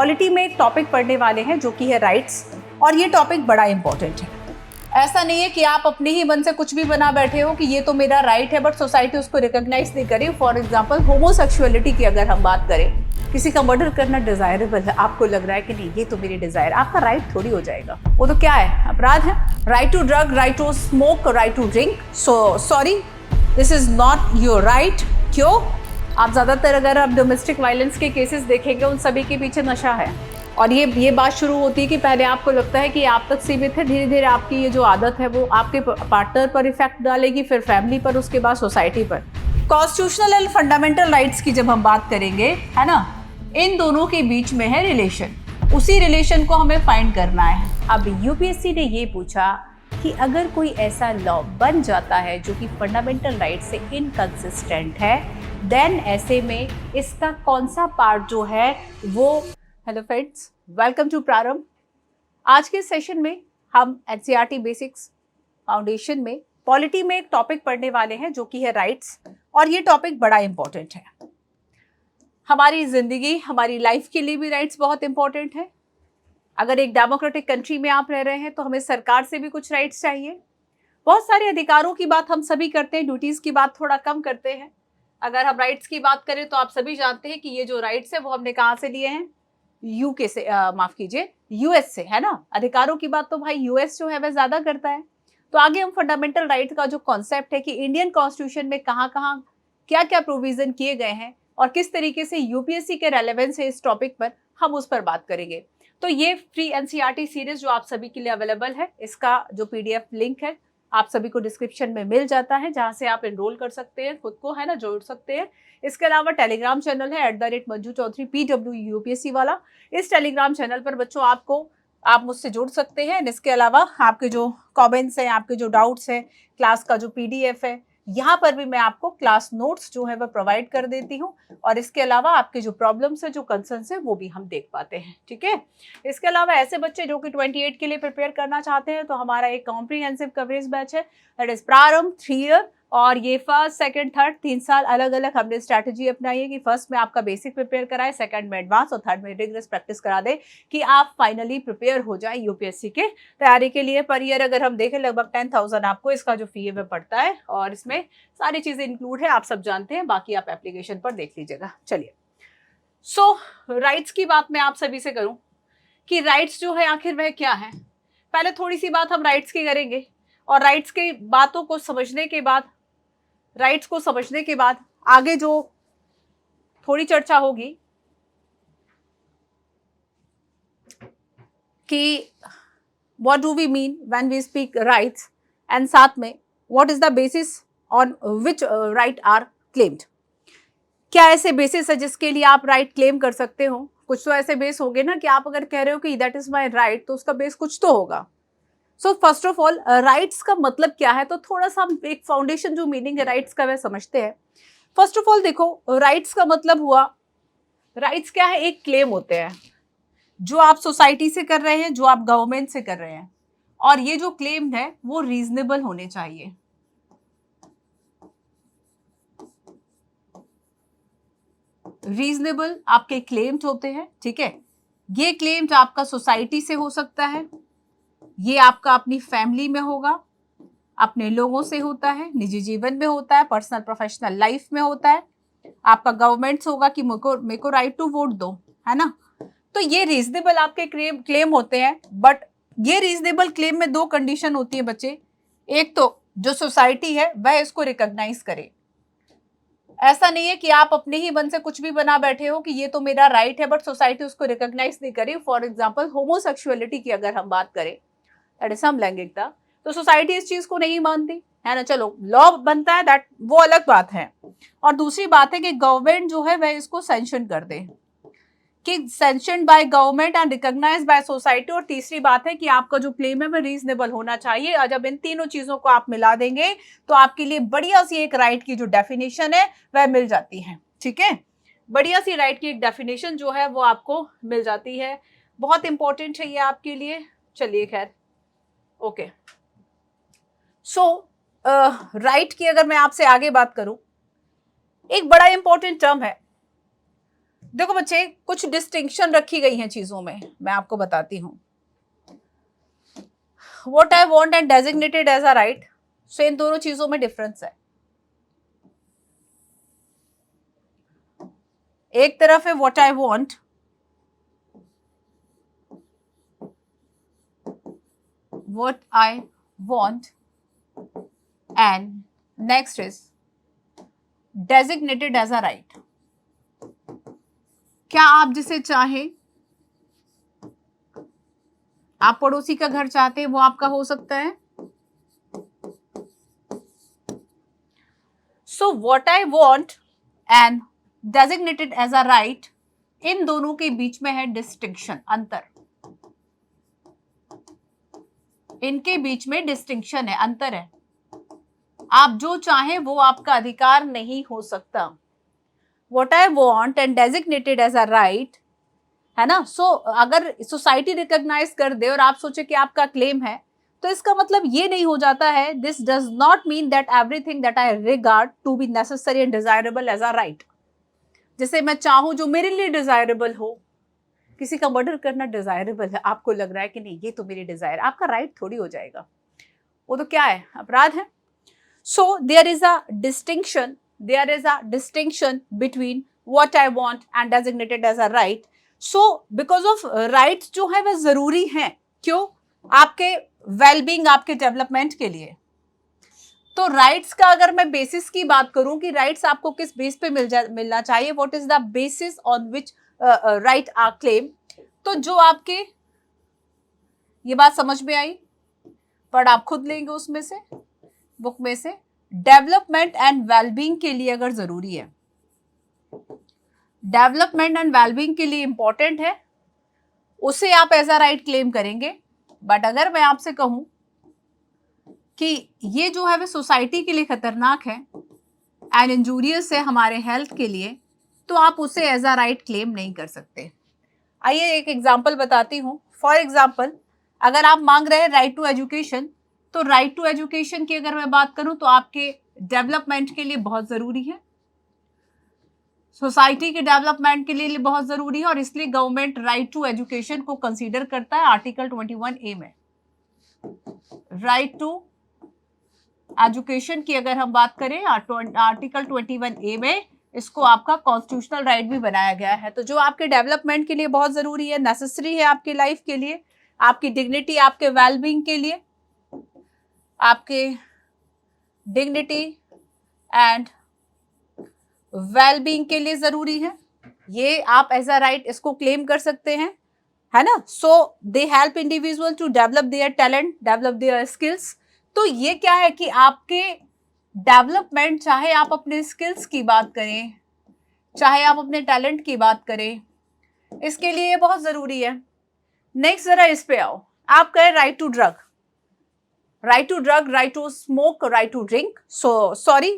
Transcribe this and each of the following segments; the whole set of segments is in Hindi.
पॉलिटी में एक टॉपिक पढ़ने वाले हैं जो कि है राइट्स, और ये टॉपिक बड़ा इंपॉर्टेंट है। ऐसा नहीं है कि आप अपने ही मन से कुछ भी बना बैठे हो कि ये तो मेरा राइट है बट सोसाइटी उसको रिकॉग्नाइज नहीं करे। फॉर एग्जांपल होमोसेक्सुअलिटी की अगर हम बात करें, किसी का मर्डर करना डिजायरेबल है, आपको लग रहा है कि नहीं ये तो मेरी डिजायर, आपका राइट थोड़ी हो जाएगा, वो तो क्या है, अपराध है। Right to drug, right to smoke, right to drink, so sorry this is not your right. क्यों? आप ज्यादातर अगर आप डोमेस्टिक वायलेंस के केसेस देखेंगे उन सभी के पीछे नशा है, और ये बात शुरू होती है कि पहले आपको लगता है कि आप तक सीमित है, धीरे धीरे आपकी ये जो आदत है वो आपके पार्टनर पर इफेक्ट डालेगी, फिर फैमिली पर, उसके बाद सोसाइटी पर। कॉन्स्टिट्यूशनल एंड फंडामेंटल राइट्स की जब हम बात करेंगे, है ना, इन दोनों के बीच में है रिलेशन, उसी रिलेशन को हमें फाइंड करना है। अब यूपीएससी ने ये पूछा कि अगर कोई ऐसा लॉ बन जाता है जो कि फंडामेंटल राइट से इनकंसिस्टेंट है, देन ऐसे में इसका कौन सा पार्ट जो है वो। हेलो फ्रेंड्स, वेलकम टू प्रारंभ। आज के सेशन में हम एनसीईआरटी बेसिक्स फाउंडेशन में पॉलिटी में एक टॉपिक पढ़ने वाले हैं जो कि है राइट्स, और ये टॉपिक बड़ा इंपॉर्टेंट है। हमारी जिंदगी, हमारी लाइफ के लिए भी राइट्स बहुत इंपॉर्टेंट है। अगर एक डेमोक्रेटिक कंट्री में आप रह रहे हैं तो हमें सरकार से भी कुछ राइट्स चाहिए। बहुत सारे अधिकारों की बात हम सभी करते हैं, ड्यूटीज की बात थोड़ा कम करते हैं। अगर हम राइट्स की बात करें तो आप सभी जानते हैं कि ये जो राइट्स है वो हमने कहाँ से लिए हैं, यूके से, माफ कीजिए, यूएस से, है ना। अधिकारों की बात तो भाई यूएस जो है वह ज्यादा करता है। तो आगे हम फंडामेंटल राइट का जो कॉन्सेप्ट है कि इंडियन कॉन्स्टिट्यूशन में कहाँ कहाँ क्या क्या प्रोविजन किए गए हैं और किस तरीके से यूपीएससी के रेलेवेंस है इस टॉपिक पर, हम उस पर बात करेंगे। तो ये फ्री एनसीईआरटी सीरीज जो आप सभी के लिए अवेलेबल है, इसका जो पीडीएफ लिंक है आप सभी को डिस्क्रिप्शन में मिल जाता है, जहां से आप एनरोल कर सकते हैं, खुद को, है ना, जोड़ सकते हैं। इसके अलावा टेलीग्राम चैनल है @मंजू चौधरी PW UPSC वाला। इस टेलीग्राम चैनल पर बच्चों आप मुझसे जुड़ सकते हैं। इसके अलावा आपके जो कमेंट्स हैं, आपके जो डाउट्स हैं, क्लास का जो पीडीएफ है, यहाँ पर भी मैं आपको क्लास नोट्स जो है वह प्रोवाइड कर देती हूँ, और इसके अलावा आपके जो प्रॉब्लम्स है, जो कंसर्न्स है, वो भी हम देख पाते हैं। ठीक है। इसके अलावा ऐसे बच्चे जो कि 28 के लिए प्रिपेयर करना चाहते हैं तो हमारा एक कॉम्प्रिहेंसिव कवरेज बैच है, दैट इज प्रारंभ 3 ईयर, और ये फर्स्ट, सेकंड, थर्ड 3 साल अलग अलग हमने स्ट्रैटेजी अपनाई है कि फर्स्ट में आपका बेसिक प्रिपेयर कराए, सेकंड में एडवांस, और थर्ड में रिगरस प्रैक्टिस करा दे कि आप फाइनली प्रिपेयर हो जाए यूपीएससी के तैयारी के लिए। पर ईयर अगर हम देखें लगभग 10,000 आपको इसका जो फी है वह पड़ता है, और इसमें सारी चीजें इंक्लूड है, आप सब जानते हैं, बाकी आप एप्लीकेशन पर देख लीजिएगा। चलिए, सो राइट्स की बात मैं आप सभी से करूं कि राइट्स जो है आखिर वह क्या है। पहले थोड़ी सी बात हम राइट्स की करेंगे, और राइट्स की बातों को समझने के बाद, राइट्स को समझने के बाद आगे जो थोड़ी चर्चा होगी कि what do we mean when we speak rights, and साथ में what is the basis on which right are claimed. क्या ऐसे बेसिस है जिसके लिए आप राइट क्लेम कर सकते हो? कुछ तो ऐसे बेस होंगे ना कि आप अगर कह रहे हो कि दैट इज माय राइट, तो उसका बेस कुछ तो होगा। So first of all rights का मतलब क्या है, तो थोड़ा सा हम एक फाउंडेशन जो मीनिंग है राइट्स का वह समझते हैं। फर्स्ट ऑफ ऑल देखो, राइट्स का मतलब हुआ, राइट्स क्या है, एक क्लेम होते हैं जो आप सोसाइटी से कर रहे हैं, जो आप गवर्नमेंट से कर रहे हैं, और ये जो क्लेम है वो रीजनेबल होने चाहिए। रीजनेबल आपके क्लेम्स होते हैं, ठीक है। ये क्लेम्स आपका सोसाइटी से हो सकता है, ये आपका अपनी फैमिली में होगा, अपने लोगों से होता है, निजी जीवन में होता है, पर्सनल प्रोफेशनल लाइफ में होता है, आपका गवर्नमेंट से होगा कि मेरे को राइट टू वोट दो, है ना। तो ये रीजनेबल आपके क्लेम होते हैं, बट ये रीजनेबल क्लेम में 2 कंडीशन होती है बच्चे। एक तो जो सोसाइटी है वह इसको रिकॉग्नाइज करे। ऐसा नहीं है कि आप अपने ही मन से कुछ भी बना बैठे हो कि ये तो मेरा राइट है बट सोसाइटी उसको रिकॉग्नाइज नहीं करे। फॉर एग्जाम्पल होमोसेक्सुअलिटी की अगर हम बात करें, दैट इज समलैंगिकता, तो सोसाइटी इस चीज को नहीं मानती, है ना। चलो, लॉ बनता है, दैट वो अलग बात है। और दूसरी बात है कि गवर्नमेंट जो है वह इसको सैंक्शन कर दे, कि sanction by government and recognised by society. और तीसरी बात है कि आपका जो क्लेम है वह रीजनेबल होना चाहिए। और जब इन तीनों चीजों को आप मिला देंगे तो आपके लिए बढ़िया सी एक राइट की जो डेफिनेशन है वह मिल जाती है। ठीक है, बढ़िया सी राइट की एक डेफिनेशन जो है वो आपको मिल जाती है। बहुत इंपॉर्टेंट है ये आपके लिए। चलिए खैर, ओके। सो राइट की अगर मैं आपसे आगे बात करूं, एक बड़ा इंपॉर्टेंट टर्म है देखो बच्चे, कुछ डिस्टिंक्शन रखी गई हैं चीजों में, मैं आपको बताती हूँ। What I want and designated as a right, so इन दोनों चीजों में डिफरेंस है। एक तरफ है what I want, what I want, and next is designated as a right. क्या आप जिसे चाहें, आप पड़ोसी का घर चाहते हैं, वो आपका हो सकता है। So what I want and designated as a right, इन दोनों के बीच में है डिस्टिंक्शन, अंतर। इनके बीच में डिस्टिंक्शन है, अंतर है। आप जो चाहें वो आपका अधिकार नहीं हो सकता। What I want and designated as a right, है ना। अगर सोसाइटी रिकॉग्नाइज कर दे और आप सोचे कि आपका क्लेम है, तो इसका मतलब ये नहीं हो जाता है, this does not mean that everything that I regard to be necessary and desirable as a right. जिसे मैं चाहूं जो मेरे लिए डिजायरेबल हो, किसी का मर्डर करना डिजायरेबल है, आपको लग रहा है कि नहीं ये तो मेरी डिजायर, आपका राइट थोड़ी हो जाएगा, वो तो क्या है, अपराध है। So there is a distinction, there is a distinction between what I want and designated as a right. So because of rights जो है वह जरूरी हैं, क्यों, आपके वेलबींग, आपके डेवलपमेंट के लिए। तो राइट्स का अगर मैं बेसिस की बात करूं कि राइट्स आपको किस बेस पे मिलना चाहिए, what is the basis on which right are claim, तो जो आपके, ये बात समझ में आई, पर आप खुद लेंगे उसमें से, बुक में से, डेवलपमेंट एंड वेलबींग के लिए अगर जरूरी है, डेवलपमेंट एंड वेलबींग के लिए इंपॉर्टेंट है, उसे आप एज अ राइट क्लेम करेंगे। बट अगर मैं आपसे कहूं कि ये जो है वो सोसाइटी के लिए खतरनाक है एंड इंजूरियस है हमारे हेल्थ के लिए, तो आप उसे एज अ राइट क्लेम नहीं कर सकते। आइए एक एग्जांपल बताती हूँ। फॉर एग्जांपल, अगर आप मांग रहे हैं राइट टू एजुकेशन, तो राइट टू एजुकेशन की अगर मैं बात करूं तो आपके डेवलपमेंट के लिए बहुत जरूरी है, सोसाइटी के डेवलपमेंट के लिए बहुत जरूरी है, और इसलिए गवर्नमेंट राइट टू एजुकेशन को कंसीडर करता है आर्टिकल 21A में। राइट टू एजुकेशन की अगर हम बात करें आर्टिकल 21A में, इसको आपका कॉन्स्टिट्यूशनल राइट भी बनाया गया है। तो जो आपके डेवलपमेंट के लिए बहुत जरूरी है, नेसेसरी है आपकी लाइफ के लिए, आपकी डिग्निटी, आपके वेलबींग के लिए, आपके डिग्निटी एंड वेलबींग के लिए जरूरी है, ये आप एज अ राइट इसको क्लेम कर सकते हैं, है ना। So they help individual to develop their talent, develop their skills. तो ये क्या है कि आपके डेवलपमेंट, चाहे आप अपने स्किल्स की बात करें, चाहे आप अपने टैलेंट की बात करें, इसके लिए ये बहुत जरूरी है। नेक्स्ट जरा इस पे आओ, आप कहें right to drug, right to drug, right to smoke, right to drink, so sorry,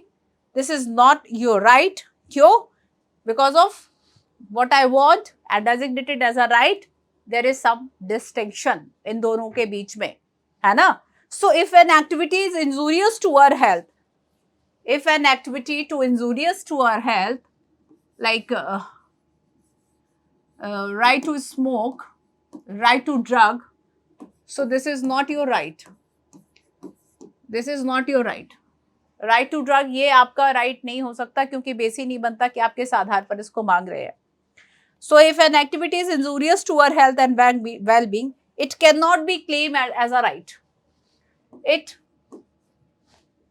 this is not your right. क्यों? Because of what I want and designated as a right, there is some distinction इन दोनों के बीच में, है ना। So if an activity is injurious to our health, if an activity to injurious to our health, like right to smoke, right to drug, so this is not your right, this is not your right. Right to drug ये आपका राइट नहीं हो सकता, क्योंकि बेस ही नहीं बनता कि आप किस आधार पर इसको मांग रहे हैं। So if an activity is injurious to our health and well-being, it cannot be claimed as a right.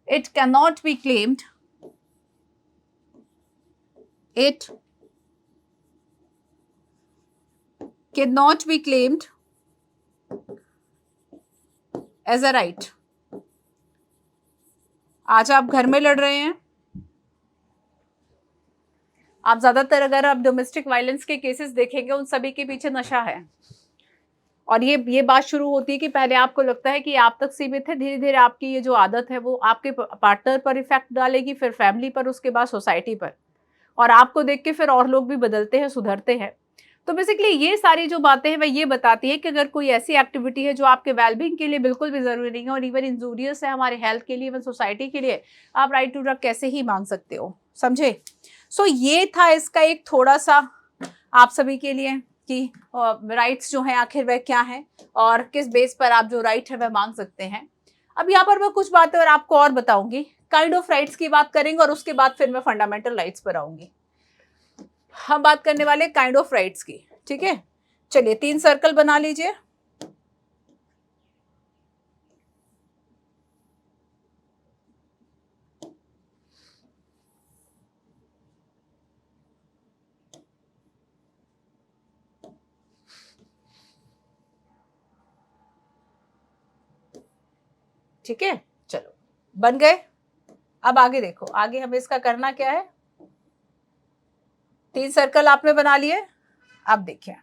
It cannot be claimed. It cannot be claimed as a right. आज आप घर में लड़ रहे हैं, आप ज्यादातर अगर आप डोमेस्टिक वायलेंस के केसेस देखेंगे, उन सभी के पीछे नशा है। और ये बात शुरू होती है कि पहले आपको लगता है कि आप तक सीमित है, धीरे धीरे आपकी ये जो आदत है वो आपके पार्टनर पर इफेक्ट डालेगी, फिर फैमिली पर, उसके बाद सोसाइटी पर, और आपको देख के फिर और लोग भी बदलते हैं, सुधरते हैं। तो बेसिकली ये सारी जो बातें हैं वह ये बताती है कि अगर कोई ऐसी एक्टिविटी है जो आपके वेलबींग के लिए बिल्कुल भी जरूरी नहीं है और इवन इंजूरियस है हमारे हेल्थ के लिए, इवन सोसाइटी के लिए, आप राइट टू ड्रग कैसे ही मांग सकते हो, समझे। सो ये था इसका एक थोड़ा सा आप सभी के लिए कि राइट्स जो हैं आखिर वह क्या है और किस बेस पर आप जो राइट है वह मांग सकते हैं। अब यहाँ पर मैं कुछ बातें और आपको और बताऊंगी, काइंड ऑफ राइट्स की बात करेंगे और उसके बाद फिर मैं फंडामेंटल राइट्स पर आऊंगी। हम बात करने वाले काइंड ऑफ राइट्स की, ठीक है। चलिए 3 सर्कल बना लीजिए। ठीक है, चलो बन गए। अब आगे देखो, आगे हमें इसका करना क्या है। 3 सर्कल आपने बना लिए। अब देखिए,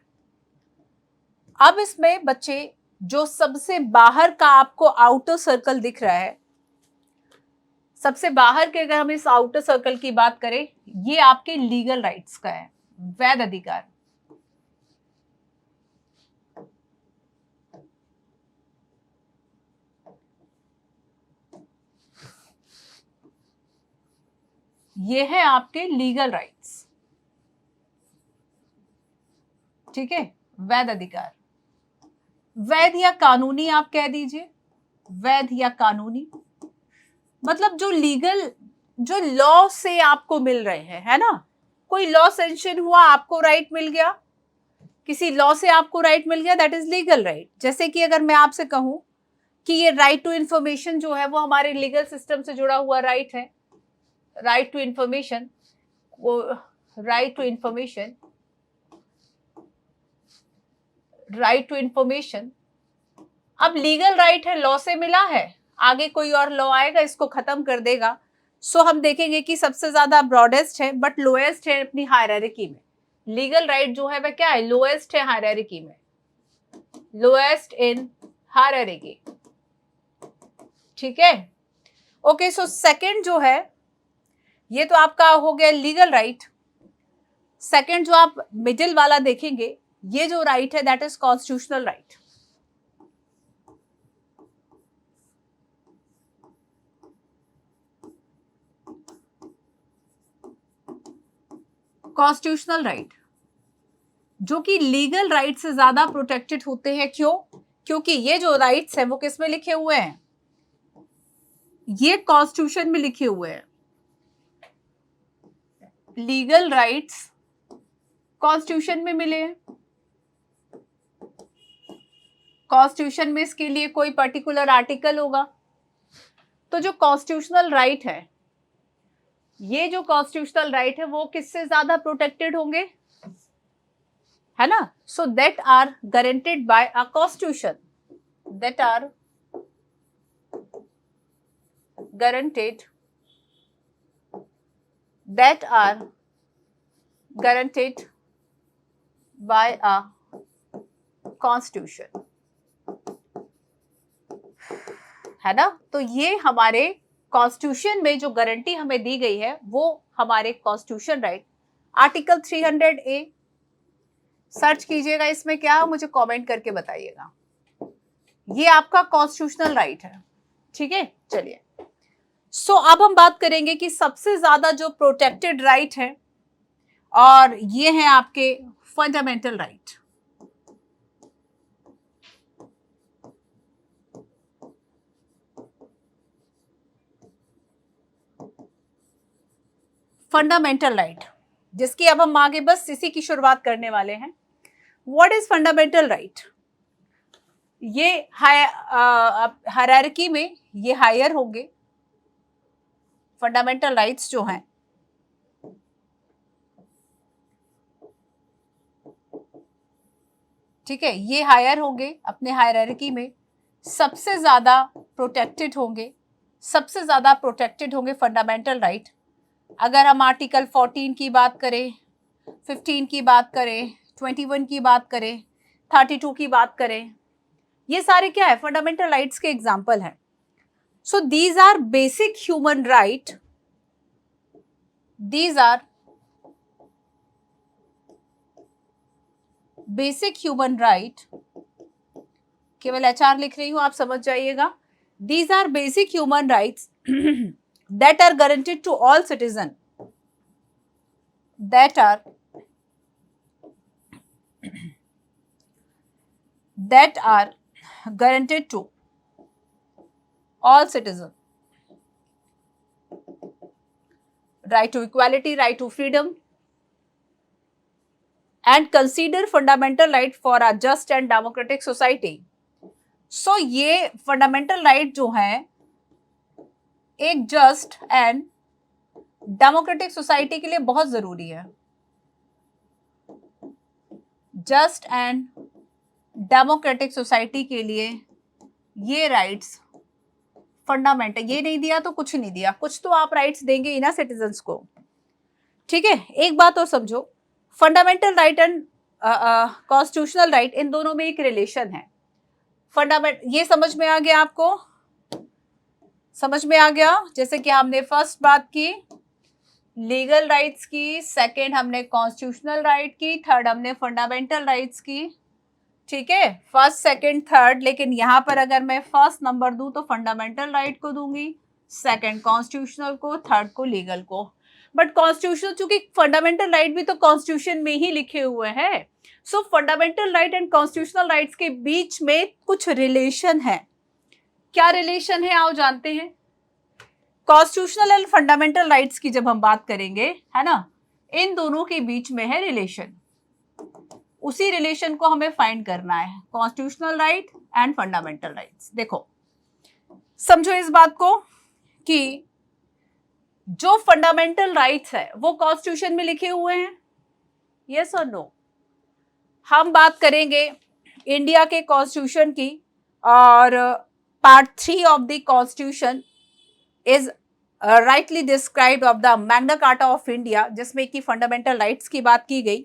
अब इसमें बच्चे जो सबसे बाहर का आपको आउटर सर्कल दिख रहा है, सबसे बाहर के अगर हम इस आउटर सर्कल की बात करें, ये आपके लीगल राइट्स का है, वैध अधिकार। ये है आपके लीगल राइट्स, ठीक है, वैध अधिकार। वैध या कानूनी आप कह दीजिए, वैध या कानूनी मतलब जो लीगल, जो लॉ से आपको मिल रहे हैं, है ना। कोई लॉ सैंक्शन हुआ, आपको राइट मिल गया, किसी लॉ से आपको राइट मिल गया, दैट इज लीगल राइट। जैसे कि अगर मैं आपसे कहूं कि ये राइट टू इंफॉर्मेशन जो है वो हमारे लीगल सिस्टम से जुड़ा हुआ राइट है, राइट टू इंफॉर्मेशन, वो right to information, right to information. अब लीगल राइट है, लॉ से मिला है, आगे कोई और लॉ आएगा इसको खत्म कर देगा। सो हम देखेंगे कि सबसे ज्यादा ब्रॉडेस्ट है बट लोएस्ट है अपनी हायरार्की में। लीगल राइट जो है वह क्या है, लोएस्ट है हायरार्की में, लोएस्ट इन हायरार्की, ठीक है। ओके, सो सेकंड जो है, ये तो आपका हो गया लीगल राइट। सेकंड जो आप मिडिल वाला देखेंगे, ये जो राइट है that is constitutional right. Constitutional right जो कि लीगल राइट से ज्यादा प्रोटेक्टेड होते हैं। क्यों? क्योंकि ये जो राइट्स हैं वो किस में लिखे हुए हैं, ये कॉन्स्टिट्यूशन में लिखे हुए हैं। लीगल राइट्स कॉन्स्टिट्यूशन में मिले हैं। कॉन्स्टिट्यूशन में इसके लिए कोई पर्टिकुलर आर्टिकल होगा। तो जो कॉन्स्टिट्यूशनल राइट है, ये जो कॉन्स्टिट्यूशनल राइट है वो किससे ज्यादा प्रोटेक्टेड होंगे, है ना। So that are guaranteed by a constitution, that are guaranteed, that are guaranteed by a constitution, है ना। तो ये हमारे कॉन्स्टिट्यूशन में जो गारंटी हमें दी गई है वो हमारे constitution right, article 300A search कीजिएगा, इसमें क्या मुझे कमेंट करके बताइएगा। ये आपका कॉन्स्टिट्यूशनल राइट है, ठीक है। चलिए, सो अब हम बात करेंगे कि सबसे ज्यादा जो प्रोटेक्टेड राइट है, और ये है आपके फंडामेंटल राइट। फंडामेंटल राइट जिसकी अब हम आगे बस इसी की शुरुआत करने वाले हैं। What is fundamental right? ये हायरार्की में ये हायर होंगे, फंडामेंटल राइट्स जो हैं, ठीक है, ये हायर होंगे अपने हायरार्की में, सबसे ज्यादा प्रोटेक्टेड होंगे, सबसे ज्यादा प्रोटेक्टेड होंगे फंडामेंटल राइट। अगर हम आर्टिकल 14 की बात करें, 15 की बात करें, 21 की बात करें, 32 की बात करें, ये सारे क्या है, फंडामेंटल राइट्स के एग्जाम्पल हैं। So these are basic human right, these are basic human right, केवल HR लिख रही हूं, आप समझ जाइएगा। These are basic human rights that are guaranteed to all citizens, that are that are guaranteed to all citizens. Right to equality, right to freedom, and consider fundamental right for a just and democratic society. So ये fundamental right जो है एक just and democratic society के लिए बहुत जरूरी है. Just and democratic society के लिए ये rights फंडामेंटल, ये नहीं दिया तो कुछ नहीं दिया, कुछ तो आप राइट्स देंगे ही ना सिटीजन्स को. ठीक है, एक बात और समझो, fundamental right and constitutional right, इन दोनों में एक रिलेशन है. ये समझ में आ गया आपको? समझ में आ गया? जैसे कि हमने फर्स्ट बात की लीगल राइट्स की, सेकेंड हमने कॉन्स्टिट्यूशनल राइट की, थर्ड हमने फंडामेंटल राइट्स की. ठीक है, फर्स्ट सेकंड थर्ड, लेकिन यहाँ पर अगर मैं फर्स्ट नंबर दूं तो फंडामेंटल राइट को दूंगी, सेकंड कॉन्स्टिट्यूशनल को, थर्ड को लीगल को. बट कॉन्स्टिट्यूशनल, चूंकि फंडामेंटल राइट भी तो कॉन्स्टिट्यूशन में ही लिखे हुए हैं, सो fundamental right and constitutional rights के बीच में कुछ रिलेशन है. क्या रिलेशन है आओ जानते हैं. कॉन्स्टिट्यूशनल एंड फंडामेंटल राइट्स की जब हम बात करेंगे, है ना, इन दोनों के बीच में है रिलेशन. उसी रिलेशन को हमें फाइंड करना है, constitutional right and fundamental rights. देखो समझो इस बात को कि जो फंडामेंटल राइट्स है वो कॉन्स्टिट्यूशन में लिखे हुए हैं, यस और नो. हम बात करेंगे इंडिया के कॉन्स्टिट्यूशन की, और part 3 of the constitution is rightly described of the Magna Carta of India, जिसमें कि फंडामेंटल राइट्स की बात की गई.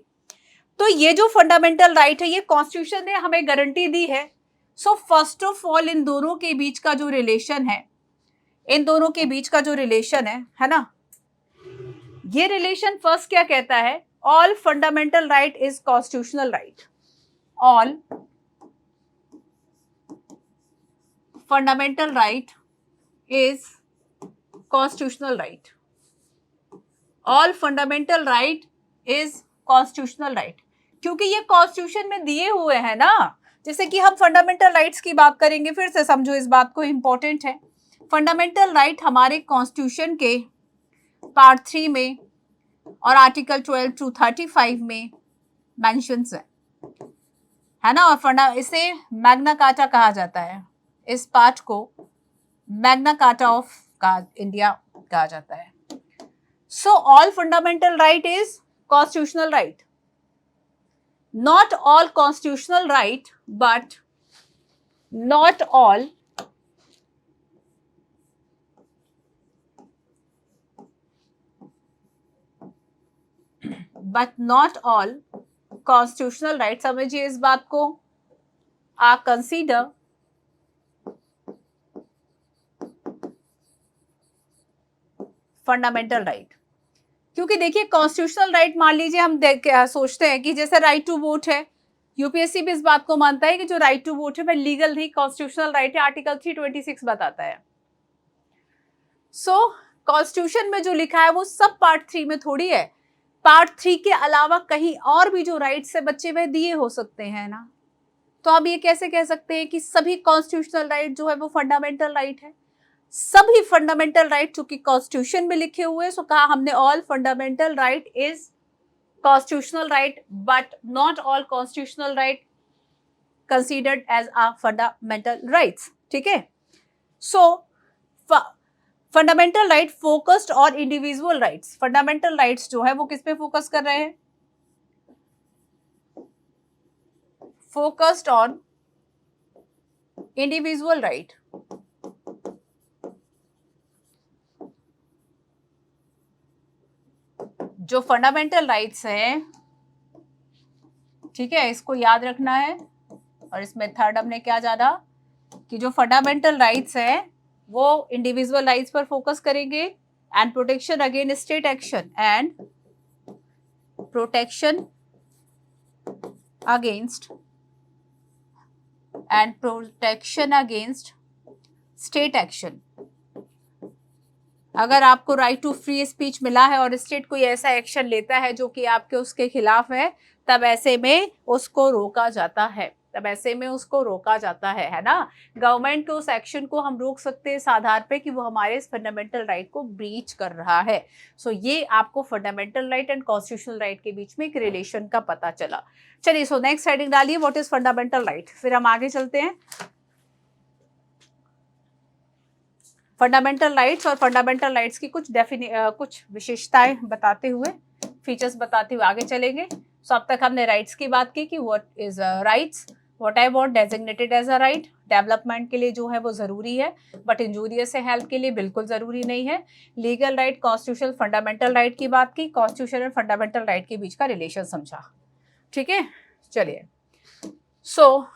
तो ये जो फंडामेंटल राइट है ये कॉन्स्टिट्यूशन ने हमें गारंटी दी है. So first of all in दोनों के बीच का जो रिलेशन है, इन दोनों के बीच का जो रिलेशन है ना, ये रिलेशन फर्स्ट क्या कहता है, all fundamental right is constitutional right. All fundamental right is constitutional right. All fundamental right is constitutional right, क्योंकि ये कॉन्स्टिट्यूशन में दिए हुए हैं ना. जैसे कि हम फंडामेंटल राइट्स की बात करेंगे, फिर से समझो इस बात को, इंपॉर्टेंट है. फंडामेंटल राइट हमारे कॉन्स्टिट्यूशन के पार्ट 3 में और आर्टिकल 12 टू 35 में मेंशंस है ना. और इसे मैग्ना कार्टा कहा जाता है, इस पार्ट को मैग्ना कार्टा ऑफ इंडिया कहा जाता है. So all fundamental right is constitutional right. Not all constitutional right, but not all constitutional right. समझिए इस बात को, are consider fundamental right. क्योंकि देखिए कॉन्स्टिट्यूशनल राइट, मान लीजिए हम सोचते हैं कि जैसे राइट टू वोट है, यूपीएससी भी इस बात को मानता है कि जो राइट टू वोट है वह लीगल नहीं कॉन्स्टिट्यूशनल राइट है, आर्टिकल 326 बताता है. सो कॉन्स्टिट्यूशन में जो लिखा है वो सब पार्ट 3 में थोड़ी है. पार्ट 3 के अलावा कहीं और भी जो राइट्स है बच्चे वह दिए हो सकते हैं ना. तो आप ये कैसे कह सकते हैं कि सभी कॉन्स्टिट्यूशनल राइट जो है वो फंडामेंटल राइट है. सभी फंडामेंटल राइट चूंकि कॉन्स्टिट्यूशन में लिखे हुए, सो कहा हमने all fundamental right is constitutional right, but not all constitutional right considered as a fundamental rights. ठीक है, so fundamental right focused on individual rights. Fundamental rights जो है वो किस पे फोकस कर रहे हैं, फोकस्ड ऑन इंडिविजुअल राइट. जो फंडामेंटल राइट्स हैं, ठीक है, इसको याद रखना है. और इसमें थर्ड हमने क्या जाना कि जो फंडामेंटल राइट्स हैं वो इंडिविजुअल राइट्स पर फोकस करेंगे, and protection against state action, and protection against state action. अगर आपको राइट टू फ्री स्पीच मिला है और स्टेट कोई ऐसा एक्शन लेता है जो कि आपके उसके खिलाफ है, तब ऐसे में उसको रोका जाता है. तब ऐसे में उसको रोका जाता है ना। गवर्नमेंट के उस एक्शन को हम रोक सकते हैं इस आधार पे कि वो हमारे इस फंडामेंटल राइट को ब्रीच कर रहा है। सो ये आपको fundamental right and constitutional right के बीच में एक रिलेशन का पता चला। चलिए, सो नेक्स्ट हेडिंग डालिए, व्हाट इज फंडामेंटल राइट। फिर हम आगे चलते हैं। फंडामेंटल राइट्स और फंडामेंटल राइट्स की कुछ विशेषताएं बताते हुए, फीचर्स बताते हुए आगे चलेंगे। सो अब तक हमने राइट्स की बात की कि what is rights, what I want designated as a right, development के लिए जो है वो जरूरी है बट इंजूरियस है हेल्थ के लिए बिल्कुल जरूरी नहीं है। Legal right, constitutional, fundamental right की बात की, कॉन्स्टिट्यूशन और फंडामेंटल राइट के बीच का रिलेशन समझा। ठीक है, चलिए। सो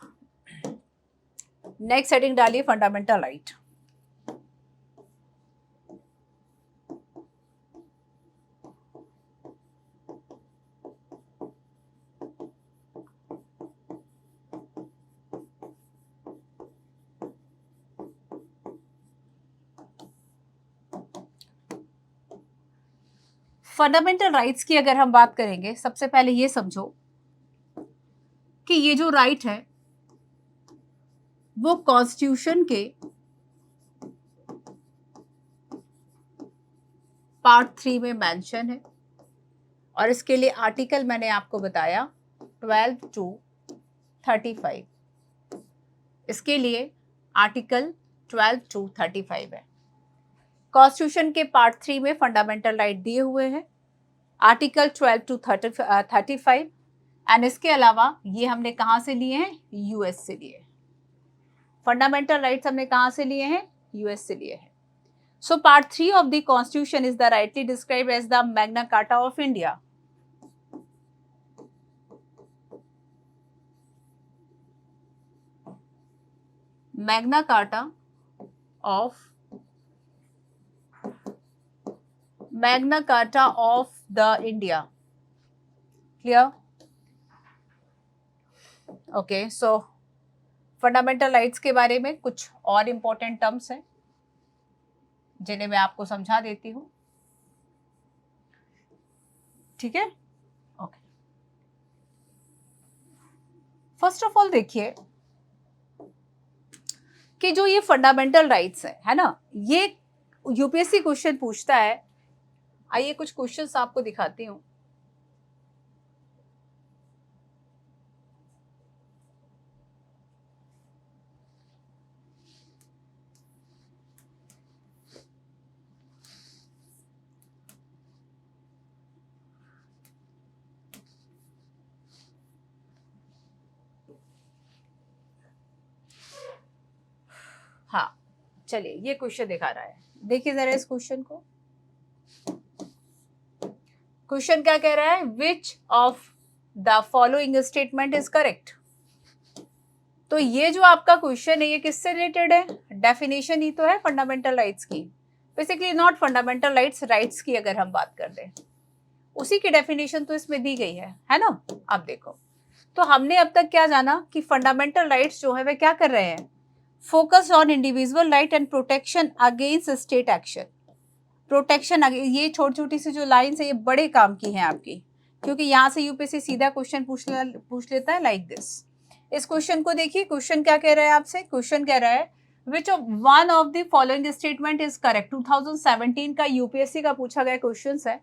नेक्स्ट हेडिंग डालिए, फंडामेंटल राइट। फंडामेंटल राइट्स की अगर हम बात करेंगे, सबसे पहले ये समझो कि ये जो राइट है वो कॉन्स्टिट्यूशन के पार्ट 3 में मेंशन है और इसके लिए आर्टिकल मैंने आपको बताया 12 to 35। इसके लिए आर्टिकल 12 to 35 है। कॉन्स्टिट्यूशन के पार्ट 3 में फंडामेंटल राइट दिए हुए हैं, आर्टिकल 12 to 35। एंड इसके अलावा ये हमने कहाँ से लिए हैं? यूएस से लिए। फंडामेंटल राइट्स हमने कहाँ से लिए हैं? यूएस से लिए हैं। So part 3 of the constitution is the rightly described as the Magna Carta of India. Magna Carta of the India. Clear? Okay, so fundamental rights के बारे में कुछ और इंपॉर्टेंट टर्म्स हैं जिन्हें मैं आपको समझा देती हूं। ठीक है, ओके। फर्स्ट ऑफ ऑल देखिए कि जो ये फंडामेंटल राइट्स है ना, ये यूपीएससी क्वेश्चन पूछता है। आइए कुछ क्वेश्चंस आपको दिखाती हूँ। हाँ, चलिए, ये क्वेश्चन दिखा रहा है, देखिए जरा इस क्वेश्चन को। क्वेश्चन क्या कह रहा है? Which of the following statement is correct. तो ये जो आपका क्वेश्चन है ये किससे रिलेटेड है? डेफिनेशन ही तो है फंडामेंटल राइट्स की। Basically not fundamental rights, rights की अगर हम बात कर दें, उसी की डेफिनेशन तो इसमें दी गई है ना। अब देखो, तो हमने अब तक क्या जाना कि फंडामेंटल राइट्स जो है वे क्या कर रहे हैं? Focus on individual right and protection against state action. Protection, ये छोटी छोटी सी जो लाइन्स है ये बड़े काम की हैं आपकी, क्योंकि यहाँ से यूपीएससी सीधा क्वेश्चन पूछ लेता है लाइक दिस। इस क्वेश्चन को देखिए, क्वेश्चन क्या कह रहा है आपसे? क्वेश्चन कह रहा है which of one of the following statement is correct. 2017 का यूपीएससी का पूछा गया क्वेश्चन है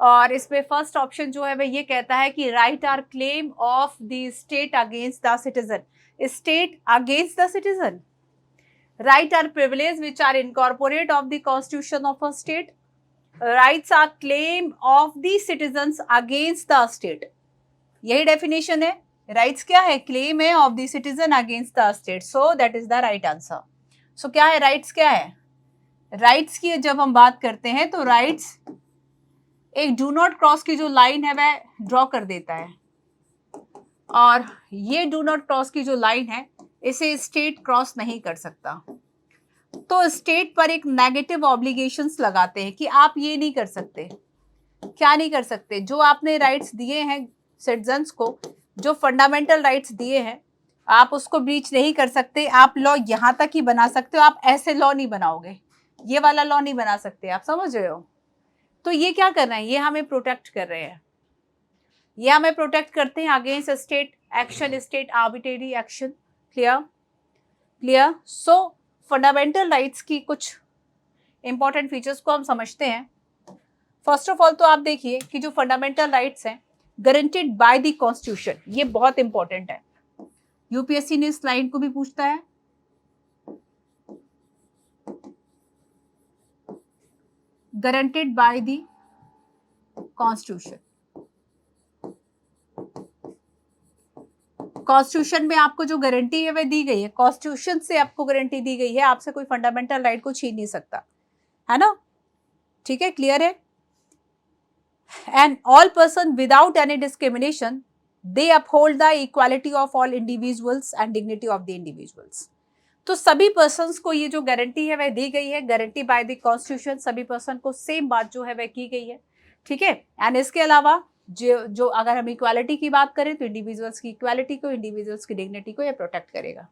और इसमें फर्स्ट ऑप्शन जो है वह ये कहता है कि right are claim of the state against the citizen. State against the citizen. Right are privilege which are incorporate of the constitution of a state. Rights are claim of the citizens against the state. यही definition है। Rights क्या है? Claim है of the citizen against the state. So that is the right answer. So क्या है? Rights क्या है? Rights की जब हम बात करते हैं तो rights एक do not cross की जो line है वह draw कर देता है और ये do not cross की जो line है इसे स्टेट क्रॉस नहीं कर सकता। तो स्टेट पर एक नेगेटिव ऑब्लिगेशंस लगाते हैं कि आप ये नहीं कर सकते। क्या नहीं कर सकते? जो आपने राइट्स दिए हैं सिटीजन्स को, जो फंडामेंटल राइट्स दिए हैं, आप उसको ब्रीच नहीं कर सकते। आप लॉ यहाँ तक ही बना सकते हो, आप ऐसे लॉ नहीं बनाओगे, ये वाला लॉ नहीं बना सकते। आप समझ रहे हो? तो ये क्या कर रहे हैं? ये हमें प्रोटेक्ट कर रहे हैं, ये हमें प्रोटेक्ट करते हैं against state action state arbitrary action. Clear clear. सो फंडामेंटल राइट्स की कुछ इंपॉर्टेंट फीचर्स को हम समझते हैं। फर्स्ट ऑफ ऑल तो आप देखिए कि जो फंडामेंटल राइट्स हैं गारंटीड बाय द कॉन्स्टिट्यूशन, ये बहुत इंपॉर्टेंट है। यूपीएससी ने इस स्लाइड को भी पूछता है। Guaranteed by the constitution. Constitution में आपको जो गारंटी है वह दी गई है, कॉन्स्टिट्यूशन से आपको गारंटी दी गई है, आपसे कोई फंडामेंटल राइट को छीन नहीं सकता, है ना। ठीक है, क्लियर है। And all person without any discrimination they uphold the equality of all individuals and dignity of the individuals. तो सभी पर्सन्स को ये जो गारंटी है वह दी गई है, गारंटी बाय द कॉन्स्टिट्यूशन, सभी पर्सन को सेम बात जो है वह की गई है। ठीक है। एंड इसके अलावा जो अगर हम इक्वालिटी की बात करें तो इंडिविजुअल्स की इक्वालिटी को, इंडिविजुअल्स की डिग्निटी को ये प्रोटेक्ट करेगा।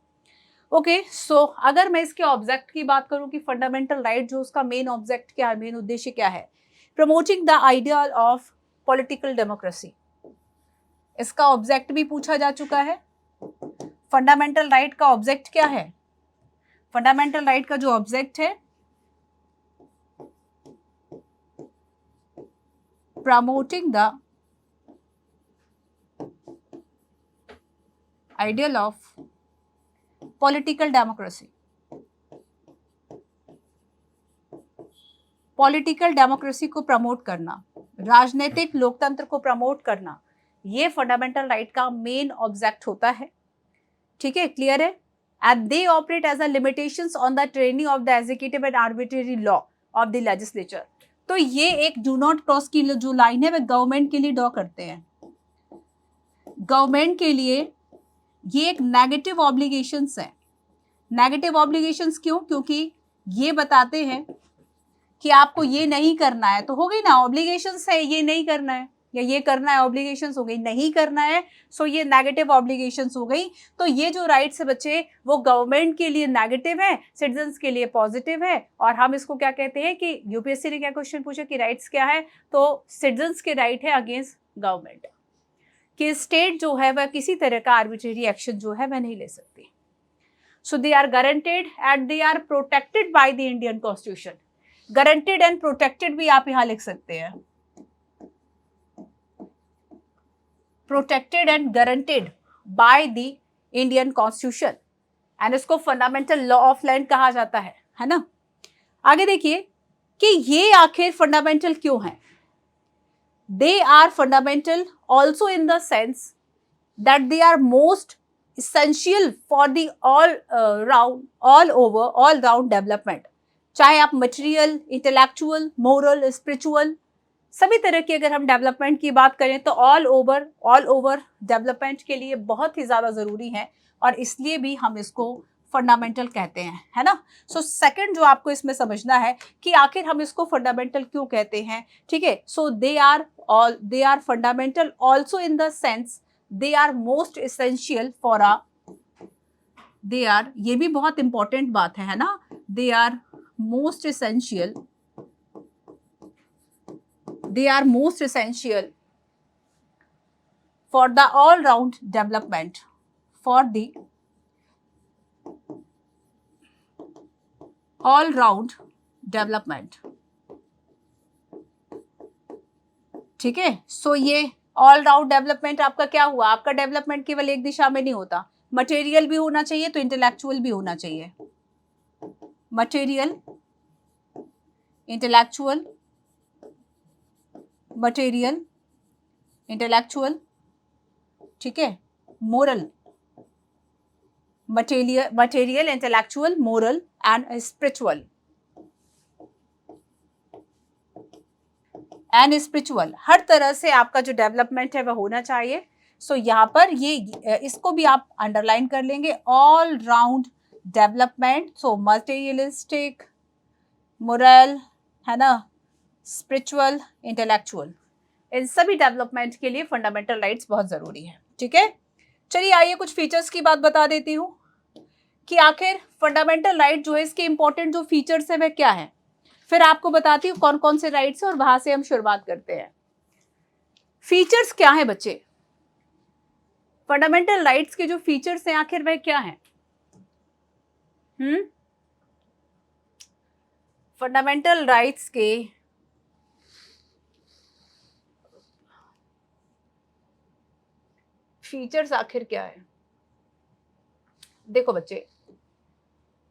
ओके, सो अगर मैं इसके ऑब्जेक्ट की बात करूं कि फंडामेंटल राइट जो उसका मेन ऑब्जेक्ट क्या है, मेन उद्देश्य क्या है, promoting the ideal of political democracy. इसका ऑब्जेक्ट भी पूछा जा चुका है। फंडामेंटल राइट का ऑब्जेक्ट क्या है? फंडामेंटल राइट का जो ऑब्जेक्ट है, promoting the ideal of political democracy. Political democracy को प्रमोट करना, राजनीतिक लोकतंत्र को प्रमोट करना, ये फंडामेंटल राइट का मेन ऑब्जेक्ट होता है। ठीक है, क्लियर है। And they operate as a limitations on the training of the executive and arbitrary law of the legislature. तो ये एक डू नॉट क्रॉस की जो लाइन है वह गवर्नमेंट के लिए ड्रॉ करते हैं। गवर्नमेंट के लिए ये एक नेगेटिव ऑब्लिगेशंस है। नेगेटिव ऑब्लिगेशंस क्यों? क्योंकि ये बताते हैं कि आपको ये नहीं करना है, तो हो गई ना, ऑब्लिगेशंस है, ये नहीं करना है या ये करना है, ऑब्लिगेशंस हो गई, नहीं करना है, सो ये नेगेटिव ऑब्लिगेशंस हो गई। तो ये जो राइट्स है बच्चे वो गवर्नमेंट के लिए नेगेटिव है, सिटीजन्स के लिए पॉजिटिव है। और हम इसको क्या कहते हैं कि यूपीएससी ने क्या क्वेश्चन पूछा कि राइट्स क्या है, तो सिटीजन्स के राइट है अगेंस्ट गवर्नमेंट, कि स्टेट जो है वह किसी तरह का आर्बिट्रेरी एक्शन जो है वह नहीं ले सकती। So they are guaranteed and they are protected by the Indian constitution. Guaranteed and protected भी आप यहां लिख सकते हैं, protected and guaranteed by the Indian constitution, and इसको फंडामेंटल लॉ ऑफ लैंड कहा जाता है ना। आगे देखिए कि ये आखिर फंडामेंटल क्यों है। They are fundamental also in the sense that they are most essential for the all round development, चाहे आप मटेरियल, इंटेलेक्चुअल, मोरल, स्पिरिचुअल, सभी तरह की अगर हम डेवलपमेंट की बात करें तो ऑल ओवर डेवलपमेंट के लिए बहुत ही ज़्यादा ज़रूरी है, और इसलिए भी हम इसको फंडामेंटल कहते हैं, है ना। सो सेकंड जो आपको इसमें समझना है कि आखिर हम इसको फंडामेंटल क्यों कहते हैं। ठीक है, so they are fundamental also in the sense they are most essential for they are, ये भी बहुत इंपॉर्टेंट बात है ना, they are most essential for the all round development, for the all round development। ठीक है, सो ये ऑल राउंड डेवलपमेंट आपका क्या हुआ, आपका डेवलपमेंट केवल एक दिशा में नहीं होता, मटेरियल भी होना चाहिए तो इंटेलेक्चुअल भी होना चाहिए, मटेरियल, इंटेलेक्चुअल, मटेरियल, इंटेलेक्चुअल, ठीक है, moral, material, intellectual, moral and spiritual, and spiritual, हर तरह से आपका जो डेवलपमेंट है वह होना चाहिए। सो यहाँ पर ये इसको भी आप अंडरलाइन कर लेंगे, ऑल राउंड डेवलपमेंट। सो मटेरियलिस्टिक, मोरल, है ना, स्पिरिचुअल, इंटेलेक्चुअल, इन सभी डेवलपमेंट के लिए फंडामेंटल राइट्स बहुत ज़रूरी है। ठीक है, चलिए आइए कुछ फीचर्स की बात बता देती हूँ कि आखिर फंडामेंटल राइट जो है इसके इंपॉर्टेंट जो फीचर्स है वह क्या है, फिर आपको बताती हूँ कौन कौन से राइट्स हैं और वहां से हम शुरुआत करते हैं। फीचर्स क्या है बच्चे? फंडामेंटल राइट्स के जो फीचर्स हैं आखिर वह क्या हैं? फंडामेंटल राइट्स के फीचर्स आखिर क्या है? देखो बच्चे,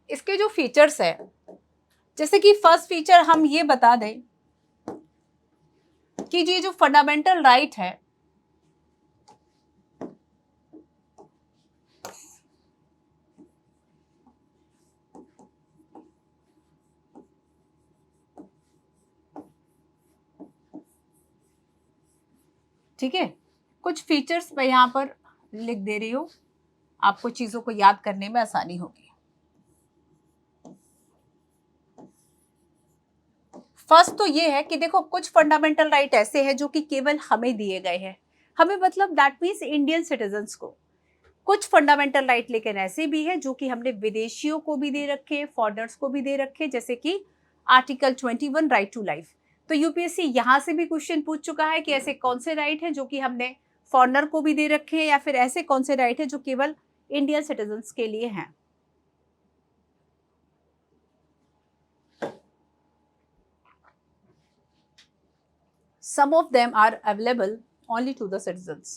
इसके जो फीचर्स है, जैसे कि फर्स्ट फीचर हम ये बता दें कि ये जो फंडामेंटल राइट है, ठीक है, कुछ फीचर्स मैं यहां पर लिख दे रही हूं, आपको चीजों को याद करने में आसानी होगी। फर्स्ट तो ये है कि देखो, कुछ फंडामेंटल राइट ऐसे हैं जो कि केवल हमें दिए गए हैं, हमें मतलब दैट मीन्स इंडियन सिटीजन्स को। कुछ फंडामेंटल राइट लेकिन ऐसे भी है जो कि हमने विदेशियों को भी दे रखे, फॉरेनर्स को भी दे रखे, जैसे कि आर्टिकल 21 राइट टू लाइफ। तो यूपीएससी यहां से भी क्वेश्चन पूछ चुका है कि ऐसे कौन से राइट हैं जो कि हमने फॉरेनर को भी दे रखे हैं, या फिर ऐसे कौन से राइट हैं जो केवल इंडियन सिटीजन्स के लिए हैं। Some of them are available only to the citizens.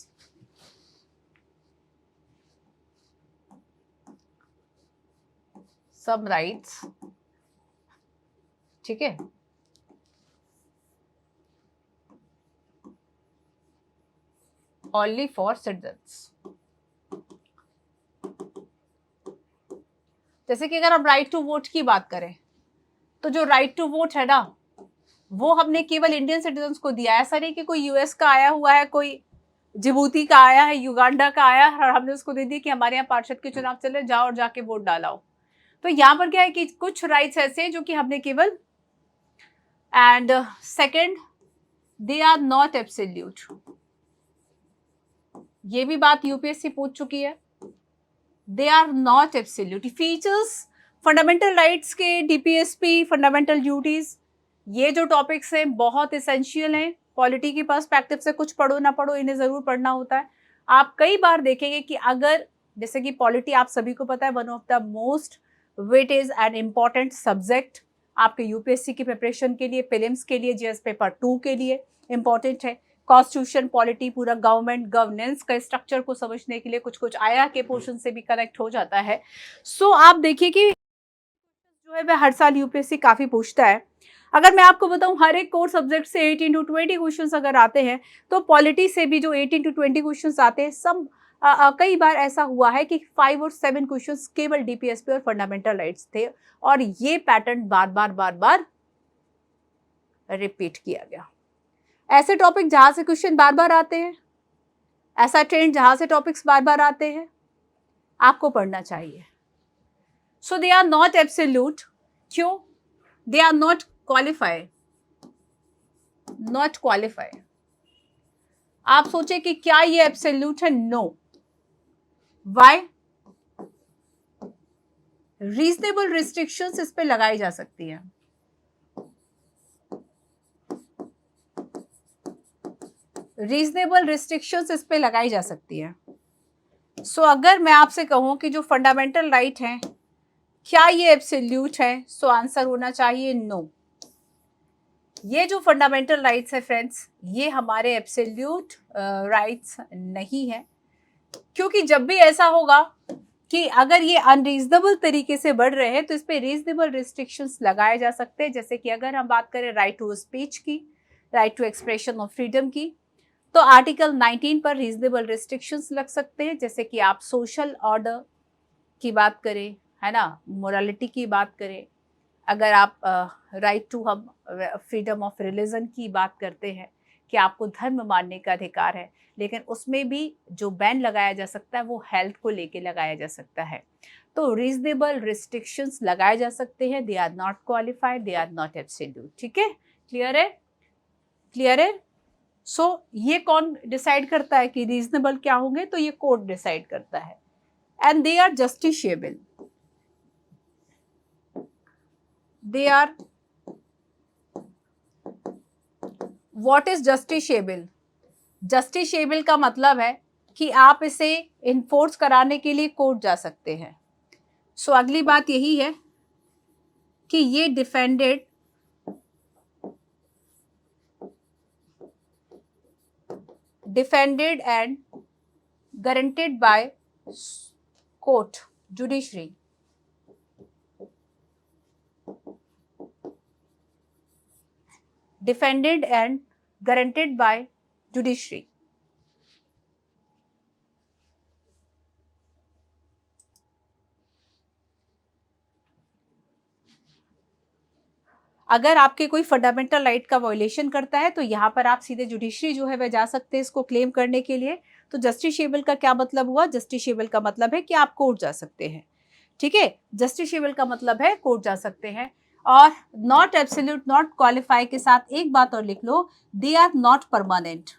Some rights, ठीक है, only for citizens. जैसे कि अगर हम राइट टू वोट की बात करें, तो जो राइट टू वोट है ना, वो हमने केवल इंडियन सिटीजन्स को दिया है। ऐसा नहीं कि कोई यूएस का आया हुआ है, कोई जिबूती का आया है, युगांडा का आया है और हमने उसको दे दी कि हमारे यहाँ पार्षद के चुनाव चल रहे, जाओ और जाके वोट डालाओ। तो यहाँ पर क्या है कि कुछ राइट्स ऐसे हैं जो कि हमने केवल, and second, they are not absolute. ये भी बात यूपीएससी पूछ चुकी है, they are not absolute. Features fundamental rights के, डीपीएसपी, फंडामेंटल ड्यूटीज, ये जो टॉपिक्स हैं बहुत इसेंशियल हैं। पॉलिटी की पर्सपेक्टिव से कुछ पढ़ो ना पढ़ो, इन्हें जरूर पढ़ना होता है। आप कई बार देखेंगे कि अगर, जैसे कि पॉलिटी आप सभी को पता है, one of the most weightage and important subject आपके यूपीएससी की प्रिपरेशन के लिए, प्रीलिम्स के लिए, जीएस पेपर 2 के लिए इंपॉर्टेंट है। कॉन्स्टिट्यूशन, पॉलिटी, पूरा गवर्नमेंट गवर्नेंस का स्ट्रक्चर को समझने के लिए कुछ कुछ आया के पोर्शन से भी कनेक्ट हो जाता है। सो आप देखिए कि जो है वह हर साल यूपीएससी काफी पूछता है। अगर मैं आपको बताऊं, हर एक कोर सब्जेक्ट से 18 to 20 क्वेश्चंस अगर आते हैं, तो पॉलिटी से भी जो 18 to 20 क्वेश्चंस आते हैं, सब कई बार ऐसा हुआ है कि 5 और 7 क्वेश्चंस केवल डीपीएसपी और फंडामेंटल राइट्स थे, और ये पैटर्न बार बार रिपीट किया गया। ऐसे टॉपिक जहां से क्वेश्चन बार बार आते हैं, ऐसा ट्रेंड जहां से टॉपिक्स बार बार आते हैं, आपको पढ़ना चाहिए। So they are not absolute. क्यों? They are not qualify, not qualify. आप सोचे कि क्या ये एब्सोल्यूट है? नो। व्हाई? रीजनेबल रिस्ट्रिक्शंस इस पे लगाई जा सकती है। रीजनेबल रिस्ट्रिक्शंस इस पे लगाई जा सकती है। सो अगर मैं आपसे कहूं कि जो फंडामेंटल राइट है, क्या ये एब्सोल्यूट है? सो आंसर होना चाहिए नो। ये जो फंडामेंटल राइट्स है फ्रेंड्स, ये हमारे एब्सोल्यूट राइट्स नहीं है, क्योंकि जब भी ऐसा होगा कि अगर ये अनरीजनेबल तरीके से बढ़ रहे हैं, तो इस पे रीजनेबल रिस्ट्रिक्शंस लगाए जा सकते हैं। जैसे कि अगर हम बात करें राइट टू स्पीच की, right to expression of freedom की, तो आर्टिकल 19 पर रीजनेबल रिस्ट्रिक्शंस लग सकते हैं। जैसे कि आप सोशल ऑर्डर की बात करें, है ना, मोरालिटी की बात करें, अगर आप राइट टू हम फ्रीडम ऑफ रिलीजन की बात करते हैं कि आपको धर्म मानने का अधिकार है, लेकिन उसमें भी जो बैन लगाया जा सकता है वो हेल्थ को लेके लगाया जा सकता है। तो रीजनेबल रिस्ट्रिक्शंस लगाए जा सकते हैं। They are not qualified, they are not absolute. ठीक है, क्लियर है? क्लियर है? सो ये कौन डिसाइड करता है कि रीजनेबल क्या होंगे? तो ये कोर्ट डिसाइड करता है। And they are justiciable. They are, what is justiciable? Justiciable का मतलब है कि आप इसे इन्फोर्स कराने के लिए कोर्ट जा सकते हैं। सो अगली बात यही है कि ये defended and guaranteed by court judiciary. Defended and guaranteed by judiciary. अगर आपके कोई फंडामेंटल राइट का वायोलेशन करता है तो यहाँ पर आप सीधे जुडिशरी जो है वह जा सकते हैं इसको क्लेम करने के लिए। तो जस्टिसेबल का क्या मतलब हुआ? जस्टिसेबल का मतलब है कि आप कोर्ट जा सकते हैं। ठीक है, जस्टिसेबल का मतलब है कोर्ट जा सकते हैं। और नॉट एब्सोल्यूट, नॉट क्वालिफाई के साथ एक बात और लिख लो, they are not permanent.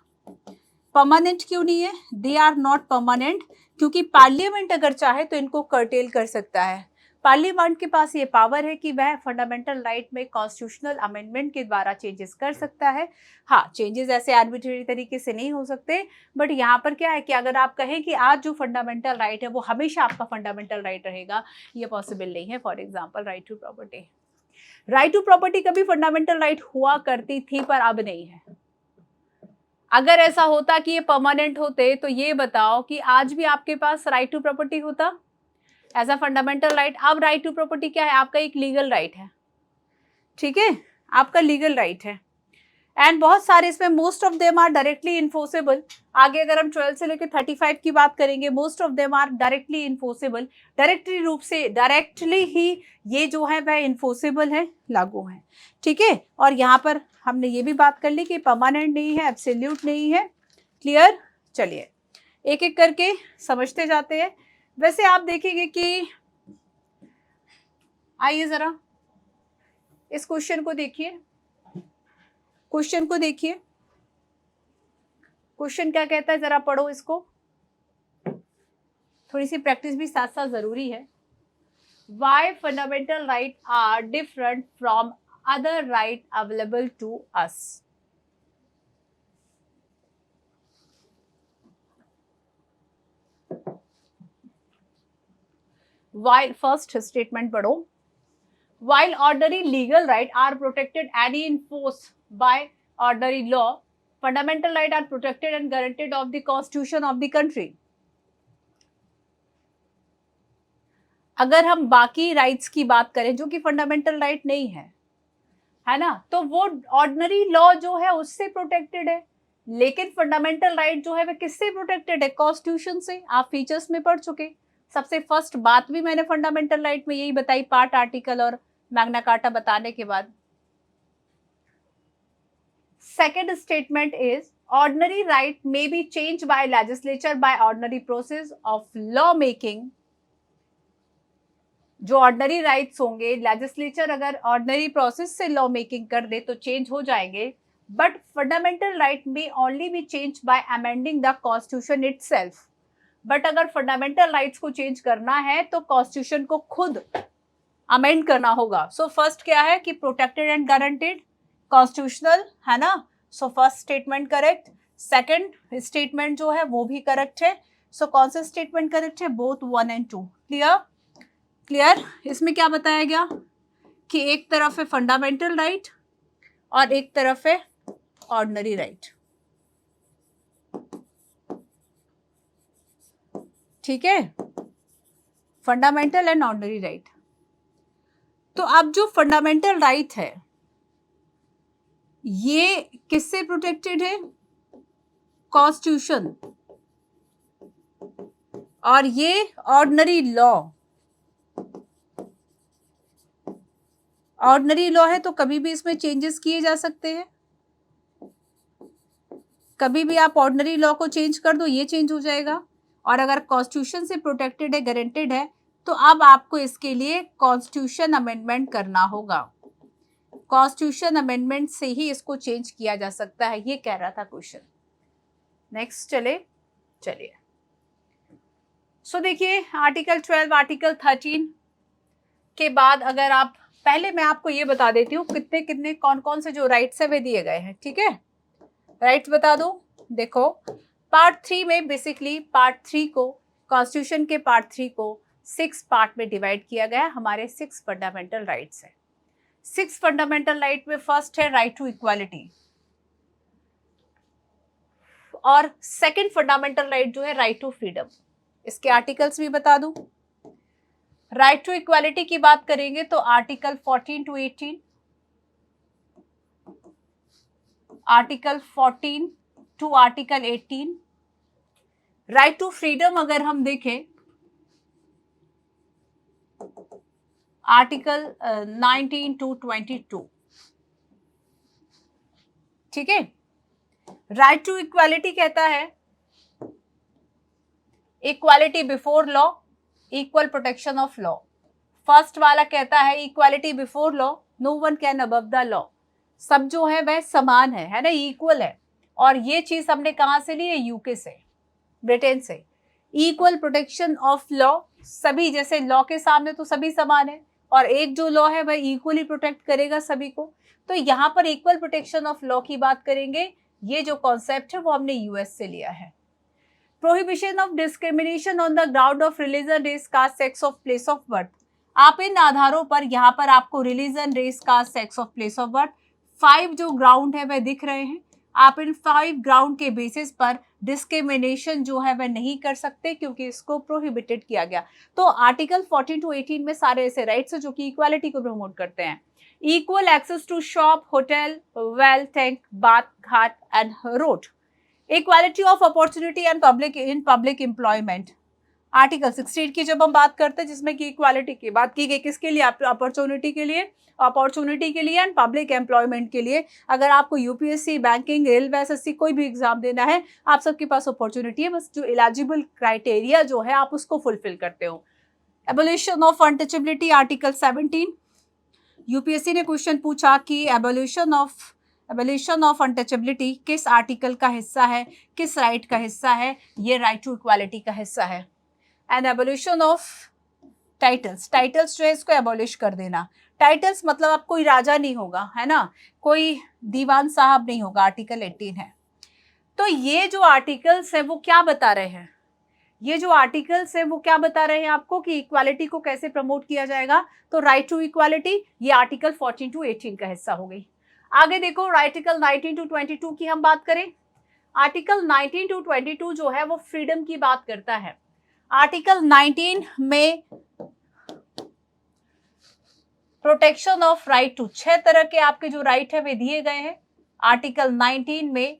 Permanent क्यों नहीं है? दे आर नॉट परमानेंट क्योंकि पार्लियामेंट अगर चाहे तो इनको कर्टेल कर सकता है। पार्लियामेंट के पास ये पावर है कि वह फंडामेंटल राइट में कॉन्स्टिट्यूशनल अमेंडमेंट के द्वारा चेंजेस कर सकता है। हाँ, चेंजेस ऐसे आर्बिट्रेरी तरीके से नहीं हो सकते, बट यहाँ पर क्या है कि अगर आप कहें कि आज जो फंडामेंटल राइट है वो हमेशा आपका फंडामेंटल राइट रहेगा, ये पॉसिबल नहीं है। For example right to property. Right to property कभी फंडामेंटल राइट हुआ करती थी पर अब नहीं है। अगर ऐसा होता कि ये परमानेंट होते तो ये बताओ कि आज भी आपके पास राइट टू प्रॉपर्टी होता एज अ फंडामेंटल राइट। अब राइट टू प्रॉपर्टी क्या है? आपका एक लीगल राइट है। ठीक है, आपका लीगल राइट है। एंड बहुत सारे इसमें most of them are directly enforceable. आगे अगर हम 12 से लेकर 35 की बात करेंगे, most of them are directly enforceable. Directly रूप से, डायरेक्टली ही ये जो है वह इन्फोर्सेबल है, लागू है। ठीक है, और यहाँ पर हमने ये भी बात कर ली कि परमानेंट नहीं है, एब्सोल्यूट नहीं है। क्लियर? चलिए एक एक करके समझते जाते हैं। वैसे आप देखेंगे कि आइए जरा इस क्वेश्चन को देखिए। क्वेश्चन को देखिए, क्वेश्चन क्या कहता है, जरा पढ़ो इसको। थोड़ी सी प्रैक्टिस भी साथ साथ जरूरी है। Why fundamental rights are different from other rights available to us? While first statement पढ़ो। While ordinary legal rights are protected and enforced by ordinary law, fundamental rights are protected and guaranteed of the constitution of the country. अगर हम बाकी राइट्स की बात करें जो कि फंडामेंटल राइट नहीं है ना, तो वो ऑर्डिनरी लॉ जो है उससे प्रोटेक्टेड है। लेकिन फंडामेंटल राइट जो है वह किससे प्रोटेक्टेड है? कॉन्स्टिट्यूशन से। आप फीचर्स में पढ़ चुके। सबसे फर्स्ट बात भी मैंने फंडामेंटल राइट में यही बताई, पार्ट, आर्टिकल और मैग्ना कार्टा बताने के बाद। Second statement is ordinary right may be change bye legislature by ordinary process of law making. जो ऑर्डिनरी राइट्स होंगे, लेजिस्लेचर अगर ऑर्डिनरी प्रोसेस से लॉ मेकिंग कर दे तो चेंज हो जाएंगे, बट फंडामेंटल राइट में only B change bye amending the constitution itself. But अगर फंडामेंटल राइट्स को चेंज करना है तो कॉन्स्टिट्यूशन को खुद अमेंड करना होगा। सो फर्स्ट क्या है कि प्रोटेक्टेड एंड गारंटेड, कॉन्स्टिट्यूशनल, है ना। So first statement correct. Second statement जो है वो भी करेक्ट है। सो कौन सा स्टेटमेंट करेक्ट है? Both 1 and 2। क्लियर? क्लियर? इसमें क्या बताया गया कि एक तरफ है फंडामेंटल राइट और एक तरफ है ऑर्डिनरी राइट। ठीक है, फंडामेंटल एंड ऑर्डिनरी राइट। तो अब जो फंडामेंटल राइट है ये किससे प्रोटेक्टेड है? कॉन्स्टिट्यूशन। और ये ऑर्डिनरी लॉ, ऑर्डिनरी लॉ है तो कभी भी इसमें चेंजेस किए जा सकते हैं। कभी भी आप ऑर्डिनरी लॉ को चेंज कर दो, ये चेंज हो जाएगा। और अगर कॉन्स्टिट्यूशन से प्रोटेक्टेड है, गारंटेड है, तो अब आपको इसके लिए कॉन्स्टिट्यूशन अमेंडमेंट करना होगा। कॉन्स्टिट्यूशन अमेंडमेंट से ही इसको चेंज किया जा सकता है, ये कह रहा था क्वेश्चन। नेक्स्ट चलिए सो देखिए आर्टिकल 12, आर्टिकल 13 के बाद अगर आप, पहले मैं आपको ये बता देती हूँ कितने कौन कौन से जो राइट्स है वे दिए गए हैं। ठीक है, राइट्स बता दो। देखो पार्ट 3 में बेसिकली पार्ट 3 को, कॉन्स्टिट्यूशन के पार्ट 3 को 6 पार्ट में डिवाइड किया गया। हमारे 6 फंडामेंटल राइट्स हैं। 6 फंडामेंटल राइट में फर्स्ट है राइट टू इक्वालिटी, और सेकंड फंडामेंटल राइट जो है राइट टू फ्रीडम। इसके आर्टिकल्स भी बता दूं। राइट टू इक्वालिटी की बात करेंगे तो article 14 to 18, article 14 to article 18। Right to freedom अगर हम देखें, आर्टिकल 19 टू 22। ठीक है। राइट टू इक्वालिटी कहता है equality before law, equal protection of law. First वाला कहता है equality before law, no one can above the law. सब जो है वह समान है ना, इक्वल है। और ये चीज हमने कहां से ली है? यूके से, ब्रिटेन से। इक्वल प्रोटेक्शन ऑफ लॉ, सभी जैसे लॉ के सामने तो सभी समान है, और एक जो लॉ है वह इक्वली प्रोटेक्ट करेगा सभी को। तो यहाँ पर इक्वल प्रोटेक्शन ऑफ लॉ की बात करेंगे। ये जो कॉन्सेप्ट है वो हमने यूएस से लिया है। Prohibition of discrimination on the ground of religion, race, caste, sex of place of birth. आप इन आधारों पर, यहाँ पर आपको religion, race, caste, sex of place of birth, 5 जो ग्राउंड है वह दिख रहे हैं। आप इन 5 ग्राउंड के बेसिस पर डिस्क्रिमिनेशन जो है वह नहीं कर सकते, क्योंकि इसको प्रोहिबिटेड किया गया। तो आर्टिकल 14 टू 18 में सारे ऐसे राइट्स हैं जो कि इक्वालिटी को प्रमोट करते हैं। Equal access to shop, hotel, well, tank, bath, ghat and road. Equality of opportunity and public employment. Article 16 की जब हम बात करते हैं, जिसमें कि इक्वालिटी की बात की गई, किसके लिए? अपॉर्चुनिटी के लिए, अपॉर्चुनिटी के लिए एंड पब्लिक एम्प्लॉयमेंट के लिए। अगर आपको यूपीएससी, बैंकिंग, रेलवे, एसएससी कोई भी एग्जाम देना है, आप सबके पास अपॉर्चुनिटी है, बस जो एलिजिबल क्राइटेरिया जो है आप उसको फुलफिल करते हो। Abolition of untouchability, article 17। UPSC ने क्वेश्चन पूछा कि एबोलिशन ऑफ अनटचेबिलिटी किस आर्टिकल का हिस्सा है, किस राइट का हिस्सा है? ये राइट टू इक्वालिटी का हिस्सा है। And abolition of titles, titles जो है इसको एबोलिश कर देना। टाइटल्स मतलब आप कोई राजा नहीं होगा, है ना, कोई दीवान साहब नहीं होगा, आर्टिकल 18 है। तो ये जो आर्टिकल्स है वो क्या बता रहे हैं? ये जो आर्टिकल्स है वो क्या बता रहे हैं आपको कि इक्वालिटी को कैसे प्रमोट किया जाएगा? तो राइट टू इक्वालिटी ये आर्टिकल 14 टू 18 का हिस्सा हो गई। आगे देखो, आर्टिकल 19 टू 22 की हम बात करें। आर्टिकल 19 टू 22 जो है वो फ्रीडम की बात करता है। आर्टिकल 19 में प्रोटेक्शन ऑफ राइट टू, 6 तरह के आपके जो राइट है वे दिए गए हैं आर्टिकल 19 में।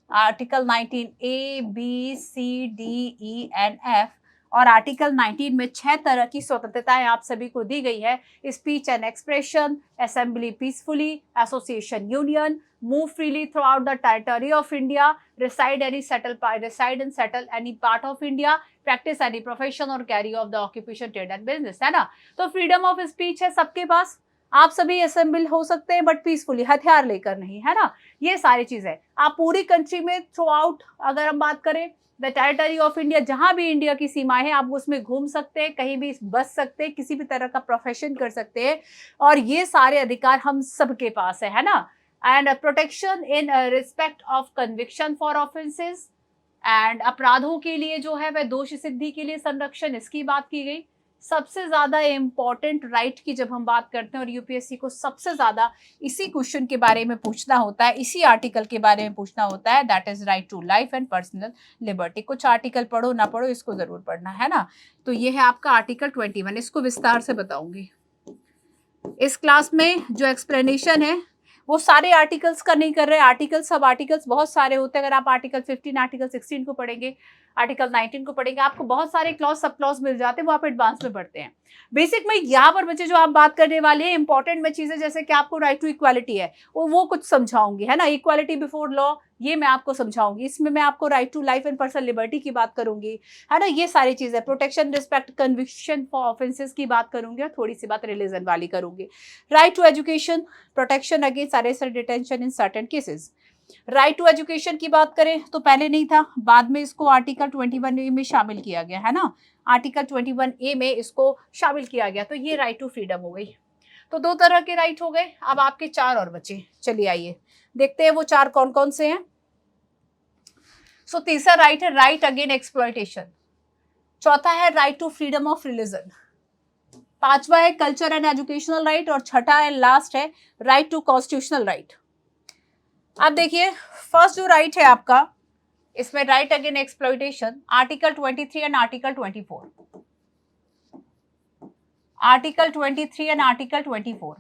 Article 19 A, B, C, D, E and F. और आर्टिकल 19 में 6 तरह की स्वतंत्रताएं आप सभी को दी गई है। Speech and expression, assembly peacefully, association union, move freely through out the territory of India, reside and settle any part of India, practice any profession or carry out the occupation, trade and business, है ना। तो फ्रीडम ऑफ स्पीच है सबके पास, आप सभी असेंबल हो सकते हैं बट पीसफुली, हथियार लेकर नहीं, है ना। ये सारी चीजें आप पूरी कंट्री में थ्रू आउट, अगर हम बात करें द टेरिटरी ऑफ इंडिया, जहां भी इंडिया की सीमाएं हैं आप उसमें घूम सकते हैं, कहीं भी बस सकते हैं, किसी भी तरह का प्रोफेशन कर सकते हैं, और ये सारे अधिकार हम सबके पास है ना। And protection in respect of conviction for offences, and अपराधों के लिए जो है वह दोष सिद्धि के लिए संरक्षण, इसकी बात की गई। सबसे ज्यादा इम्पोर्टेंट राइट की जब हम बात करते हैं और यूपीएससी को सबसे ज्यादा इसी क्वेश्चन के बारे में पूछना होता है, इसी आर्टिकल के बारे में पूछना होता है, that is right to life and personal liberty. कुछ आर्टिकल पढ़ो ना पढ़ो, इसको जरूर पढ़ना है ना। तो ये है आपका आर्टिकल 21, इसको विस्तार से बताऊंगी इस क्लास में। जो एक्सप्लेनेशन है वो सारे आर्टिकल्स का नहीं कर रहे, आर्टिकल्स, सब आर्टिकल्स बहुत सारे होते हैं। अगर आप आर्टिकल 15, आर्टिकल 16 को पढ़ेंगे, आर्टिकल 19 को पढ़ेंगे, आपको बहुत सारे क्लॉज, सब क्लॉज मिल जाते हैं, वो आप एडवांस में पढ़ते हैं। बेसिक में यहाँ पर बच्चे जो आप बात करने वाले हैं इंपॉर्टेंट में चीजें, जैसे कि आपको राइट टू इक्वालिटी है वो कुछ समझाऊंगी, है ना। इक्वालिटी बिफोर लॉ ये मैं आपको समझाऊंगी, इसमें मैं आपको right to life and personal liberty की बात करूंगी, है ना। ये सारी चीजें, protection, respect, conviction for offences की बात करूंगी, और थोड़ी सी बात रिलीजन वाली करूंगी। Right to education, protection against arrest and detention in certain cases. Right to education की बात करें तो पहले नहीं था, बाद में इसको आर्टिकल 21A में शामिल किया गया, है ना। आर्टिकल 21A में इसको शामिल किया गया। तो ये राइट टू फ्रीडम हो गई। तो 2 तरह के राइट हो गए। अब आपके 4 और बचे, चलिए आइए देखते हैं वो 4 कौन कौन से हैं। सो तीसरा राइट है राइट अगेन एक्सप्लॉयटेशन। चौथा है right to freedom of religion. पांचवा है कल्चर एंड एजुकेशनल राइट, और छठा एंड लास्ट है राइट टू कॉन्स्टिट्यूशनल राइट। अब देखिए फर्स्ट जो राइट है आपका, इसमें right against exploitation, article 23 and article 24। आर्टिकल 23 एंड आर्टिकल 24।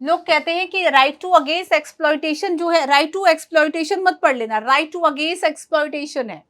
लोग कहते हैं कि राइट टू अगेंस्ट एक्सप्लॉयटेशन जो है, राइट टू एक्सप्लॉयटेशन मत पढ़ लेना, राइट टू अगेंस्ट एक्सप्लॉयटेशन है,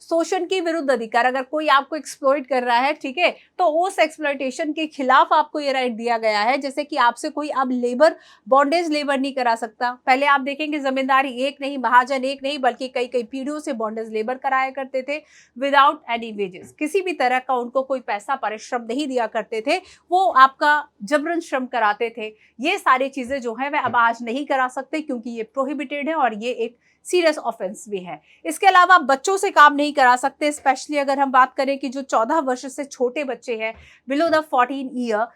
शोषण के विरुद्ध अधिकार। अगर कोई आपको एक्सप्लॉइट कर रहा है, ठीक है, तो उस एक्सप्लॉयटेशन के खिलाफ आपको ये राइट दिया गया है। जैसे कि आपसे कोई अब लेबर, बॉन्डेज लेबर नहीं करा सकता। पहले आप देखेंगे जमींदारी एक नहीं, महाजन एक नहीं, बल्कि कई कई पीढ़ियों से बॉन्डेज लेबर कराया करते थे विदाउट एनी वेजेस। किसी भी तरह का उनको कोई पैसा परिश्रम नहीं दिया करते थे, वो आपका जबरन श्रम कराते थे। ये सारी चीजें जो है वह अब आज नहीं करा सकते, क्योंकि ये प्रोहिबिटेड है और ये एक सीरियस ऑफेंस भी है। इसके अलावा आप बच्चों से काम नहीं करा सकते, स्पेशली अगर हम बात करें कि जो 14 वर्ष से छोटे बच्चे हैं, बिलो द 14 ईयर,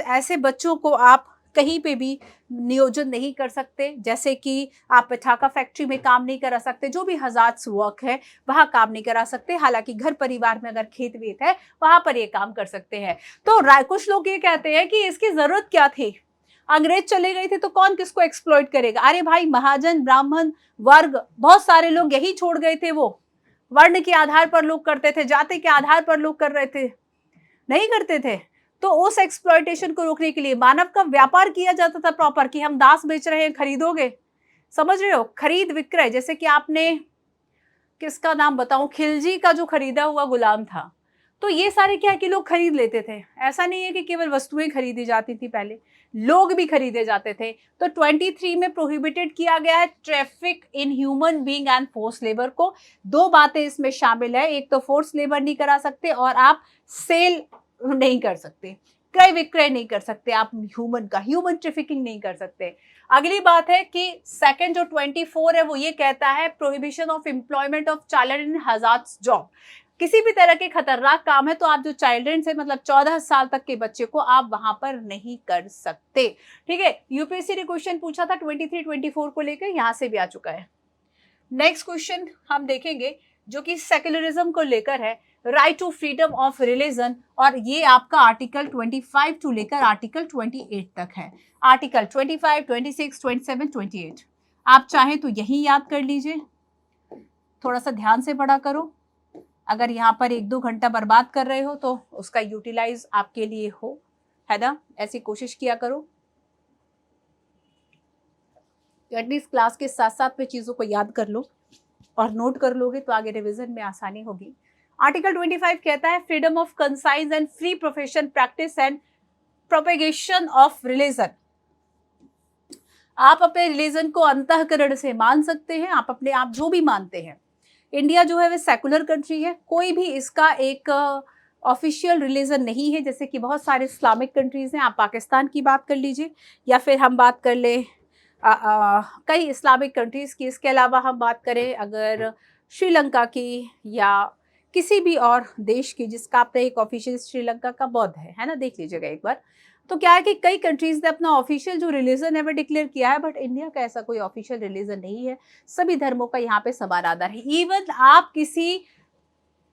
ऐसे बच्चों को आप कहीं पे भी नियोजन नहीं कर सकते। जैसे कि आप पटाखा फैक्ट्री में काम नहीं करा सकते, जो भी हजार्ड्स वर्क है वहाँ काम नहीं करा सकते। हालांकि घर परिवार में अगर खेत वेत है वहाँ पर ये काम कर सकते हैं। तो कुछ लोग ये कहते हैं कि इसकी जरूरत क्या थी, अंग्रेज चले गए थे तो कौन किसको एक्सप्लॉइट करेगा। अरे भाई, महाजन, ब्राह्मण वर्ग, बहुत सारे लोग यही छोड़ गए थे। वो वर्ण के आधार पर लोग करते थे, जाति के आधार पर लोग कर रहे थे, नहीं करते थे। तो उस एक्सप्लॉइटेशन को रोकने के लिए मानव का व्यापार किया जाता था प्रॉपर, कि हम दास बेच रहे हैं, खरीदोगे, समझ रहे हो, खरीद विक्रय। जैसे कि आपने किसका नाम बताऊं, खिलजी का जो खरीदा हुआ गुलाम था, तो ये सारे क्या है कि लोग खरीद लेते थे। ऐसा नहीं है कि केवल वस्तुएं खरीदी जाती थी, पहले लोग भी खरीदे जाते थे। तो 23 में प्रोहिबिटेड किया गया है traffic in human being and force labour को। दो बातें इसमें शामिल है, एक तो फोर्स लेबर नहीं करा सकते, और आप सेल नहीं कर सकते, क्रय विक्रय नहीं कर सकते, आप ह्यूमन ट्रैफिकिंग नहीं कर सकते। अगली बात है कि सेकंड जो 24 है वो ये कहता है prohibition of employment of child in hazards job. किसी भी तरह के खतरनाक काम है तो आप जो चाइल्ड्रन से, मतलब 14 साल तक के बच्चे को आप वहां पर नहीं कर सकते। ठीक है, यूपीएससी ने क्वेश्चन पूछा था 23, 24 को लेकर, यहां से भी आ चुका है। नेक्स्ट क्वेश्चन हम देखेंगे जो कि सेक्युलरिज्म को लेकर है, right to freedom of religion, और ये आपका आर्टिकल 25 टू लेकर आर्टिकल 28 तक है। आर्टिकल 25, 26, 27, 28 आप चाहें तो यही याद कर लीजिए, थोड़ा सा ध्यान से पढ़ा करो। अगर यहाँ पर 1-2 घंटा बर्बाद कर रहे हो तो उसका यूटिलाइज आपके लिए हो, है ना, ऐसी कोशिश किया करो। एटलीस्ट क्लास के साथ साथ में चीज़ों को याद कर लो और नोट कर लोगे तो आगे रिवीजन में आसानी होगी। आर्टिकल 25 कहता है freedom of conscience and free profession, practice and propagation of religion. आप अपने रिलीजन को अंतःकरण से मान सकते हैं, आप अपने आप जो भी मानते हैं। इंडिया जो है वह सेकुलर कंट्री है, कोई भी इसका एक ऑफिशियल रिलीजन नहीं है, जैसे कि बहुत सारे इस्लामिक कंट्रीज हैं। आप पाकिस्तान की बात कर लीजिए, या फिर हम बात कर ले कई इस्लामिक कंट्रीज की। इसके अलावा हम बात करें अगर श्रीलंका की या किसी भी और देश की जिसका अपना एक ऑफिशियल, श्रीलंका का बौद्ध है ना, देख लीजिएगा एक बार। तो क्या है कि कई कंट्रीज ने अपना ऑफिशियल जो रिलीजन है वो डिक्लेयर किया है, बट इंडिया का ऐसा कोई ऑफिशियल रिलीजन नहीं है। सभी धर्मों का यहाँ पे समान आदर है। इवन आप किसी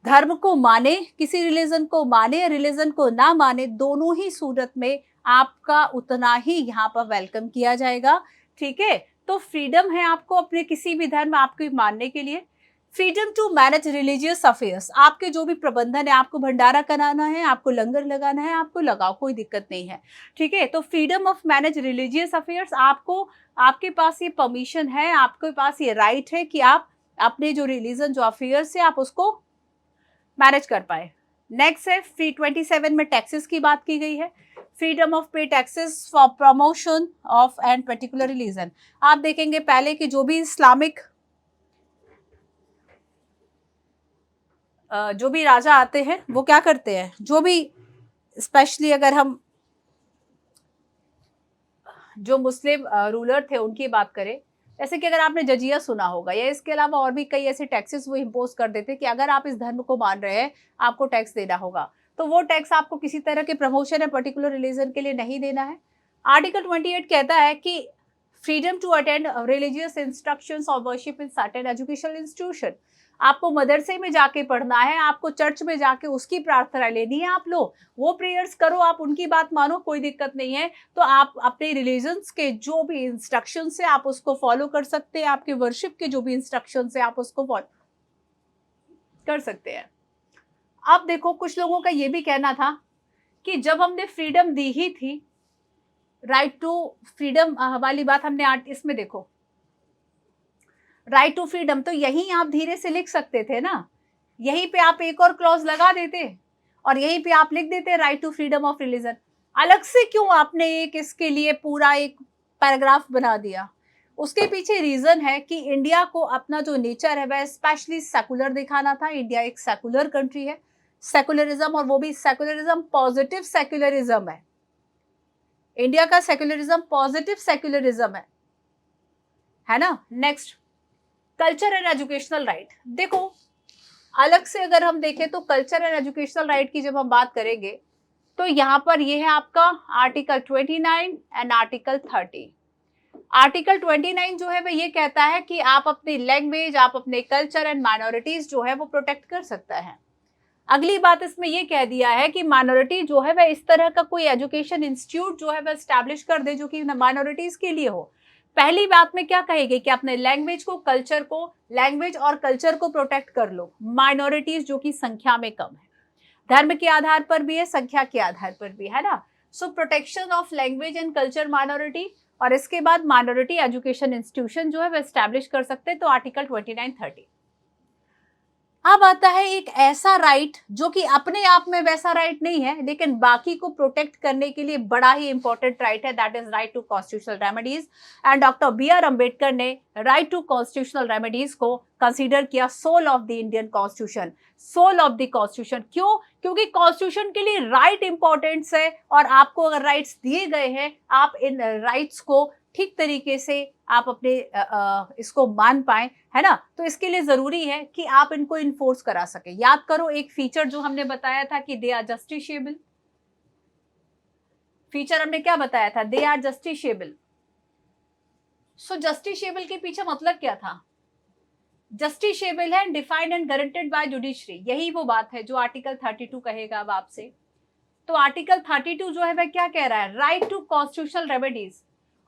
धर्म को माने, किसी रिलीजन को माने, रिलीजन को ना माने, दोनों ही सूरत में आपका उतना ही यहाँ पर वेलकम किया जाएगा। ठीक है, तो फ्रीडम है आपको अपने किसी भी धर्म आपको मानने के लिए। Freedom to manage religious affairs, आपके जो भी प्रबंधन है, आपको भंडारा कराना है, आपको लंगर लगाना है, आपको लगाओ, कोई दिक्कत नहीं है। ठीक है, तो freedom of manage religious affairs, आपको, आपके पास ये परमिशन है, आपके पास ये राइट है कि आप अपने जो रिलीजन, जो अफेयर्स है, आप उसको मैनेज कर पाए। नेक्स्ट है 27 में टैक्सेस की बात की गई है, फ्रीडम ऑफ पे taxes for promotion of and particular religion. आप देखेंगे पहले कि जो भी इस्लामिक जो भी राजा आते हैं वो क्या करते हैं, जो भी स्पेशली अगर हम जो मुस्लिम रूलर थे उनकी बात करें, जैसे कि अगर आपने जजिया सुना होगा, या इसके अलावा और भी कई ऐसे टैक्सेस वो इम्पोज कर देते कि अगर आप इस धर्म को मान रहे हैं आपको टैक्स देना होगा, तो वो टैक्स आपको किसी तरह के प्रमोशन या पर्टिकुलर रिलीजन के लिए नहीं देना है। आर्टिकल 28 कहता है कि freedom to attend religious instructions और worship in certain educational institution. आपको मदरसे में जाके पढ़ना है, आपको चर्च में जाके उसकी प्रार्थना लेनी है, आप लो वो प्रेयर्स करो, आप उनकी बात मानो, कोई दिक्कत नहीं है। तो आप अपने रिलीजन्स के जो भी इंस्ट्रक्शन है आप उसको फॉलो कर सकते हैं, आपके वर्शिप के जो भी इंस्ट्रक्शन है आप उसको फॉलो कर सकते हैं। अब देखो कुछ लोगों का ये भी कहना था कि जब हमने फ्रीडम दी ही थी, राइट टू फ्रीडम वाली बात हमने इसमें देखो राइट टू फ्रीडम, तो यहीं आप धीरे से लिख सकते थे ना, यहीं पे आप एक और क्लॉज लगा देते और यहीं पे आप लिख देते right to freedom of religion. अलग से क्यों आपने एक इसके लिए पूरा एक पैराग्राफ बना दिया? उसके पीछे रीजन है कि इंडिया को अपना जो नेचर है वह स्पेशली सेकुलर दिखाना था। इंडिया एक सेकुलर कंट्री है, सेकुलरिज्म, और वो भी सेकुलरिज्म पॉजिटिव सेकुलरिज्म है। इंडिया का सेकुलरिज्म पॉजिटिव सेकुलरिज्म है ना। Next, culture and educational right. देखो अलग से अगर हम देखें तो कल्चर एंड एजुकेशनल राइट की जब हम बात करेंगे तो यहाँ पर ये है आपका आर्टिकल 29 एंड आर्टिकल 30। आर्टिकल 29 जो है वह ये कहता है कि आप अपनी लैंग्वेज, आप अपने कल्चर एंड माइनॉरिटीज जो है वो प्रोटेक्ट कर सकता है। अगली बात इसमें ये कह दिया है कि माइनॉरिटी जो है वह इस तरह का कोई एजुकेशन इंस्टीट्यूट जो है वह एस्टैब्लिश कर दे जो कि माइनॉरिटीज के लिए हो। पहली बात में क्या कहेगी कि अपने लैंग्वेज और कल्चर को प्रोटेक्ट कर लो, माइनॉरिटीज जो कि संख्या में कम है, धर्म के आधार पर भी है, संख्या के आधार पर भी है ना। So protection of language and culture minority, और इसके बाद माइनॉरिटी एजुकेशन इंस्टीट्यूशन जो है वह एस्टैब्लिश कर सकते हैं, तो आर्टिकल 29-30। अब आता है एक ऐसा राइट जो कि अपने आप में वैसा राइट नहीं है लेकिन बाकी को प्रोटेक्ट करने के लिए बड़ा ही इंपॉर्टेंट राइट है, that is right to constitutional remedies. And doctor B.R. Ambedkar ने राइट टू कॉन्स्टिट्यूशनल रेमेडीज को कंसीडर किया soul of the Indian constitution. Soul of the constitution क्यों? क्योंकि कॉन्स्टिट्यूशन के लिए राइट इंपॉर्टेंस है और आपको अगर राइट्स दिए गए हैं आप इन राइट्स को ठीक तरीके से आप अपने इसको मान पाए, है ना। तो इसके लिए जरूरी है कि आप इनको इन्फोर्स करा सके। याद करो एक फीचर जो हमने बताया था कि दे आर जस्टिशिएबल। फीचर हमने क्या बताया था? They are justiciable. So justiciable के पीछे मतलब क्या था? जस्टिशिएबल है, defined and guaranteed by judiciary, यही वो बात है जो आर्टिकल 32 कहेगा अब आपसे। तो आर्टिकल 32 जो है वह क्या कह रहा है? Right to constitutional remedies.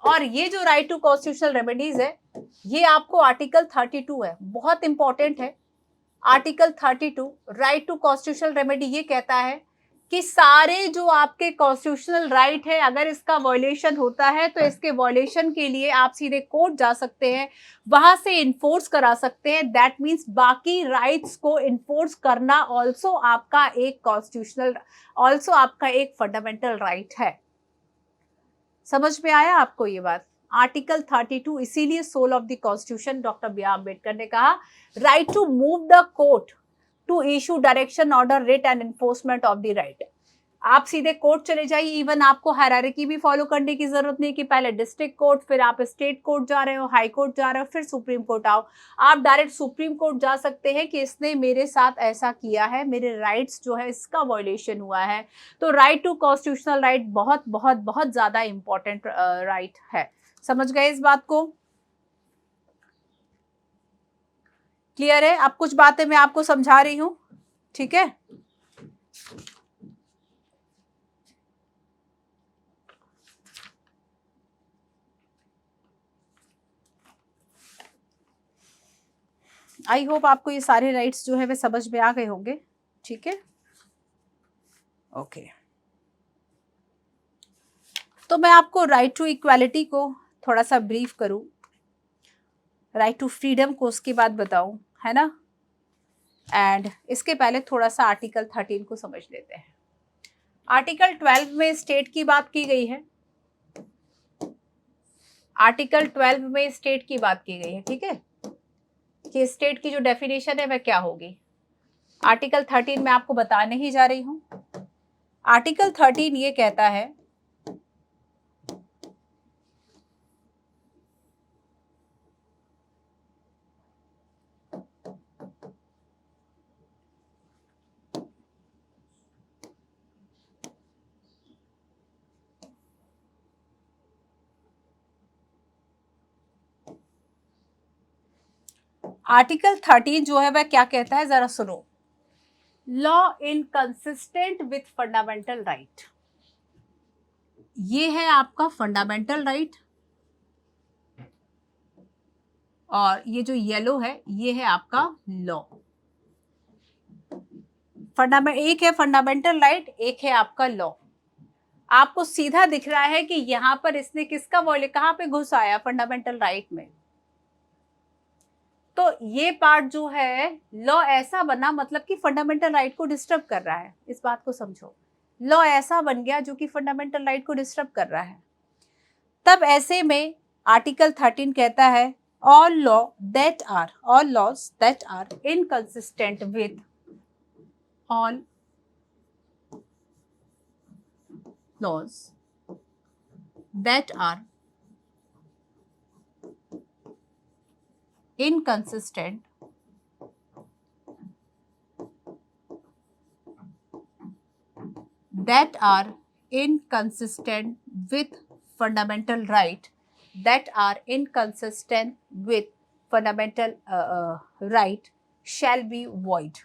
और ये जो राइट टू कॉन्स्टिट्यूशनल रेमेडीज है ये आपको आर्टिकल 32 है, बहुत इंपॉर्टेंट है। Article 32 right to constitutional remedy ये कहता है कि सारे जो आपके कॉन्स्टिट्यूशनल राइट है अगर इसका वायलेशन होता है तो इसके वायलेशन के लिए आप सीधे कोर्ट जा सकते हैं, वहां से इन्फोर्स करा सकते हैं। दैट मीन्स बाकी राइट्स को इन्फोर्स करना ऑल्सो आपका एक कॉन्स्टिट्यूशनल, ऑल्सो आपका एक फंडामेंटल राइट है। समझ में आया आपको ये बात? आर्टिकल 32 इसीलिए soul of the constitution. Doctor B.R. Ambedkar ने कहा right to move the court to issue direction order writ and enforcement of the right. आप सीधे कोर्ट चले जाइए, इवन आपको हायरार्की भी फॉलो करने की जरूरत नहीं कि पहले डिस्ट्रिक्ट कोर्ट, फिर आप स्टेट कोर्ट जा रहे हो, हाई कोर्ट जा रहे हो, फिर सुप्रीम कोर्ट आओ। आप डायरेक्ट सुप्रीम कोर्ट जा सकते हैं कि इसने मेरे साथ ऐसा किया है, मेरे राइट्स जो है इसका वायलेशन हुआ है। तो राइट टू कॉन्स्टिट्यूशनल राइट बहुत बहुत बहुत ज्यादा इंपॉर्टेंट राइट है। समझ गए इस बात को? क्लियर है? अब कुछ बातें मैं आपको समझा रही हूं, ठीक है। आई होप आपको ये सारे राइट्स जो है वे समझ में आ गए होंगे, ठीक है। ओके, तो मैं आपको राइट टू इक्वालिटी को थोड़ा सा ब्रीफ करूं, राइट टू फ्रीडम को उसके बाद बताऊं, है ना। एंड इसके पहले थोड़ा सा आर्टिकल 13 को समझ लेते हैं। आर्टिकल 12 में स्टेट की बात की गई है, आर्टिकल 12 में स्टेट की बात की गई है, ठीक है, कि स्टेट की जो डेफिनेशन है वह क्या होगी। आर्टिकल 13 में आपको बताने ही जा रही हूं। आर्टिकल 13 ये कहता है आर्टिकल 13 जो है वह क्या कहता है, जरा सुनो। Law inconsistent with fundamental right, ये है आपका फंडामेंटल राइट, और ये जो येलो है ये है आपका लॉ। एक है फंडामेंटल राइट, एक है आपका लॉ। आपको सीधा दिख रहा है कि यहां पर इसने किसका वॉल्यूम कहां पे घुस आया, फंडामेंटल राइट में। तो ये पार्ट जो है लॉ ऐसा बना, मतलब कि फंडामेंटल राइट को डिस्टर्ब कर रहा है, इस बात को समझो। लॉ ऐसा बन गया जो कि फंडामेंटल राइट को डिस्टर्ब कर रहा है। तब ऐसे में आर्टिकल 13 कहता है all laws that are inconsistent with all laws that are inconsistent with fundamental right, that are inconsistent with fundamental right shall be void,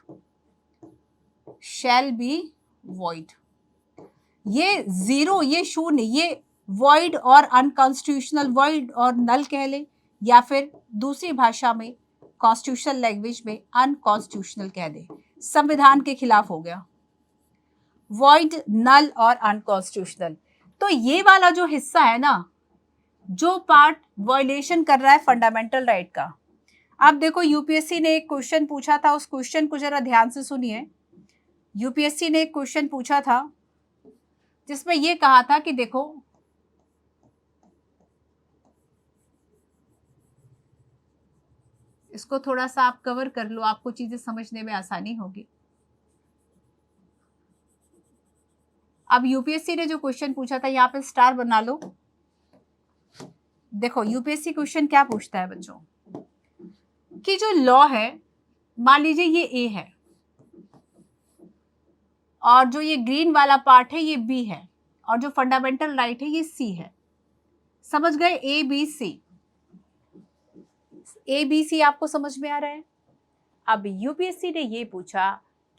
ये जीरो, ये शून्य, ये void और अनकॉन्स्टिट्यूशनल, void और नल कह ले, या फिर दूसरी भाषा में कॉन्स्टिट्यूशनल लैंग्वेज में अनकॉन्स्टिट्यूशनल कह दे, संविधान के खिलाफ हो गया। void, नल और अनकॉन्स्टिट्यूशनल। तो ये वाला जो हिस्सा है ना, जो पार्ट वायलेशन कर रहा है फंडामेंटल राइट का। अब देखो यूपीएससी ने एक क्वेश्चन पूछा था, उस क्वेश्चन को जरा ध्यान से सुनिए। यूपीएससी ने एक क्वेश्चन पूछा था जिसमें ये कहा था कि देखो इसको थोड़ा सा आप कवर कर लो, आपको चीजें समझने में आसानी होगी। अब यूपीएससी ने जो क्वेश्चन पूछा था, यहाँ पे स्टार बना लो। देखो यूपीएससी क्वेश्चन क्या पूछता है बच्चों, कि जो लॉ है, मान लीजिए ये ए है और जो ये ग्रीन वाला पार्ट है ये बी है, और जो फंडामेंटल राइट है ये सी है। समझ गए? ए बी सी आपको समझ में आ रहा है? अब यूपीएससी ने ये पूछा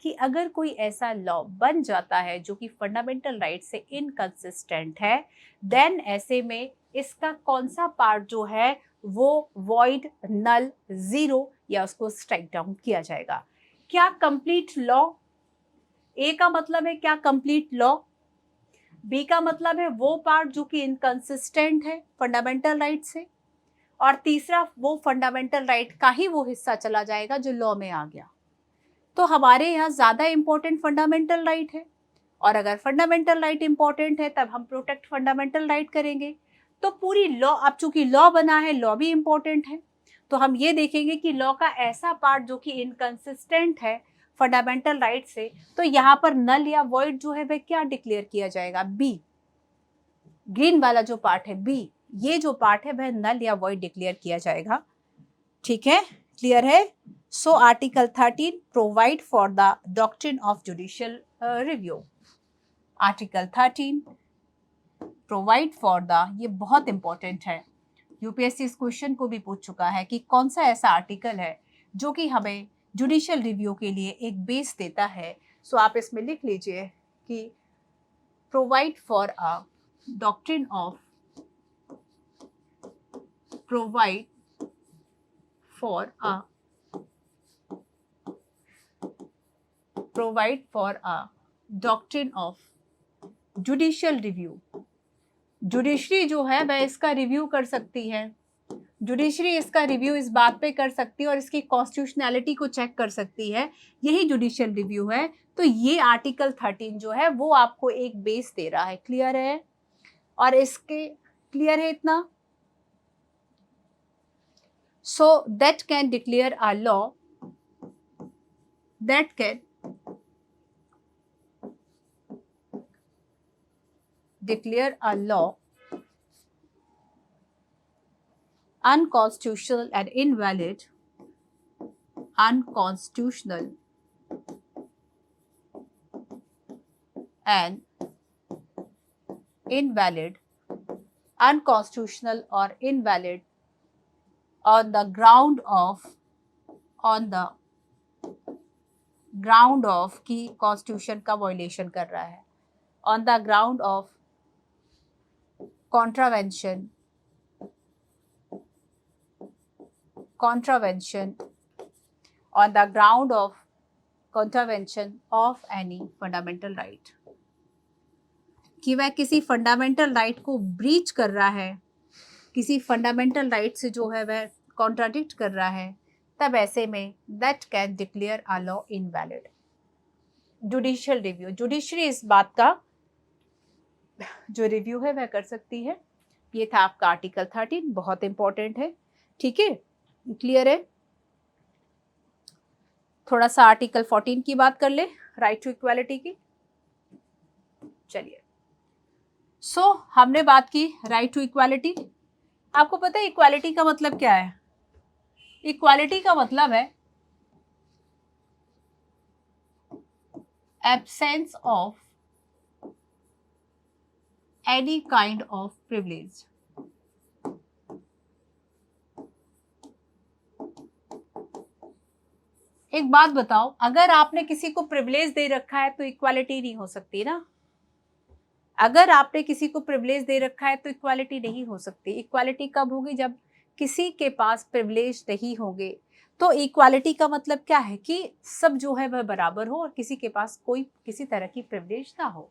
कि अगर कोई ऐसा लॉ बन जाता है जो कि फंडामेंटल राइट से इनकंसिस्टेंट है, देन ऐसे में इसका कौन सा पार्ट जो है वो वॉइड, नल, जीरो या उसको स्ट्राइक डाउन किया जाएगा। क्या कंप्लीट लॉ? ए का मतलब है क्या? Complete law. बी का मतलब है वो पार्ट जो कि इनकंसिस्टेंट है फंडामेंटल राइट से, और तीसरा वो फंडामेंटल राइट का ही वो हिस्सा चला जाएगा जो लॉ में आ गया। तो हमारे यहाँ ज्यादा इंपॉर्टेंट फंडामेंटल राइट है, और अगर फंडामेंटल राइट इंपॉर्टेंट है तब हम प्रोटेक्ट फंडामेंटल राइट करेंगे। तो पूरी लॉ, अब चूंकि लॉ बना है, लॉ भी इंपॉर्टेंट है, तो हम ये देखेंगे कि लॉ का ऐसा पार्ट जो कि इनकंसिस्टेंट है फंडामेंटल राइट से, तो यहाँ पर नल या वॉइड जो है वह क्या डिक्लेयर किया जाएगा? बी, ग्रीन वाला जो पार्ट है बी, ये जो पार्ट है वह नल या वॉइड डिक्लेयर किया जाएगा। ठीक है, क्लियर है? So article 13 provide for the doctrine of judicial review. Article 13 provide for the, ये बहुत इंपॉर्टेंट है, यूपीएससी इस क्वेश्चन को भी पूछ चुका है कि कौन सा ऐसा आर्टिकल है जो कि हमें जुडिशियल रिव्यू के लिए एक बेस देता है। सो आप इसमें लिख लीजिए कि provide for a doctrine of, provide for a doctrine of judicial review. Judiciary जो है वह इसका रिव्यू कर सकती है, जुडिशरी इसका रिव्यू इस बात पे कर सकती है और इसकी कॉन्स्टिट्यूशनैलिटी को चेक कर सकती है, यही जुडिशियल रिव्यू है। तो ये आर्टिकल 13 जो है वो आपको एक बेस दे रहा है। क्लियर है? और इसके क्लियर है इतना? So that can declare a law, that can declare a law unconstitutional and invalid, unconstitutional and invalid, unconstitutional or invalid on the ground of on the ground of कि कॉन्स्टिट्यूशन का वायलेशन कर रहा है, on the ground of contravention on the ground of contravention of any fundamental right, कि वह किसी फंडामेंटल राइट को ब्रीच कर रहा है, किसी फंडामेंटल राइट से जो है वह कॉन्ट्राडिक्ट कर रहा है, तब ऐसे में that can declare a law invalid. Judicial review, judiciary इस बात का जो रिव्यू है वह कर सकती है। ये था आपका आर्टिकल 13, बहुत इंपॉर्टेंट है, ठीक है, क्लियर है। थोड़ा सा आर्टिकल 14 की बात कर ले, राइट टू इक्वालिटी की। चलिए, सो हमने बात की राइट टू इक्वालिटी। आपको पता है इक्वालिटी का मतलब क्या है? इक्वालिटी का मतलब है absence of any kind of privilege। एक बात बताओ, अगर आपने किसी को प्रिविलेज दे रखा है तो इक्वालिटी नहीं हो सकती ना। अगर आपने किसी को प्रिविलेज दे रखा है तो इक्वालिटी नहीं हो सकती। इक्वालिटी कब होगी? जब किसी के पास प्रिविलेज नहीं होंगे। तो इक्वालिटी का मतलब क्या है कि सब जो है वह बराबर हो और किसी के पास कोई किसी तरह की प्रिविलेज ना हो,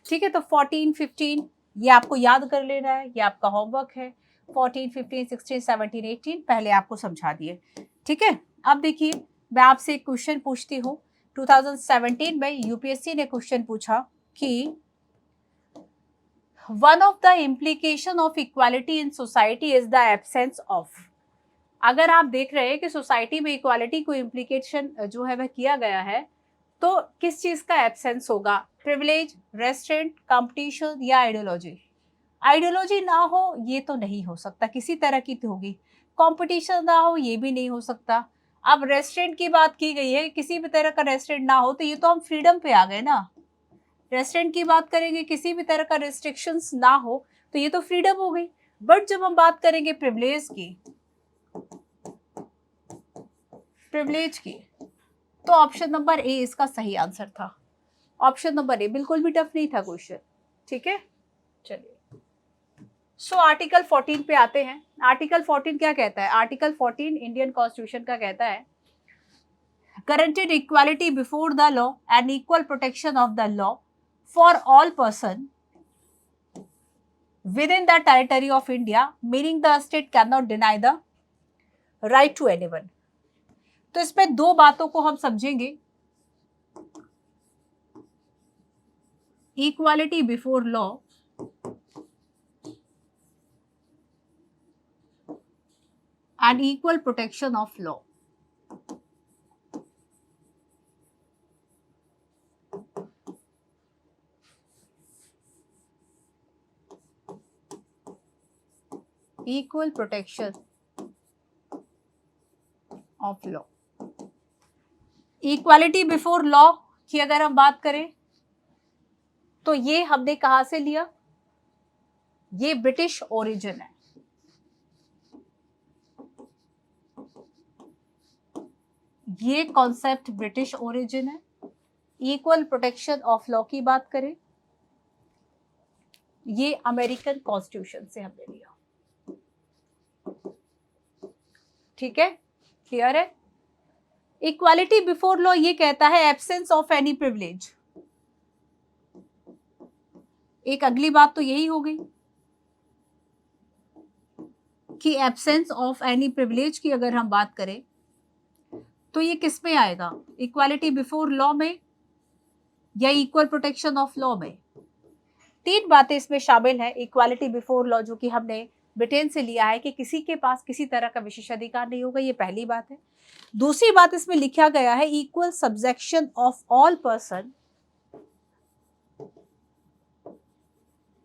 ठीक है। तो 14, 15 ये आपको याद कर लेना है, ये आपका होमवर्क है। 14, 15, 16, 17, 18 पहले आपको समझा दिए, ठीक है। अब देखिए, मैं आपसे एक क्वेश्चन पूछती हूँ। 2017 में यूपीएससी ने क्वेश्चन पूछा कि one of the implication of equality in society is the absence of. अगर आप देख रहे हैं कि सोसाइटी में इक्वालिटी को इम्प्लीकेशन जो है वह किया गया है, तो किस चीज का एब्सेंस होगा? प्रिविलेज, रेस्ट्रेंट, कंपटीशन या आइडियोलॉजी? आइडियोलॉजी ना हो ये तो नहीं हो सकता, किसी तरह की तो होगी। कंपटीशन ना हो ये भी नहीं हो सकता। अब रेस्ट्रेंट की बात की गई है, किसी भी तरह का रेस्ट्रेंट ना हो, तो ये तो हम फ्रीडम पे आ गए ना। रेस्ट्रेंट की बात करेंगे, किसी भी तरह का रिस्ट्रिक्शंस ना हो, तो ये तो फ्रीडम हो गई। बट जब हम बात करेंगे प्रिविलेज की, तो ऑप्शन नंबर ए इसका सही आंसर था। ऑप्शन नंबर ए बिल्कुल भी टफ नहीं था क्वेश्चन, ठीक है। चलिए, सो आर्टिकल 14 पे आते हैं। आर्टिकल 14 क्या कहता है? आर्टिकल 14 इंडियन कॉन्स्टिट्यूशन का कहता है guaranteed equality before the law and equal protection of the law for all person within the territory of India, meaning the state cannot deny the right to anyone। तो इसमें दो बातों को हम समझेंगे, equality before law and equal protection of law. Equal protection of law. Equality before law की अगर हम बात करें तो ये हमने कहां से लिया? ये ब्रिटिश ओरिजिन है। ये कॉन्सेप्ट ब्रिटिश ओरिजिन है। इक्वल प्रोटेक्शन ऑफ लॉ की बात करें, ये अमेरिकन कॉन्स्टिट्यूशन से हमने लिया, ठीक है, क्लियर है। इक्वालिटी बिफोर लॉ ये कहता है एब्सेंस ऑफ एनी प्रिविलेज। एक अगली बात तो यही हो गई कि एब्सेंस ऑफ एनी प्रिविलेज की अगर हम बात करें तो ये किस में आएगा? इक्वालिटी बिफोर लॉ में या इक्वल प्रोटेक्शन ऑफ लॉ में? तीन बातें इसमें शामिल है। इक्वालिटी बिफोर लॉ जो कि हमने ब्रिटेन से लिया है कि किसी के पास किसी तरह का विशेषाधिकार नहीं होगा, ये पहली बात है। दूसरी बात इसमें लिखा गया है equal subjection of all person,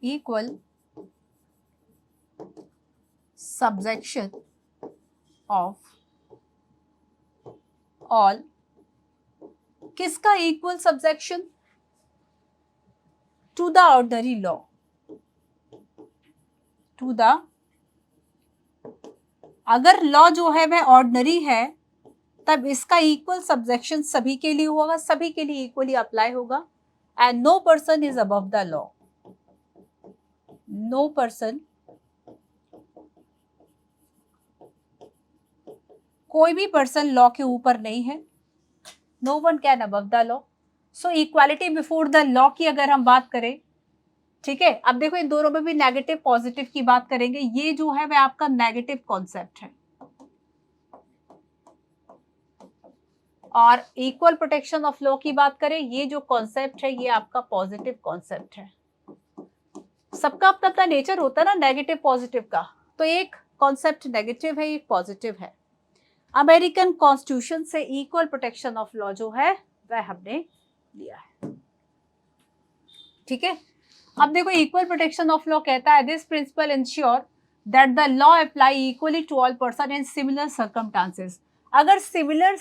equal subjection of all. किसका equal subjection? To the ordinary law, to the, अगर लॉ जो है वह ऑर्डिनरी है तब इसका इक्वल सब्जेक्शन सभी के लिए होगा, सभी के लिए इक्वली अप्लाई होगा। And no person is above the law, no person, कोई भी पर्सन लॉ के ऊपर नहीं है, no one can above the law. So equality before the law की अगर हम बात करें, ठीक है, अब देखो इन दोनों में भी नेगेटिव पॉजिटिव की बात करेंगे, ये जो है वह आपका नेगेटिव कॉन्सेप्ट है, और इक्वल प्रोटेक्शन ऑफ लॉ की बात करें, ये जो कॉन्सेप्ट है ये आपका पॉजिटिव कॉन्सेप्ट है। सबका अपना अपना नेचर होता है ना नेगेटिव पॉजिटिव का, तो एक कॉन्सेप्ट नेगेटिव है, एक पॉजिटिव है। अमेरिकन कॉन्स्टिट्यूशन से इक्वल प्रोटेक्शन ऑफ लॉ जो है वह हमने लिया है, ठीक है। अब देखो इक्वल प्रोटेक्शन ऑफ लॉ कहता है this principle ensure that the law apply equally to all person in similar circumstances. अगर सिमिलर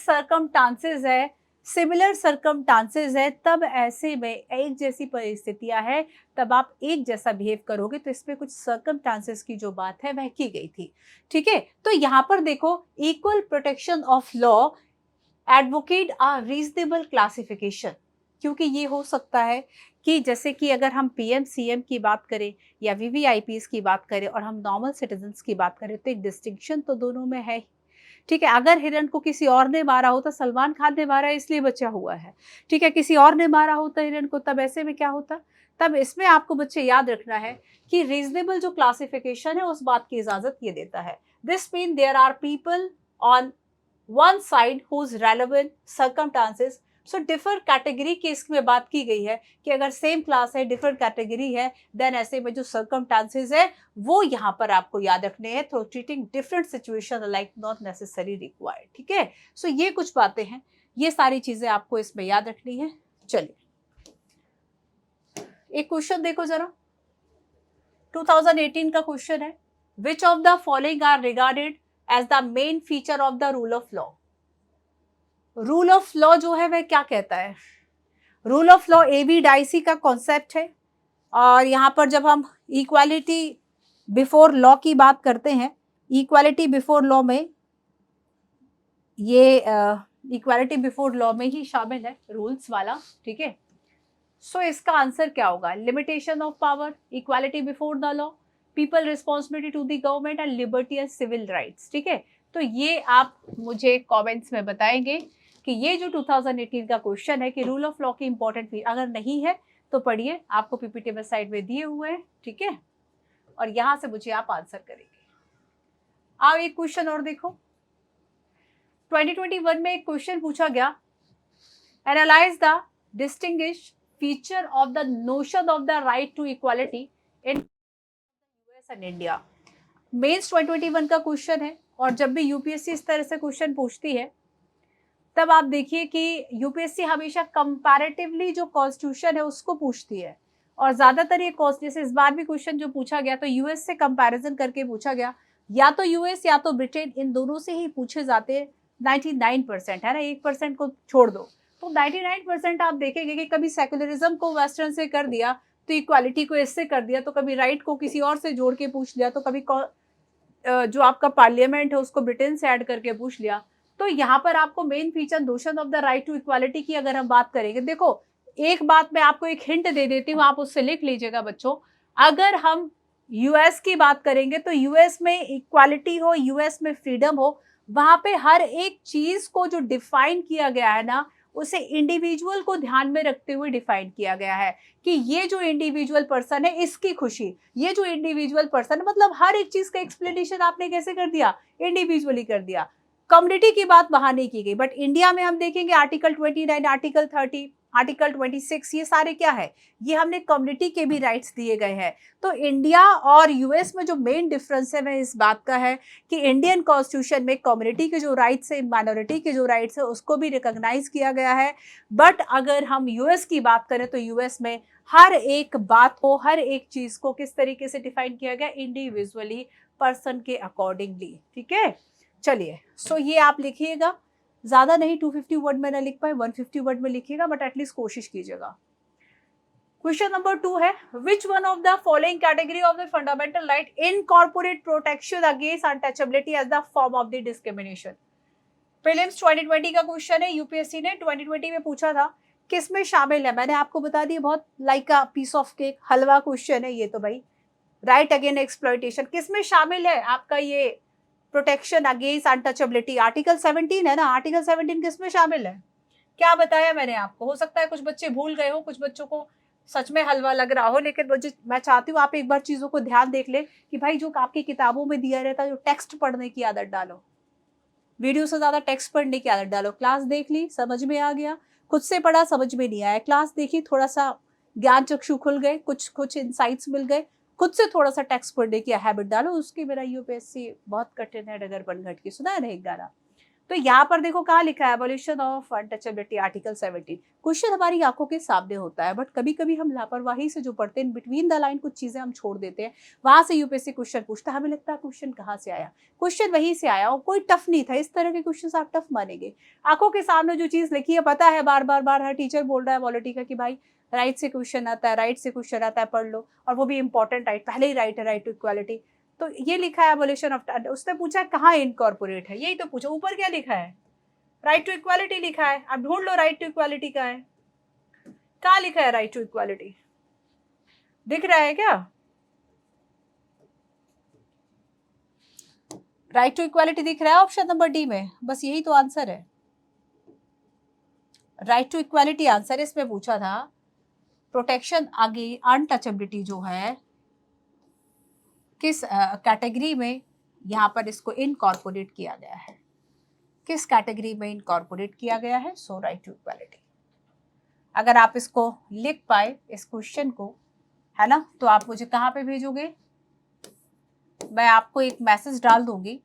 सर्कमस्टांसेस है तब ऐसे में एक जैसी परिस्थितियां है तब आप एक जैसा बिहेव करोगे, तो इसमें कुछ सर्कमस्टांसेस की जो बात है वह की गई थी, ठीक है। तो यहाँ पर देखो equal protection of law advocate a reasonable classification, क्योंकि ये हो सकता है कि जैसे कि अगर हम पीएम सीएम की बात करें या वीवीआईपीस की बात करें और हम नॉर्मल सिटीजन्स की बात करें तो एक डिस्टिंक्शन तो दोनों में है, ठीक है। अगर हिरण को किसी और ने मारा होता, सलमान खान ने मारा इसलिए बचा हुआ है, ठीक है, किसी और ने मारा होता हिरण को तब ऐसे में क्या होता। तब इसमें आपको बच्चे याद रखना है कि रीजनेबल जो क्लासिफिकेशन है उस बात की इजाजत ये देता है। This mean there are people on one side whose relevant circumstances, so different category की इसमें बात की गई है कि अगर सेम क्लास है डिफरेंट कैटेगरी है देन ऐसे में जो सर्कमस्टांसेस है वो यहाँ पर आपको याद रखने हैं, तो treating different situation like not necessary required, ठीक है। सो ये कुछ बातें हैं, ये सारी चीजें आपको इसमें याद रखनी है। चलिए एक क्वेश्चन देखो जरा, 2018 का क्वेश्चन है, which of the following are regarded as the main feature of the rule of law. Rule of law जो है वह क्या कहता है, rule of law A V Dicey का कॉन्सेप्ट है, और यहाँ पर जब हम इक्वालिटी बिफोर लॉ की बात करते हैं, इक्वालिटी बिफोर लॉ में ये इक्वालिटी बिफोर लॉ में ही शामिल है रूल्स वाला, ठीक है। सो इसका आंसर क्या होगा, limitation of power, equality before the law, people responsibility to the government and liberty and civil rights, ठीक है। तो ये आप मुझे कमेंट्स में बताएंगे कि ये जो 2018 का क्वेश्चन है कि रूल ऑफ लॉ की इंपॉर्टेंट, अगर नहीं है तो पढ़िए, आपको पीपीटी वेबसाइट में दिए हुए हैं, ठीक है, और यहां से मुझे आप आंसर करेंगे। आओ एक क्वेश्चन और देखो, 2021 में एक क्वेश्चन पूछा गया, analyse the distinguish feature of the notion of the right to equality in US and India. Mains 2021 का क्वेश्चन है, और जब भी यूपीएससी इस तरह से क्वेश्चन पूछती है तब आप देखिए कि यूपीएससी हमेशा कंपैरेटिवली जो कॉन्स्टिट्यूशन है उसको पूछती है, और ज्यादातर ये जैसे इस बार भी क्वेश्चन जो पूछा गया तो यूएस से कंपैरिजन करके पूछा गया, या तो यूएस या तो ब्रिटेन, इन दोनों से ही पूछे जाते हैं 99% है ना, 1% को छोड़ दो, तो 99% आप देखेंगे कि कभी सेकुलरिज्म को वेस्टर्न से कर दिया तो इक्वालिटी को इससे कर दिया, तो कभी राइट को किसी और से जोड़ के पूछ लिया, तो कभी जो आपका पार्लियामेंट है उसको ब्रिटेन से ऐड करके पूछ लिया। तो यहाँ पर आपको main feature notion of the right to equality की अगर हम बात करेंगे, देखो एक बात मैं आपको एक हिंट दे देती हूँ, आप उससे लिख लीजिएगा बच्चों, अगर हम यूएस की बात करेंगे तो यूएस में इक्वालिटी हो, यूएस में फ्रीडम हो, वहां पे हर एक चीज को जो डिफाइन किया गया है ना उसे इंडिविजुअल को ध्यान में रखते हुए डिफाइन किया गया है कि ये जो इंडिविजुअल पर्सन है इसकी खुशी, ये जो इंडिविजुअल पर्सन है, मतलब हर एक चीज का एक्सप्लेनेशन आपने कैसे कर दिया, इंडिविजुअली कर दिया। कम्युनिटी की बात वहां नहीं की गई, बट इंडिया में हम देखेंगे आर्टिकल 29, आर्टिकल 30, आर्टिकल 26, ये सारे क्या है, ये हमने कम्युनिटी के भी राइट्स दिए गए हैं। तो इंडिया और यूएस में जो मेन डिफरेंस है वह इस बात का है कि इंडियन कॉन्स्टिट्यूशन में कम्युनिटी के जो राइट्स है, माइनॉरिटी के जो राइट्स है उसको भी रिकॉग्नाइज किया गया है, बट अगर हम यूएस की बात करें तो यूएस में हर एक बात को, हर एक चीज को किस तरीके से डिफाइन किया गया, इंडिविजुअली, पर्सन के अकॉर्डिंगली, ठीक है। चलिए, सो ये आप लिखिएगा, ज्यादा नहीं 250 वर्ड में ना लिख पाए 150 वर्ड में लिखिएगा, बट एटलीस्ट कोशिश कीजिएगा। क्वेश्चन नंबर 2 है, which one of the following category of the fundamental right incorporate protection against untouchability as the form of the discrimination. Prelims 2020 का क्वेश्चन है, यूपीएससी ने 2020 में पूछा था किस में शामिल है। मैंने आपको बता दिया, बहुत like a piece of cake, हलवा क्वेश्चन है ये तो भाई। राइट अगेन एक्सप्लॉइटेशन किस में शामिल है आपका, ये प्रोटेक्शन अगेंस्ट अनटचेबिलिटी, आर्टिकल 17 है ना। आर्टिकल 17 किस में शामिल है, क्या बताया मैंने आपको। हो सकता है कुछ बच्चे भूल गए हो, कुछ बच्चों को सच में हलवा लग रहा हो, लेकिन मुझे, मैं चाहती हूँ आप एक बार चीजों को ध्यान देख ले कि भाई जो आपकी किताबों में दिया रहता है, जो टेक्स्ट पढ़ने की आदत डालो, वीडियो से ज्यादा टेक्स्ट पढ़ने की आदत डालो। क्लास देख ली, समझ में आ गया, खुद से पढ़ा, समझ में नहीं आया, क्लास देखी, थोड़ा सा ज्ञान चक्षु खुल गए, कुछ कुछ इंसाइट्स मिल गए, खुद से थोड़ा सा टेक्स्ट पढ़ने की हैबिट डालो। उसकी मेरा यूपीएससी बहुत कठिन है, डगर बनघट की, सुना है ना एक गाना। तो यहाँ पर देखो कहाँ लिखा है, abolition of untouchability, article 17। Question हमारी आंखों के सामने होता है, बट कभी कभी हम लापरवाही से जो पढ़ते हैं, बिटवीन द लाइन कुछ चीजें हम छोड़ देते हैं, वहां से यूपीएससी क्वेश्चन पूछता है, हमें लगता है क्वेश्चन कहाँ से आया, क्वेश्चन वहीं से आया और कोई टफ नहीं था। इस तरह के क्वेश्चन आप टफ मानेंगे। आंखों के सामने जो चीज लिखी है, पता है, बार बार बार हर टीचर बोल रहा है पॉलिटी का कि भाई राइट से क्वेश्चन आता है, राइट से क्वेश्चन आता है, पढ़ लो, और वो भी इंपॉर्टेंट राइट, पहले ही राइट है, राइट टू इक्वालिटी। तो ये लिखा है एबोलिशन ऑफ, उसने पूछा कहाँ इनकॉर्पोरेट है, यही तो पूछा। ऊपर क्या लिखा है, राइट टू इक्वालिटी लिखा है। अब ढूंढ लो राइट टू इक्वालिटी का है, कहाँ लिखा है राइट टू इक्वालिटी, दिख रहा है क्या? राइट टू इक्वालिटी दिख रहा है ऑप्शन नंबर डी में, बस यही तो आंसर है। राइट टू इक्वालिटी आंसर, इसमें पूछा था प्रोटेक्शन आगे अनटचेबिलिटी जो है किस कैटेगरी में यहाँ पर इसको इनकॉर्पोरेट किया गया है, किस कैटेगरी में इनकॉर्पोरेट किया गया है। So right to equality. अगर आप इसको लिख पाए इस क्वेश्चन को, है ना, तो आप मुझे कहाँ पे भेजोगे, मैं आपको एक मैसेज डाल दूंगी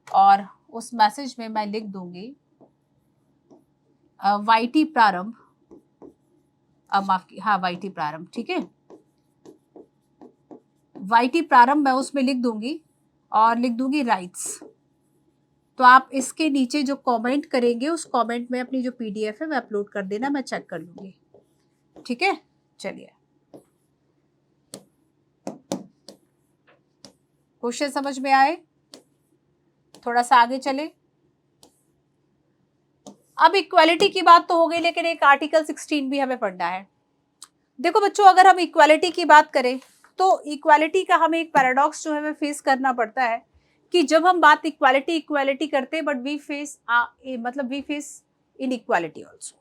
और उस मैसेज में मैं लिख दूंगी वाईटी प्रारंभ, माफ की, हाँ वाईटी प्रारंभ, ठीक है, वाईटी प्रारंभ मैं उसमें लिख दूंगी और लिख दूंगी राइट्स। तो आप इसके नीचे जो कमेंट करेंगे, उस कमेंट में अपनी जो पीडीएफ है मैं अपलोड कर देना, मैं चेक कर लूंगी, ठीक है। चलिए, क्वेश्चन समझ में आए, थोड़ा सा आगे चले। अब इक्वालिटी की बात तो हो गई, लेकिन एक आर्टिकल 16 भी हमें पढ़ना है। देखो बच्चों, अगर हम इक्वालिटी की बात करें तो इक्वालिटी का हमें एक पैराडॉक्स जो है हमें फेस करना पड़ता है कि जब हम बात इक्वालिटी इक्वालिटी करते हैं, but we face we face inequality also.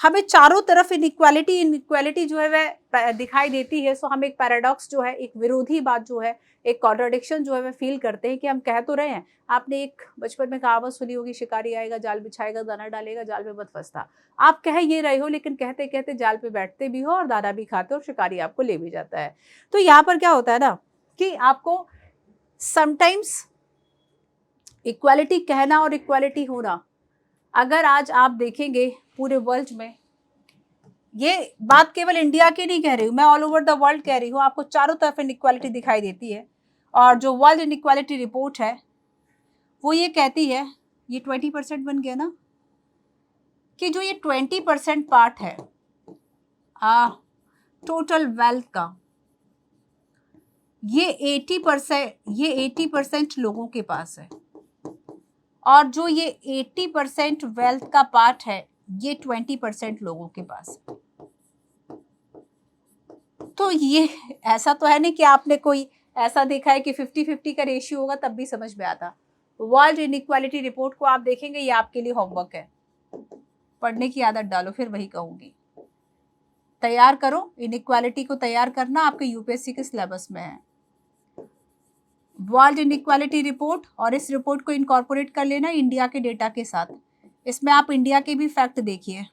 हमें चारों तरफ इनइक्वालिटी जो है वह दिखाई देती है। सो हम एक पैराडॉक्स जो है, एक विरोधी बात जो है, एक कॉन्ट्राडिक्शन जो है वह फील करते हैं कि हम कह तो रहे हैं। आपने एक बचपन में कहावत सुनी होगी, शिकारी आएगा जाल बिछाएगा दाना डालेगा, जाल में मत फंसता। आप कह ये रहे हो, लेकिन कहते कहते जाल पे बैठते भी हो और दाना भी खाते हो और शिकारी आपको ले भी जाता है। तो यहाँ पर क्या होता है ना कि आपको समटाइम्स इक्वालिटी कहना और इक्वालिटी होना, अगर आज आप देखेंगे पूरे वर्ल्ड में, ये बात केवल इंडिया की नहीं कह रही हूँ मैं, ऑल ओवर द वर्ल्ड कह रही हूँ, आपको चारों तरफ इनइक्वालिटी दिखाई देती है। और जो वर्ल्ड इनइक्वालिटी रिपोर्ट है वो ये कहती है, ये 20% बन गया ना, कि जो ये 20% पार्ट है टोटल वेल्थ का, ये 80% लोगों के पास है, और जो ये 80% वेल्थ का पार्ट है ये 20% लोगों के पास है। तो ये ऐसा तो है नहीं कि आपने कोई ऐसा देखा है कि 50-50 का रेशियो होगा तब भी समझ में आता। वर्ल्ड इनइक्वालिटी रिपोर्ट को आप देखेंगे, ये आपके लिए होमवर्क है, पढ़ने की आदत डालो, फिर वही कहूंगी, तैयार करो। इनइक्वालिटी को तैयार करना आपके यूपीएससी के सिलेबस में है, वर्ल्ड इनइक्वालिटी रिपोर्ट, और इस रिपोर्ट को इनकॉर्पोरेट कर लेना इंडिया के डेटा के साथ। इसमें आप इंडिया के भी फैक्ट देखिए,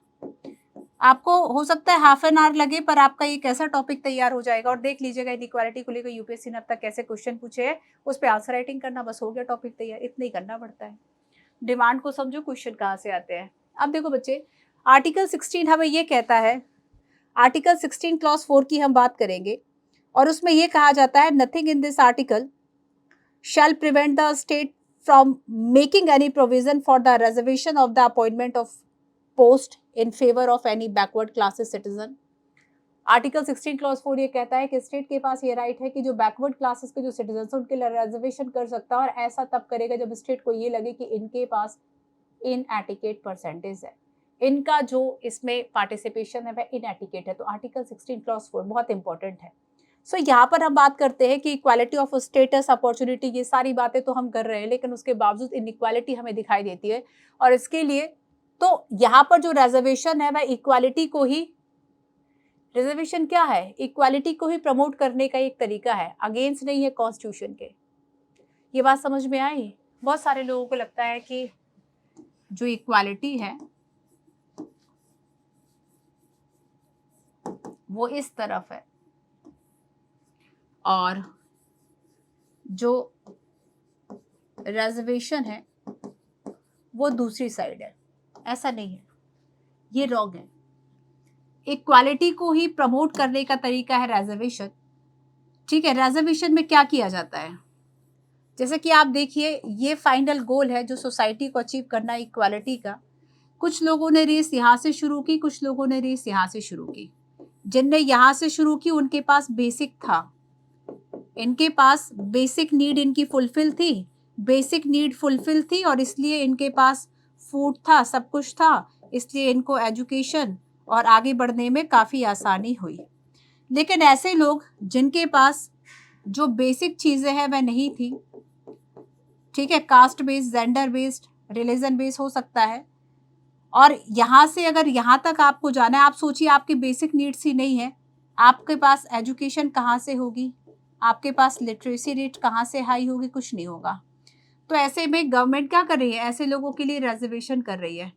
आपको हो सकता है हाफ एन आवर लगे, पर आपका एक ऐसा टॉपिक तैयार हो जाएगा। और देख लीजिएगा इनइक्वालिटी को लेकर यूपीएससी ने अब तक कैसे क्वेश्चन पूछे हैं, उस पर आंसर राइटिंग करना, बस हो गया टॉपिक तैयार। इतना ही करना पड़ता है, डिमांड को समझो, क्वेश्चन कहाँ से आते हैं। अब देखो बच्चे, आर्टिकल 16 हमें ये कहता है, आर्टिकल 16 क्लॉज 4 की हम बात करेंगे, और उसमें यह कहा जाता है, nothing in this article shall prevent the state from making any provision for the reservation of the appointment of post in favor of any backward classes citizen। Article 16 clause 4 ये कहता है कि स्टेट के पास ये राइट है कि जो बैकवर्ड क्लासेस के जो सिटीजन उनके लिए रिजर्वेशन कर सकता है, और ऐसा तब करेगा जब स्टेट को ये लगे कि इनके पास इनएटिकेट परसेंटेज है, इनका जो इसमें पार्टिसिपेशन है वह इनएटिकेट है। तो आर्टिकल 16 क्लॉज 4 बहुत इंपॉर्टेंट है। सो यहाँ पर हम बात करते हैं कि इक्वालिटी ऑफ स्टेटस, अपॉर्चुनिटी, ये सारी बातें तो हम कर रहे हैं, लेकिन उसके बावजूद इनइक्वालिटी हमें दिखाई देती है। और इसके लिए तो यहाँ पर जो रिजर्वेशन है वह इक्वालिटी को ही, रिजर्वेशन क्या है, इक्वालिटी को ही प्रमोट करने का एक तरीका है, अगेंस्ट नहीं है कॉन्स्टिट्यूशन के। ये बात समझ में आई? बहुत सारे लोगों को लगता है कि जो इक्वालिटी है वो इस तरफ है और जो रिजर्वेशन है वो दूसरी साइड है। ऐसा नहीं है, ये रॉन्ग है। इक्वालिटी को ही प्रमोट करने का तरीका है रिजर्वेशन। ठीक है, रिजर्वेशन में क्या किया जाता है, जैसे कि आप देखिए ये फाइनल गोल है जो सोसाइटी को अचीव करना है इक्वालिटी का। कुछ लोगों ने रेस यहाँ से शुरू की, कुछ लोगों ने रेस यहाँ से शुरू की। जिनने यहाँ से शुरू की उनके पास बेसिक था, इनके पास बेसिक नीड इनकी फुलफिल थी, बेसिक नीड फुलफिल थी और इसलिए इनके पास फूड था, सब कुछ था, इसलिए इनको एजुकेशन और आगे बढ़ने में काफ़ी आसानी हुई। लेकिन ऐसे लोग जिनके पास जो बेसिक चीज़ें हैं वह नहीं थी, ठीक है, caste based, gender based, religion based हो सकता है, और यहाँ से अगर यहाँ तक आपको जाना है, आप सोचिए आपकी बेसिक नीड्स ही नहीं है, आपके पास एजुकेशन कहाँ से होगी, आपके पास लिटरेसी रेट कहाँ से हाई होगी, कुछ नहीं होगा। तो ऐसे में गवर्नमेंट क्या कर रही है, ऐसे लोगों के लिए रिजर्वेशन कर रही है।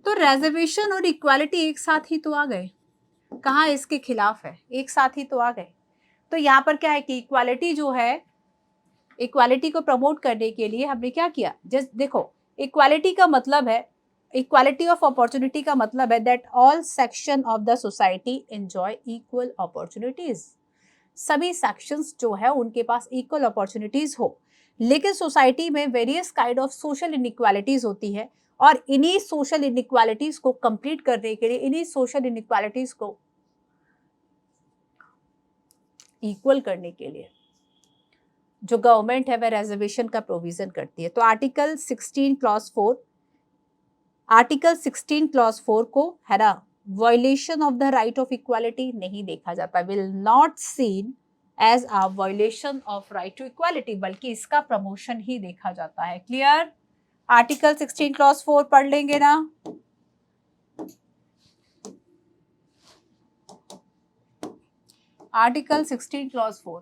तो रिजर्वेशन और इक्वालिटी एक साथ ही तो आ गए, कहाँ इसके खिलाफ है, एक साथ ही तो आ गए। तो यहाँ पर क्या है कि इक्वालिटी जो है, इक्वालिटी को प्रमोट करने के लिए हमने क्या किया, जस्ट देखो, इक्वालिटी का मतलब है, इक्वालिटी ऑफ अपॉर्चुनिटी का मतलब है that all section of the society enjoy equal opportunities. सभी सेक्शंस जो है उनके पास इक्वल अपॉर्चुनिटीज हो। लेकिन सोसाइटी में various kind of social inequalities होती है और इन्हीं सोशल इनइक्वालिटीज को कंप्लीट करने के लिए, इन्हीं सोशल इनइक्वालिटीज को इक्वल करने के लिए जो गवर्नमेंट है वह रिजर्वेशन का प्रोविजन करती है। तो आर्टिकल 16 क्लॉज 4, आर्टिकल 16 क्लॉज 4 को है ना violation of the right of equality नहीं देखा जाता, will not seen as a violation of right to equality, बल्कि इसका प्रमोशन ही देखा जाता है। क्लियर? आर्टिकल 16 क्लॉज 4 पढ़ लेंगे ना। आर्टिकल 16 क्लॉज 4,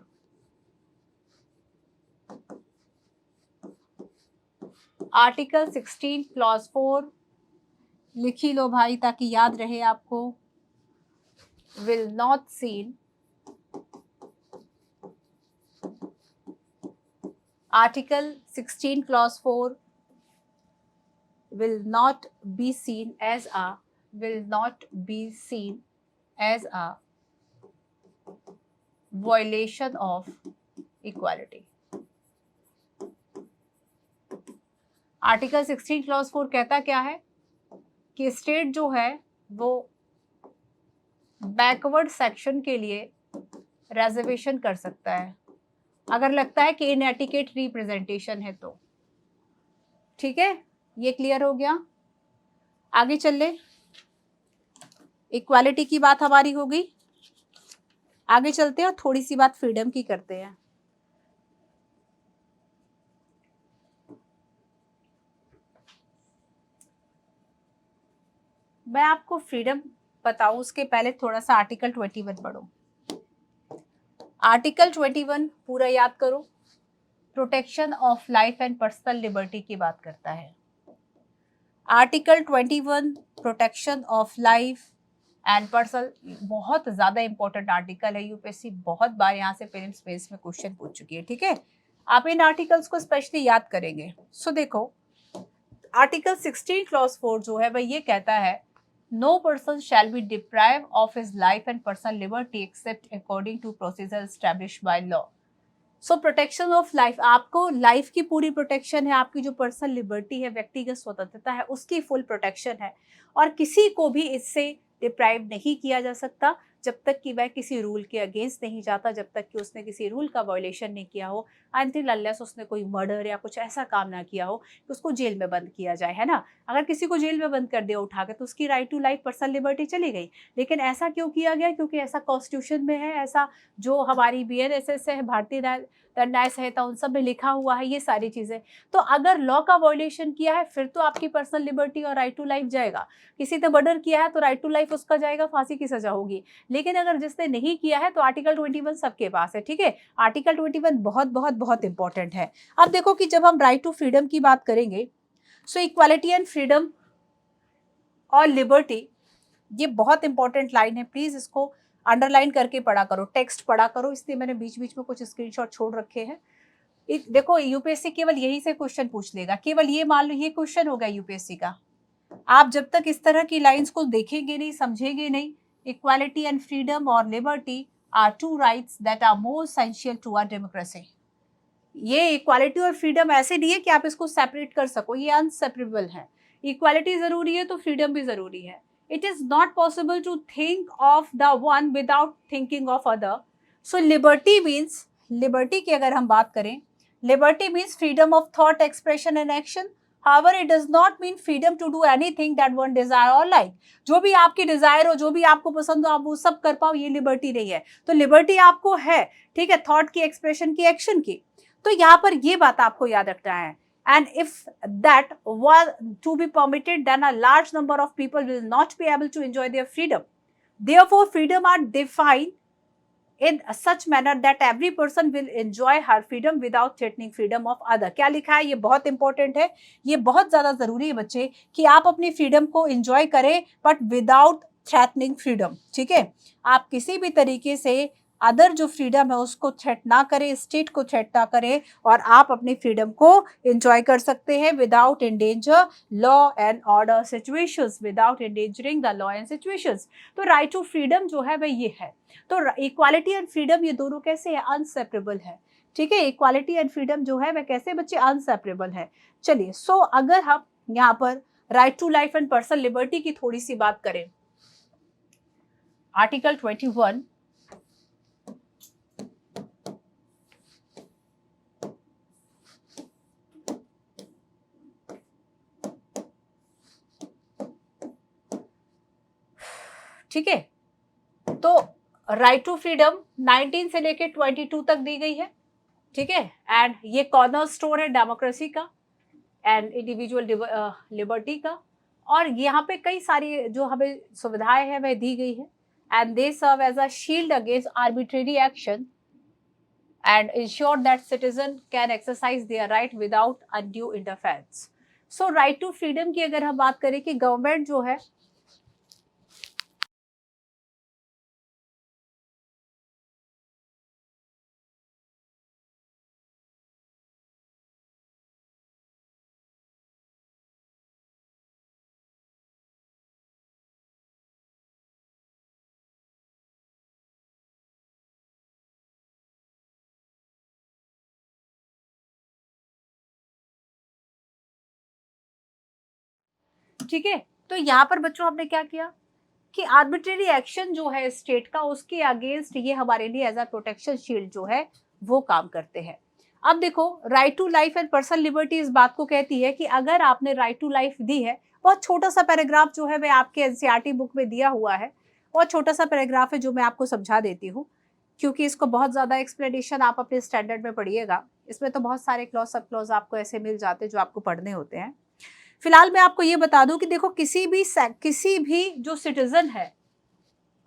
आर्टिकल 16 क्लॉज 4 लिखी लो भाई ताकि याद रहे आपको। Will not scene, article 16 clause 4 will not be seen as a, will not be seen as a violation of equality। Article 16 clause 4 कहता क्या है कि स्टेट जो है वो बैकवर्ड सेक्शन के लिए रिजर्वेशन कर सकता है अगर लगता है कि इनएटिकेट रिप्रेजेंटेशन है तो। ठीक है, ये क्लियर हो गया। आगे चल ले, इक्वालिटी की बात हमारी हो गई, आगे चलते हैं और थोड़ी सी बात फ्रीडम की करते हैं। मैं आपको फ्रीडम बताऊं उसके पहले थोड़ा सा आर्टिकल 21 पढ़ो। आर्टिकल 21 पूरा याद करो, protection of life and personal liberty की बात करता है। Article 21 protection of life and personal, बहुत ज़्यादा इंपॉर्टेंट आर्टिकल है, यूपीएससी बहुत बार यहाँ से पेरेंट्स बेस में क्वेश्चन पूछ चुकी है। ठीक है, आप इन आर्टिकल्स को स्पेशली याद करेंगे। सो देखो, आर्टिकल 16 क्लॉज 4 जो है वह ये कहता है no person shall be deprive of his life and personal liberty except according to procedure established by law. So protection of life, आपको लाइफ की पूरी प्रोटेक्शन है, आपकी जो पर्सनल लिबर्टी है, व्यक्तिगत स्वतंत्रता है, उसकी फुल प्रोटेक्शन है और किसी को भी इससे डिप्राइव नहीं किया जा सकता जब तक कि वह किसी रूल के अगेंस्ट नहीं जाता, जब तक कि उसने किसी रूल का वायलेशन नहीं किया हो, अनटिल अनलेस उसने कोई मर्डर या कुछ ऐसा काम ना किया हो कि उसको जेल में बंद किया जाए, है ना। अगर किसी को जेल में बंद कर दिया उठा के तो उसकी right to life, personal liberty चली गई। लेकिन ऐसा क्यों किया गया? क्योंकि ऐसा कॉन्स्टिट्यूशन में है, ऐसा जो हमारी BNSS है, भारतीय न्याय संहिता, उन सब में लिखा हुआ है ये सारी चीज़ें। तो अगर लॉ का वायलेशन किया है फिर तो आपकी पर्सनल लिबर्टी और राइट टू लाइफ जाएगा। किसी ने मर्डर किया है तो राइट टू लाइफ उसका जाएगा, फांसी की सजा होगी। लेकिन अगर जिसने नहीं किया है तो आर्टिकल 21 सबके पास है, ठीक है। आर्टिकल 21 बहुत बहुत बहुत इंपॉर्टेंट है। अब देखो कि जब हम राइट टू फ्रीडम की बात करेंगे, सो इक्वालिटी एंड फ्रीडम और लिबर्टी, ये बहुत इंपॉर्टेंट लाइन है, प्लीज इसको अंडरलाइन करके पढ़ा करो, टेक्स्ट पढ़ा करो, इसलिए मैंने बीच बीच में कुछ स्क्रीनशॉट छोड़ रखे हैं। देखो यूपीएससी केवल यही से क्वेश्चन पूछ लेगा, केवल ये मान लो ये क्वेश्चन होगा यूपीएससी का। आप जब तक इस तरह की लाइंस को देखेंगे नहीं, समझेंगे नहीं, इक्वालिटी एंड फ्रीडम और liberty are two rights that are more essential to our democracy. ये इक्वालिटी और फ्रीडम ऐसे नहीं है कि आप इसको सेपरेट कर सको, ये अनसेपरेबल है। इक्वालिटी जरूरी है तो फ्रीडम भी जरूरी है। It is not possible to think of the one without thinking of other. So liberty means, liberty की अगर हम बात करें, liberty means freedom of thought, expression and action. However, it does not mean freedom to do anything that one desire or like. जो भी आपकी डिजायर हो, जो भी आपको पसंद हो, आप वो सब कर पाओ, ये लिबर्टी नहीं है। तो लिबर्टी आपको है, ठीक है, थॉट की, एक्सप्रेशन की, एक्शन की। तो यहाँ पर ये बात आपको याद रखना है। And if that was to be permitted, then a large number of people will not be able to enjoy their freedom. Therefore, freedom are defined in such manner that every person will enjoy her freedom without threatening freedom of other. क्या लिखा है? ये बहुत इंपॉर्टेंट है, ये बहुत ज्यादा जरूरी है बच्चे, कि आप अपनी फ्रीडम को एंजॉय करें बट विदाउट थ्रेटनिंग फ्रीडम, ठीक है। आप किसी भी तरीके से अदर जो फ्रीडम है उसको थ्रेट ना करें, स्टेट को थ्रेट ना करें, और आप अपनी फ्रीडम को एंजॉय कर सकते हैं without endanger law and order situations, without endangering the law and situations. तो राइट टू फ्रीडम जो है वह ये है। तो इक्वालिटी एंड फ्रीडम ये दोनों कैसे है? अनसेपरेबल है, ठीक है। इक्वालिटी एंड फ्रीडम जो है वह कैसे बच्चे? अनसेपरेबल है। चलिए, सो अगर हम यहाँ पर right to life and personal liberty की थोड़ी सी बात करें, आर्टिकल 21 ठीक है। तो राइट टू फ्रीडम 19 से लेके 22 तक दी गई है, ठीक है। एंड ये कॉर्नर स्टोन है डेमोक्रेसी का एंड इंडिविजुअल लिबर्टी का। और यहाँ पे कई सारी जो हमें सुविधाएं हैं वह दी गई है। And they serve as a shield against arbitrary action and ensure that citizen can exercise their right without undue interference. So right to freedom की अगर हम बात करें कि गवर्नमेंट जो है ठीक है। तो यहाँ पर बच्चों हमने क्या किया कि आर्बिट्रेरी एक्शन जो है स्टेट का, उसके अगेंस्ट ये हमारे लिए एज अ प्रोटेक्शन शील्ड जो है वो काम करते हैं। अब देखो, right to life and personal liberty इस बात को कहती है कि अगर आपने राइट टू लाइफ दी है, बहुत छोटा सा पैराग्राफ जो है वह आपके एनसीईआरटी बुक में दिया हुआ है, बहुत छोटा सा पैराग्राफ है जो मैं आपको समझा देती हूँ, क्योंकि इसको बहुत ज्यादा एक्सप्लेनेशन आप अपने स्टैंडर्ड में पढ़िएगा। इसमें तो बहुत सारे क्लॉज सब क्लॉज आपको ऐसे मिल जाते हैं जो आपको पढ़ने होते हैं। फिलहाल मैं आपको ये बता दूं कि देखो, किसी भी जो सिटीजन है,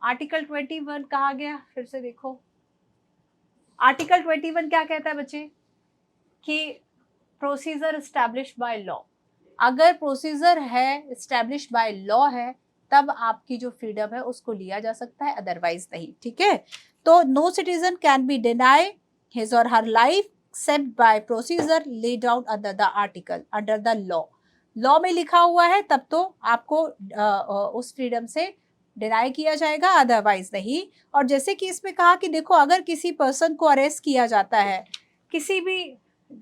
आर्टिकल 21 कहा गया, फिर से देखो आर्टिकल 21 क्या कहता है बच्चे कि प्रोसीजर एस्टैब्लिश बाय लॉ। अगर प्रोसीजर है एस्टैब्लिश बाय लॉ है तब आपकी जो फ्रीडम है उसको लिया जा सकता है, अदरवाइज नहीं, ठीक है। तो no citizen can be deny his और her life except by procedure laid out under the article, under the law में लिखा हुआ है तब तो आपको उस फ्रीडम से डिनाई किया जाएगा, अदरवाइज नहीं। और जैसे कि इसमें कहा कि देखो, अगर किसी पर्सन को अरेस्ट किया जाता है, किसी भी,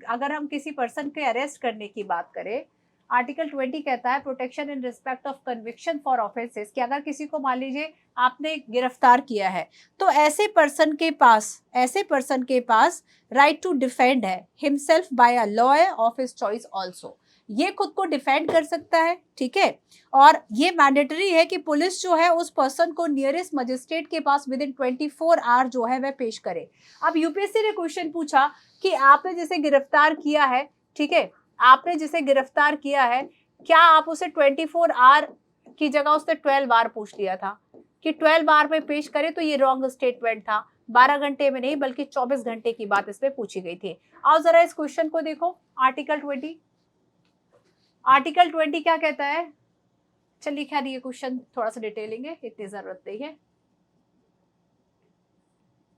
अगर हम किसी पर्सन के अरेस्ट करने की बात करें, आर्टिकल 20 कहता है protection in respect of conviction for offences, कि अगर किसी को मान लीजिए आपने गिरफ्तार किया है तो ऐसे पर्सन के पास राइट टू डिफेंड है himself by a lawyer of his choice also, ये खुद को डिफेंड कर सकता है, ठीक है। और ये मैंडेटरी है कि पुलिस जो है उस पर्सन को नियरेस्ट मजिस्ट्रेट के पास विद इन 24 आवर जो है वह पेश करे। अब यूपीएससी ने क्वेश्चन पूछा कि आपने जिसे गिरफ्तार किया है, ठीक है, आपने जिसे गिरफ्तार किया है, क्या आप उसे 24 आवर की जगह उसने 12 बार पूछ लिया था कि 12 बार में पेश करे, तो ये रॉन्ग स्टेटमेंट था। 12 घंटे में नहीं बल्कि 24 घंटे की बात इसमें पूछी गई थी। आओ जरा इस क्वेश्चन को देखो। आर्टिकल 20 क्या कहता है? चलिए खैर ये क्वेश्चन थोड़ा सा डिटेलिंग है, इतनी जरूरत नहीं है।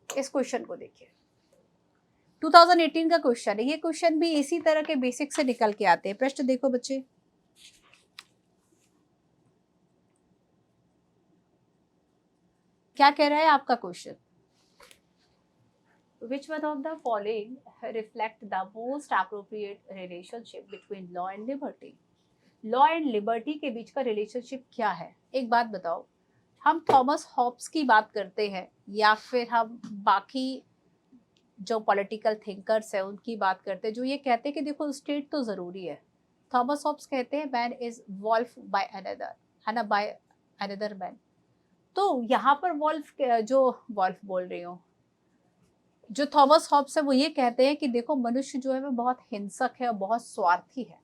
इस क्वेश्चन को देखिए, 2018 का क्वेश्चन है। ये क्वेश्चन भी इसी तरह के बेसिक से निकल के आते हैं। प्रश्न देखो बच्चे, क्या कह रहा है आपका question? Which one of the following reflect the most appropriate relationship between law and liberty? Law and liberty के बीच का रिलेशनशिप क्या है? एक बात बताओ, हम थॉमस हॉब्स की बात करते हैं या फिर हम बाकी जो पॉलिटिकल थिंकर्स हैं उनकी बात करते हैं जो ये कहते हैं कि देखो स्टेट तो जरूरी है। थॉमस हॉब्स कहते हैं man is wolf by another, है ना, बाय अनदर मैन। तो यहाँ पर वॉल्फ बोल रही हूँ, जो थॉमस हॉब्स है वो ये कहते हैं कि देखो मनुष्य जो है वो बहुत हिंसक है और बहुत स्वार्थी है।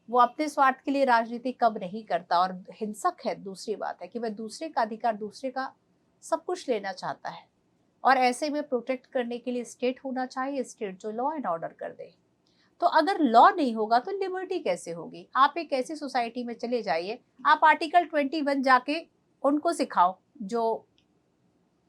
वो अपने स्वार्थ के लिए राजनीति कब नहीं करता और हिंसक है। दूसरी बात है कि वह दूसरे का अधिकार, दूसरे का सब कुछ लेना चाहता है, और ऐसे में प्रोटेक्ट करने के लिए स्टेट होना चाहिए, स्टेट जो लॉ एंड ऑर्डर कर दे। तो अगर लॉ नहीं होगा तो लिबर्टी कैसे होगी? आप एक ऐसी सोसाइटी में चले जाइए, आप आर्टिकल 21 जाके उनको सिखाओ जो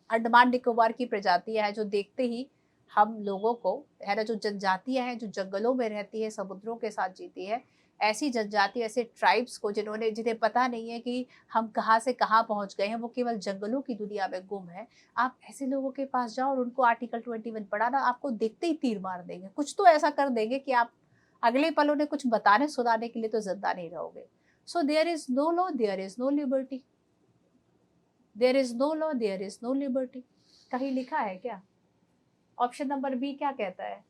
अंडमान निकोबार की प्रजातियां हैं, जो देखते ही हम लोगों को, है ना, जो जनजातियां हैं जो जंगलों में रहती है, समुद्रों के साथ जीती है, ऐसी जनजाति, ऐसे ट्राइब्स को जिन्हें पता नहीं है कि हम कहाँ से कहाँ पहुंच गए हैं, वो केवल जंगलों की दुनिया में गुम है। आप ऐसे लोगों के पास जाओ और उनको आर्टिकल 21 पढ़ाना, आपको देखते ही तीर मार देंगे। कुछ तो ऐसा कर देंगे कि आप अगले पल उन्हें कुछ बताने सुनाने के लिए तो जिंदा नहीं रहोगे। So there is no law, there is no liberty. There is no law, there is no liberty. कहीं लिखा है क्या? ऑप्शन नंबर बी क्या कहता है?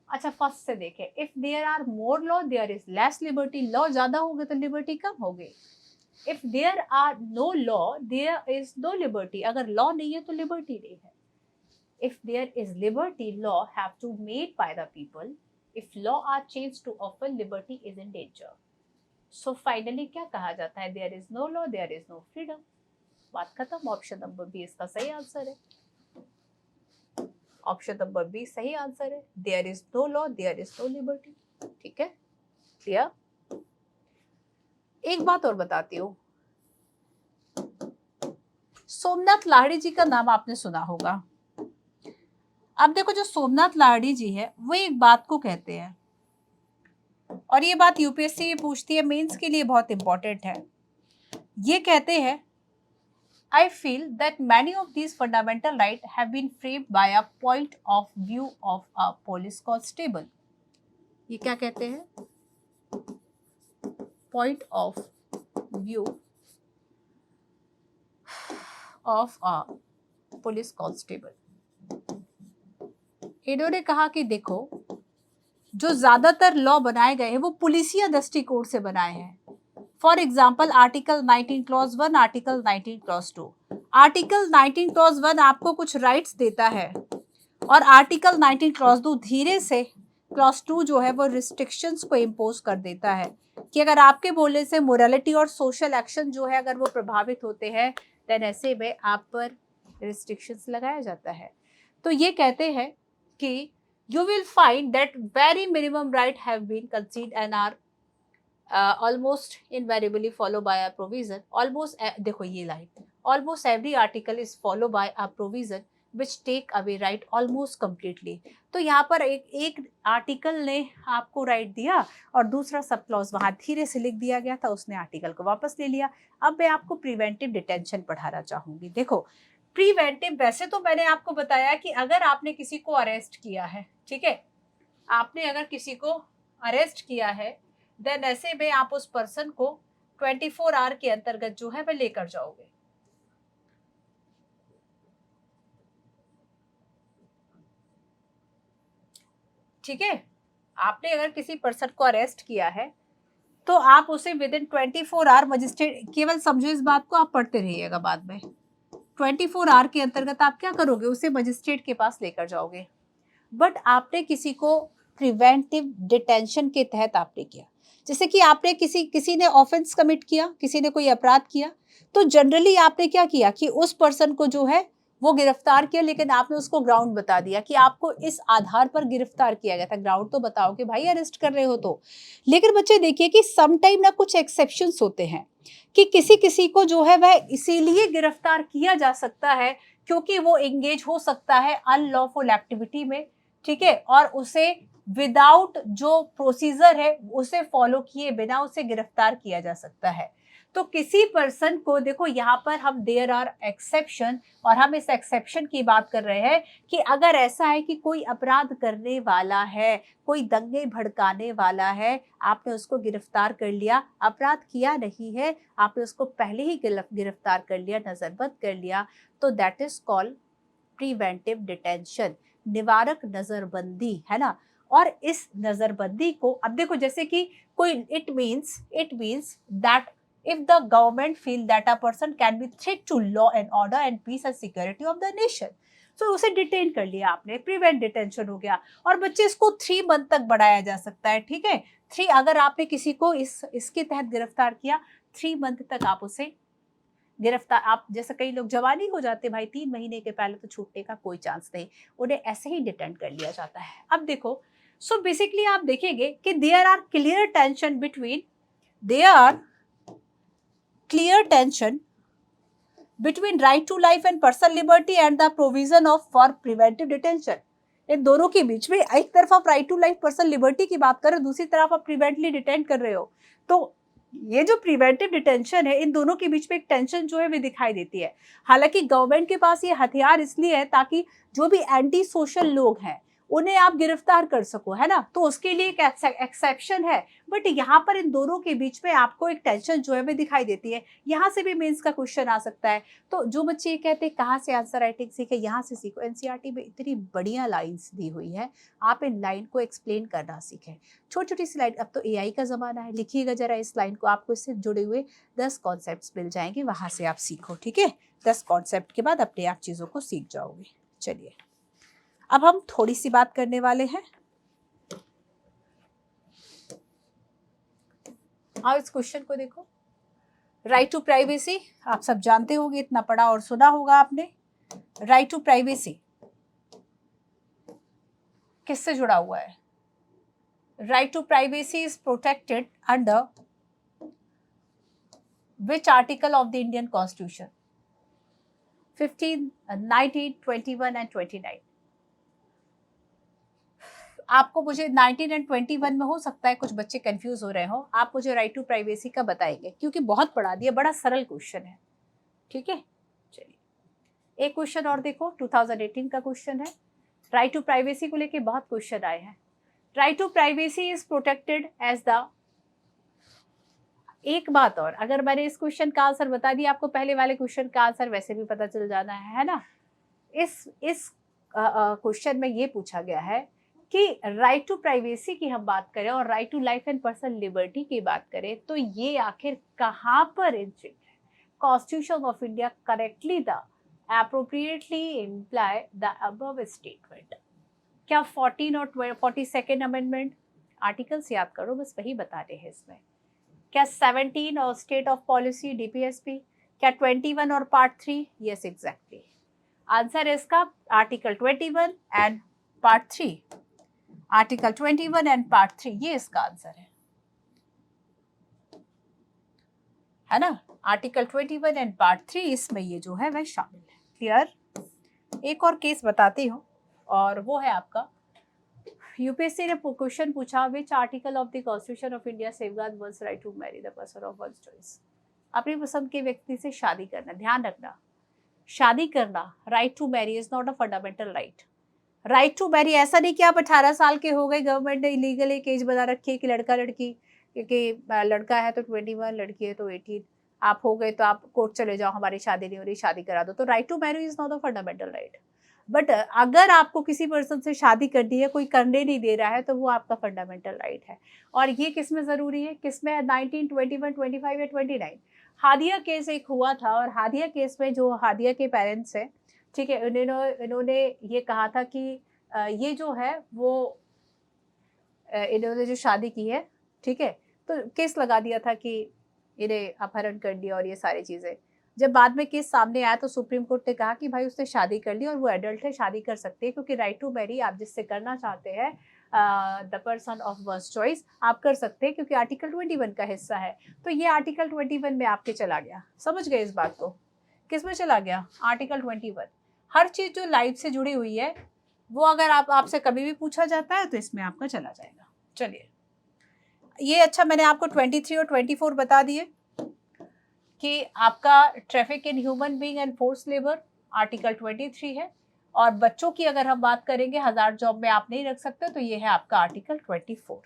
अच्छा, फर्स्ट से देखें, if there are more law there is less liberty. Law ज्यादा होंगे तो लिबर्टी कम होगी। If there are no law there is no liberty. अगर लॉ नहीं है तो लिबर्टी नहीं है। If there is liberty law have to made by the people. If law are change too often liberty is in danger. So finally क्या कहा जाता है? There is no law there is no freedom. बात खत्म। ऑप्शन नंबर बी इसका सही आंसर है। ऑप्शन नंबर बी सही आंसर है। There is no law there is no liberty. ठीक है, क्लियर? एक बात और बताती हूँ, सोमनाथ लाहिड़ी जी का नाम आपने सुना होगा। अब देखो, जो सोमनाथ लाहिड़ी जी है वो एक बात को कहते हैं, और ये बात यूपीएससी पूछती है, मेंस के लिए बहुत इंपॉर्टेंट है। ये कहते हैं, I feel that many of these fundamental rights have been framed by a point of view of a police constable. ये क्या कहते हैं? Point of view of a police constable. इन्होंने कहा कि देखो, जो ज्यादातर लॉ बनाए गए हैं वो पुलिसिया दृष्टिकोण से बनाए हैं। For example article 19 clause 1, article 19 clause 2। Article 19 clause 1 आपको कुछ राइट्स देता है, और आर्टिकल 19 क्लॉज 2 धीरे से क्लॉज 2 जो है वो रिस्ट्रिक्शंस को इम्पोज कर देता है कि अगर आपके बोलने से मोरालिटी और सोशल एक्शन जो है अगर वो प्रभावित होते हैं, देन ऐसे में आप पर रिस्ट्रिक्शंस लगाया जाता है। तो ये कहते हैं कि you will find that very minimum right have been conceded and are almost invariably followed by a provision. देखो ये line, almost every article is followed by a provision which take away right almost completely. तो यहाँ पर एक आर्टिकल ने आपको राइट दिया और दूसरा सब क्लॉज वहाँ धीरे से लिख दिया गया था, उसने आर्टिकल को वापस ले लिया। अब मैं आपको प्रिवेंटिव डिटेंशन पढ़ाना चाहूंगी। देखो, प्रिवेंटिव, वैसे तो मैंने आपको बताया कि अगर आपने किसी को अरेस्ट किया है, ठीक है, आपने अगर किसी को अरेस्ट किया है, देन ऐसे में आप उस पर्सन को 24 आवर के अंतर्गत जो है वह लेकर जाओगे। ठीक है, आपने अगर किसी पर्सन को अरेस्ट किया है तो आप उसे विद इन 24 आवर मजिस्ट्रेट, केवल समझो इस बात को, आप पढ़ते रहिएगा बाद में, 24 आवर के अंतर्गत आप क्या करोगे, उसे मजिस्ट्रेट के पास लेकर जाओगे। बट आपने किसी को प्रिवेंटिव डिटेंशन के तहत आपने किया, जैसे कि आपने किसी ने ऑफेंस कमिट किया, किसी ने कोई अपराध किया, तो जनरली आपने क्या किया कि उस पर्सन को जो है वो गिरफ्तार किया, लेकिन आपने उसको ग्राउंड बता दिया कि आपको इस आधार पर गिरफ्तार किया गया था। ग्राउंड तो बताओ कि भाई अरेस्ट कर रहे हो तो। लेकिन बच्चे देखिए कि सम टाइम ना कुछ एक्सेप्शंस होते हैं कि किसी किसी को जो है वह इसीलिए गिरफ्तार किया जा सकता है क्योंकि वो एंगेज हो सकता है अनलॉफुल एक्टिविटी में, ठीक है, और उसे विदाउट जो प्रोसीजर है उसे फॉलो किए बिना उसे गिरफ्तार किया जा सकता है। तो किसी पर्सन को देखो, यहाँ पर हम देयर आर एक्सेप्शन, और हम इस एक्सेप्शन की बात कर रहे हैं कि अगर ऐसा है कि कोई अपराध करने वाला है, कोई दंगे भड़काने वाला है, आपने उसको गिरफ्तार कर लिया, अपराध किया नहीं है, आपने उसको पहले ही गिरफ्तार कर लिया, नजरबंद कर लिया, तो that is called preventive detention, निवारक नजरबंदी, है ना। और इस नजरबंदी को अब देखो, जैसे कि कोई it means that if the government feel that a person can be threat to law and order and peace and security of the nation, तो उसे डिटेन कर लिया आपने, प्रिवेंट डिटेंशन हो गया। और बच्चे इसको 3 मंथ तक बढ़ाया जा सकता है, ठीक है। 3, अगर आपने किसी को इसके तहत गिरफ्तार किया, 3 मंथ तक आप उसे गिरफ्तार, आप जैसे कई लोग जवानी हो जाते भाई 3 महीने के पहले, तो छूटने का कोई चांस नहीं, उन्हें ऐसे ही डिटेन कर लिया जाता है। अब देखो, सो बेसिकली आप देखेंगे कि there are clear tension between right to life and personal liberty and the provision of for preventive detention। इन दोनों के बीच में एक तरफ आप right to life personal liberty की बात कर रहे हो, दूसरी तरफ आप प्रिवेंटली डिटेन कर रहे हो। तो ये जो प्रिवेंटिव डिटेंशन है, इन दोनों के बीच में एक टेंशन जो है वो दिखाई देती है। हालांकि गवर्नमेंट के पास ये हथियार इसलिए है ताकि जो भी एंटी सोशल लोग हैं उन्हें आप गिरफ्तार कर सको, है ना, तो उसके लिए एक एक्सेप्शन है। बट यहाँ पर इन दोनों के बीच में आपको एक टेंशन जो है वो दिखाई देती है। यहाँ से भी मेंस का क्वेश्चन आ सकता है। तो जो बच्चे ये कहते हैं कहाँ से आंसर राइटिंग सीखे, यहाँ से सीखो। एनसीईआरटी में इतनी बढ़िया लाइन्स दी हुई है, आप इन लाइन को एक्सप्लेन करना सीखें। छोटी छोटी सी लाइन, अब तो एआई का ज़माना है, लिखिएगा जरा इस लाइन को, आपको इससे जुड़े हुए 10 कॉन्सेप्ट मिल जाएंगे, वहाँ से आप सीखो, ठीक है। 10 कॉन्सेप्ट के बाद अपने आप चीज़ों को सीख जाओगे। चलिए, अब हम थोड़ी सी बात करने वाले हैं। आओ इस क्वेश्चन को देखो। राइट टू प्राइवेसी आप सब जानते होंगे, इतना पढ़ा और सुना होगा आपने। राइट टू प्राइवेसी किससे जुड़ा हुआ है? Right to privacy is protected under which article of the Indian constitution? 15, 19, 21 and 29। आपको मुझे 19 एंड 21 में हो सकता है कुछ बच्चे कंफ्यूज हो रहे हो, आप मुझे राइट टू प्राइवेसी का बताएंगे क्योंकि बहुत पढ़ा दिया, बड़ा सरल क्वेश्चन है, ठीक है। चलिए एक क्वेश्चन और देखो, 2018 का क्वेश्चन है। राइट टू प्राइवेसी को लेके बहुत क्वेश्चन आए हैं। Right to privacy is protected as the, एक बात और, अगर मैंने इस क्वेश्चन का आंसर बता दिया, आपको पहले वाले क्वेश्चन का आंसर वैसे भी पता चल जाना है ना। इस क्वेश्चन में ये पूछा गया है कि राइट टू प्राइवेसी की हम बात करें और right to life and personal liberty की बात करें तो ये आखिर कहाँ पर इंस्क्रिप्ट है? Constitution of India correctly the appropriately imply the above statement. क्या 14 और 42nd अमेंडमेंट आर्टिकल्स याद करो, बस वही बता रहे हैं इसमें। क्या 17 और स्टेट ऑफ पॉलिसी डीपीएसपी? क्या 21 और पार्ट 3? यस एग्जैक्टली, आंसर है इसका article 21 and part 3। Article 21 and part 3, ये इसका आंसर है ना। आर्टिकल 21 एंड पार्ट 3, इसमें ये जो है वह शामिल है। क्लियर? एक और केस बताती हूँ, और वो है आपका, यूपीएससी ने क्वेश्चन पूछा, which article of the constitution of India safeguard one's right to marry the person of one's choice? अपनी पसंद के व्यक्ति से शादी करना। ध्यान रखना, शादी करना, right to marry is not a fundamental right. Right to marry ऐसा नहीं कि आप 18 साल के हो गए, गवर्नमेंट ने इलीगल एक एज बना रखी है कि लड़का लड़की क्योंकि लड़का है तो 21, लड़की है तो 18, आप हो गए तो आप कोर्ट चले जाओ, हमारी शादी नहीं हो रही, शादी करा दो। तो right to marry is not a fundamental right. But अगर आपको किसी पर्सन से शादी करनी है, कोई करने नहीं दे रहा है, तो वो आपका फंडामेंटल राइट है। और ये किस में ज़रूरी है, किस में है, 19, 21, 25 या 29। हादिया केस एक हुआ था, और हादिया केस में जो हादिया के पेरेंट्स हैं, ठीक है, इन्होंने ये कहा था कि ये जो है वो इन्होंने जो शादी की है, ठीक है, तो केस लगा दिया था कि इन्हें अपहरण कर दिया और ये सारी चीज़ें। जब बाद में केस सामने आया तो सुप्रीम कोर्ट ने कहा कि भाई उसने शादी कर ली और वो एडल्ट है, शादी कर सकती है, क्योंकि राइट टू मैरी आप जिससे करना चाहते हैं the person of one's choice, आप कर सकते हैं, क्योंकि आर्टिकल 21 का हिस्सा है। तो ये आर्टिकल 21 में आपके चला गया, समझ गए इस बात को, किस में चला गया, आर्टिकल 21। हर चीज़ जो लाइफ से जुड़ी हुई है वो अगर आपसे कभी भी पूछा जाता है तो इसमें आपका चला जाएगा। चलिए, ये अच्छा, मैंने आपको 23 और 24 बता दिए कि आपका traffic in human being and force labour article 23 है। और बच्चों की अगर हम बात करेंगे, हजार जॉब में आप नहीं रख सकते, तो ये है आपका आर्टिकल 24।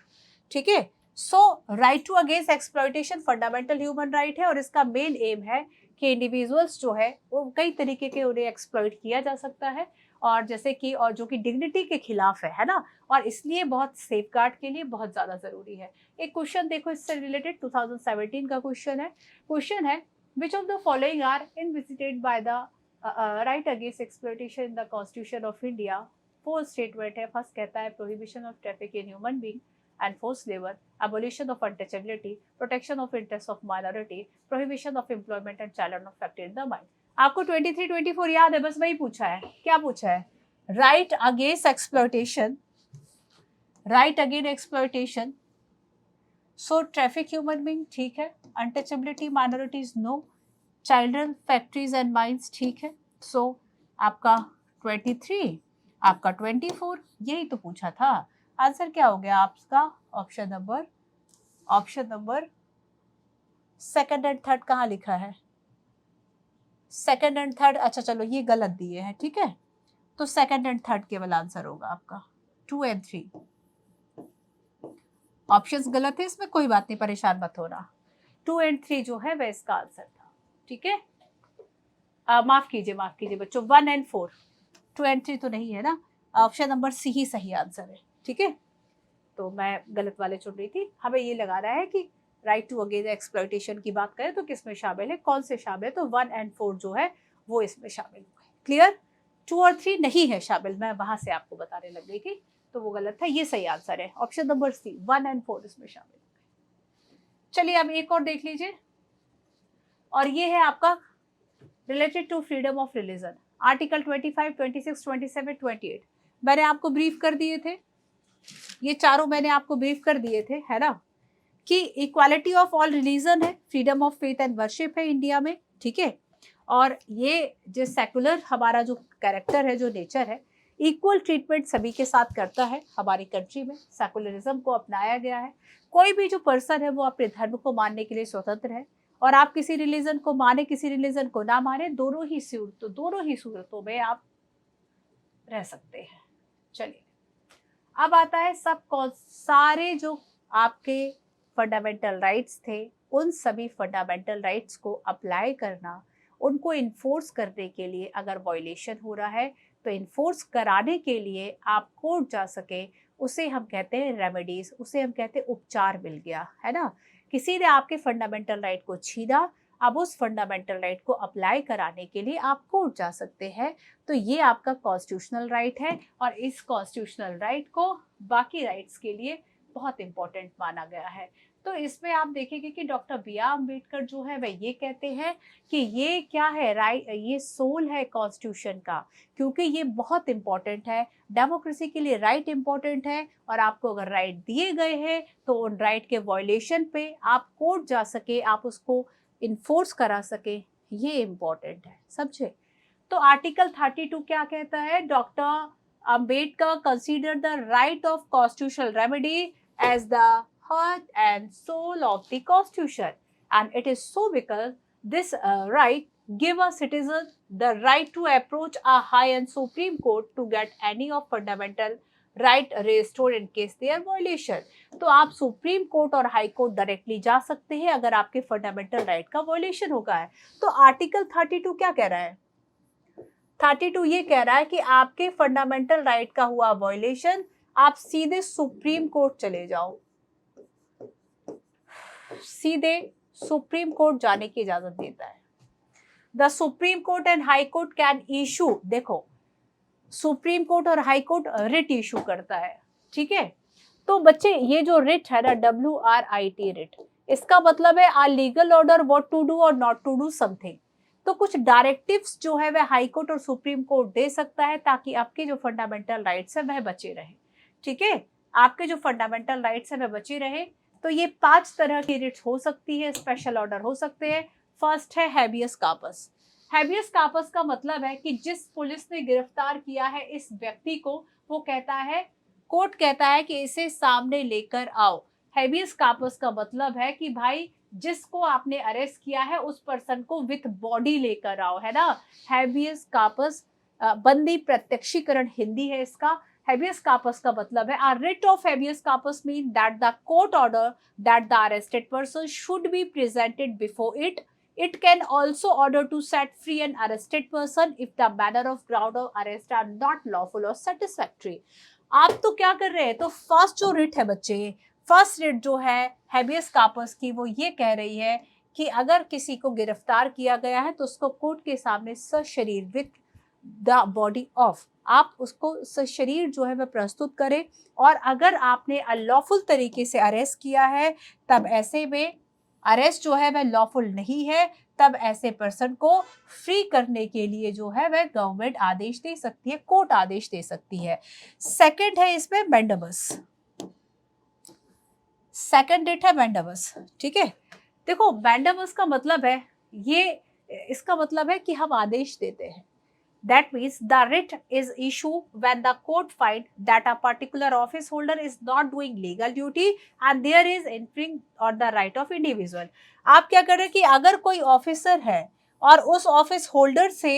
ठीक है। So right to against exploitation fundamental human right है, और इसका मेन एम है कि इंडिविजुअल्स जो है वो कई तरीके के उन्हें एक्सप्लॉइट किया जा सकता है, और जैसे कि, और जो कि डिग्निटी के खिलाफ है ना, और इसलिए बहुत सेफगार्ड के लिए बहुत ज़्यादा ज़रूरी है। एक क्वेश्चन देखो इससे रिलेटेड, 2017 का क्वेश्चन है which of the following are invisited by the right against exploitation in the Constitution of India? 4 statement है। फर्स्ट कहता है prohibition of traffic in human being and forced labor, abolition of untouchability, protection of interests of minority, prohibition of employment and child non-factor in the mind। आपको 23, 24 याद है, बस वही पूछा है। क्या पूछा है? Right against exploitation, right against exploitation, so traffic human being ठीक है, untouchability minorities no, children factories and mines ठीक है। सो आपका 23, आपका 24, यही तो पूछा था। आंसर क्या हो गया आपका? Option number second and third कहाँ लिखा है? सेकंड एंड थर्ड, अच्छा चलो ये गलत दिए हैं, ठीक है, तो सेकंड एंड थर्ड केवल आंसर होगा आपका। 2 और 3 ऑप्शंस गलत है, इसमें कोई बात नहीं, परेशान मत होना। 2 और 3 जो है वह इसका आंसर था, ठीक है। माफ कीजिए बच्चों, 1 और 4, 2 और 3 तो नहीं है ना, ऑप्शन नंबर सी ही सही आंसर है, ठीक है। तो मैं गलत वाले चुन रही थी। हमें ये लगा रहा है कि राइट टू अगेंस्ट एक्सप्लॉयटेशन की बात करें तो किस में शामिल है, कौन से शामिल है, तो 1 और 4 जो है वो इसमें शामिल हुए। क्लियर? 2 और 3 नहीं है शामिल, मैं वहां से आपको बताने लग गई थी, तो वो गलत था, ये सही आंसर है, ऑप्शन नंबर सी, 1 और 4 इसमें शामिल। चलिए अब एक और देख लीजिए, और ये है आपका related to freedom of religion, article 25, 26, 27, 28। मैंने आपको ब्रीफ कर दिए थे, ये चारों मैंने आपको ब्रीफ कर दिए थे, है ना, कि इक्वालिटी ऑफ ऑल रिलीजन है, freedom of faith and worship है इंडिया में, ठीक है। और ये जो सेकुलर हमारा जो कैरेक्टर है, जो नेचर है, इक्वल ट्रीटमेंट सभी के साथ करता है। हमारी कंट्री में सेकुलरिज्म को अपनाया गया है। कोई भी जो पर्सन है वो अपने धर्म को मानने के लिए स्वतंत्र है, और आप किसी रिलीजन को माने, किसी रिलीजन को ना माने, दोनों ही सूरतों में आप रह सकते हैं। चलिए, अब आता है सारे जो आपके फंडामेंटल राइट्स थे, उन सभी फंडामेंटल राइट्स को अप्लाई करना, उनको इन्फोर्स करने के लिए अगर वायलेशन हो रहा है तो इन्फोर्स कराने के लिए आप कोर्ट जा सके, उसे हम कहते हैं रेमेडीज, उसे हम कहते हैं उपचार मिल गया, है ना। किसी ने आपके फंडामेंटल राइट को छीना, अब उस फंडामेंटल राइट को अप्लाई कराने के लिए आप कोर्ट जा सकते हैं। तो ये आपका कॉन्स्टिट्यूशनल राइट है, और इस कॉन्स्टिट्यूशनल राइट को बाकी राइट्स के लिए बहुत इंपॉर्टेंट माना गया है। तो इसमें आप देखेंगे कि डॉक्टर बी आर अम्बेडकर जो है वह ये कहते हैं कि ये क्या है, राइट, ये सोल है कॉन्स्टिट्यूशन का, क्योंकि ये बहुत इंपॉर्टेंट है। डेमोक्रेसी के लिए राइट इंपॉर्टेंट है, और आपको अगर राइट दिए गए हैं तो उन राइट के वायलेशन पे आप कोर्ट जा सके, आप उसको इन्फोर्स करा सके, ये इम्पॉर्टेंट है, समझे। तो आर्टिकल 32 क्या कहता है? Doctor Ambedkar consider the right of constitutional remedy as the heart and soul of the constitution, and it is so because this right give a citizen the right to approach a high and supreme court to get any of fundamental right restore in case there violation. तो आप सुप्रीम कोर्ट और हाई कोर्ट डायरेक्टली जा सकते हैं अगर आपके फंडामेंटल राइट का वायलेशन होगा है। तो आर्टिकल 32 क्या कह रहा है? 32 ये कह रहा है कि आपके फंडामेंटल राइट का हुआ वायलेशन, आप सीधे सुप्रीम कोर्ट चले जाओ, सीधे सुप्रीम कोर्ट जाने की इजाजत देता है। The supreme court and high court can issue, देखो सुप्रीम कोर्ट और हाई कोर्ट रिट इशू करता है, ठीक है। तो बच्चे ये जो रिट है ना, WRIT रिट, इसका मतलब है a legal order what to do और नॉट टू डू समथिंग। तो कुछ डायरेक्टिव्स जो है वह हाई कोर्ट और सुप्रीम कोर्ट दे सकता है ताकि आपके जो फंडामेंटल राइट्स है वह बचे रहे, ठीक है। आपके जो फंडामेंटल राइट्स है वह बचे रहे। तो ये 5 तरह की रिट्स हो सकती है, स्पेशल ऑर्डर हो सकते हैं। फर्स्ट है हैबियस कार्पस। हैबियस कार्पस का मतलब है कि जिस पुलिस ने गिरफ्तार किया है इस व्यक्ति को, वो कहता है, कोर्ट कहता है कि इसे सामने लेकर आओ। हैबियस कार्पस का मतलब है कि भाई जिसको आपने अरेस्ट किया है उस पर्सन को विथ बॉडी लेकर आओ, है ना। हैबियस कार्पस बंदी प्रत्यक्षीकरण हिंदी है इसका। habeas corpus का मतलब है a writ of habeas corpus mean that the court order that the arrested person should be presented before it. It can also order to set free an arrested person if the manner of ground of arrest are not lawful or satisfactory. आप तो क्या कर रहे हैं, तो फर्स्ट जो रिट है बच्चे, फर्स्ट रिट जो है हैबियस कार्पस की, वो ये कह रही है कि अगर किसी को गिरफ्तार किया गया है तो उसको कोर्ट के सामने सशरीर विथ द बॉडी ऑफ, आप उसको शरीर जो है वह प्रस्तुत करें। और अगर आपने अनलॉफुल तरीके से अरेस्ट किया है तब ऐसे में अरेस्ट जो है वह लॉफुल नहीं है, तब ऐसे पर्सन को फ्री करने के लिए जो है वह गवर्नमेंट आदेश दे सकती है, कोर्ट आदेश दे सकती है। सेकंड है इसमें मैंडेबस, सेकंड डेट है मैंडेबस, ठीक है। देखो मैंडेबस का मतलब है, ये इसका मतलब है कि हम आदेश देते हैं। That means the writ is issued when the court find that a particular office holder is not doing legal duty and there is infringing on the right of individual. आप क्या कर रहे हैं कि अगर कोई ऑफिसर है और उस ऑफिस होल्डर से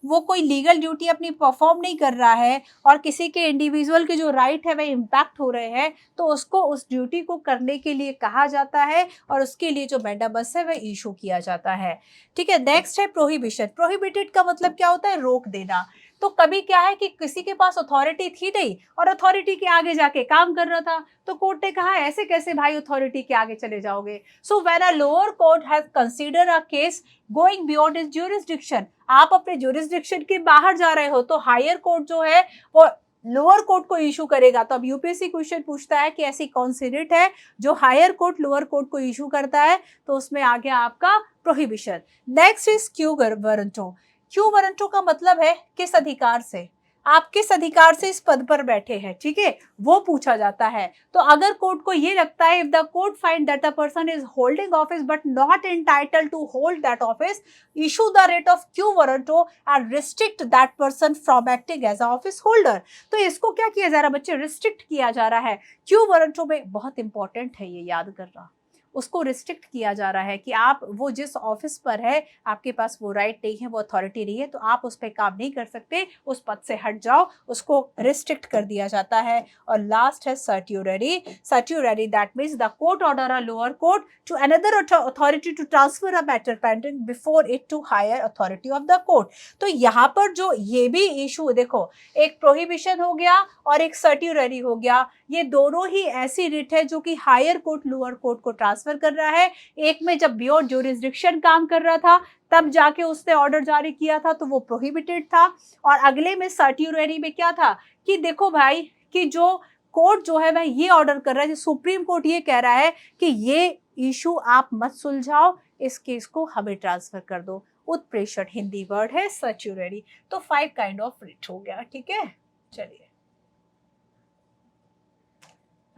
वो कोई लीगल ड्यूटी अपनी परफॉर्म नहीं कर रहा है और किसी के इंडिविजुअल के जो राइट है वह इम्पैक्ट हो रहे हैं, तो उसको उस ड्यूटी को करने के लिए कहा जाता है और उसके लिए जो मैंडेबस है वह इशू किया जाता है, ठीक है। नेक्स्ट है प्रोहिबिशन। प्रोहिबिटेड का मतलब क्या होता है, रोक देना। तो कभी क्या है कि किसी के पास अथॉरिटी थी नहीं और अथॉरिटी के आगे जाके काम कर रहा था, तो कोर्ट ने कहा ऐसे कैसे भाई अथॉरिटी के आगे चले जाओगे। So when a lower court has consider a case going beyond it's jurisdiction, आप अपने ज्यूरिसडिक्शन के बाहर जा रहे हो, तो हायर कोर्ट जो है वो लोअर कोर्ट को इशू करेगा। तो अब यूपीएससी क्वेश्चन पूछता है कि ऐसी कौन सी रिट है जो हायर कोर्ट लोअर कोर्ट को इशू करता है, तो उसमें आ गया आपका prohibition. Next is quo warranto. Quo warranto का मतलब है किस अधिकार से, आप किस अधिकार से इस पद पर बैठे हैं, ठीक है, वो पूछा जाता है। तो अगर कोर्ट को ये लगता है, if the court find that the person is holding office but not entitled to hold that office, issue the writ of quo warranto and restrict that person from acting as a office holder. तो इसको क्या किया जा रहा है बच्चे, रिस्ट्रिक्ट किया जा रहा है। क्यू वारंटो में बहुत इंपॉर्टेंट है ये याद करना, उसको रिस्ट्रिक्ट किया जा रहा है कि आप वो जिस ऑफिस पर है आपके पास वो राइट नहीं है, वो अथॉरिटी नहीं है, तो आप उस पर काम नहीं कर सकते, उस पद से हट जाओ, उसको रिस्ट्रिक्ट कर दिया जाता है। और लास्ट है certiorari. Certiorari that means the court order a lower court to another authority to transfer a matter pending before it to higher authority of the court. तो यहाँ पर जो ये भी इशू देखो, एक प्रोहिबिशन हो गया और एक सर्ट्यूररी हो गया, ये दोनों ही ऐसी रिट है जो कि हायर कोर्ट लोअर कोर्ट को ट्रांसफर कर रहा है। एक में जब बियॉन्ड ज्यूरिसडिक्शन काम कर रहा था तब जाके उसने ऑर्डर जारी किया था, तो वो प्रोहिबिटेड था। और अगले में सर्ट्यूररी में क्या था कि देखो भाई कि जो कोर्ट जो है वह ये ऑर्डर कर रहा है, सुप्रीम कोर्ट ये कह रहा है कि ये इशू आप मत सुलझाओ, इस केस को हमें ट्रांसफर कर दो। उत्प्रेषण हिंदी वर्ड है सर्ट्यूररी। तो 5 काइंड ऑफ रिट हो गया, ठीक है। चलिए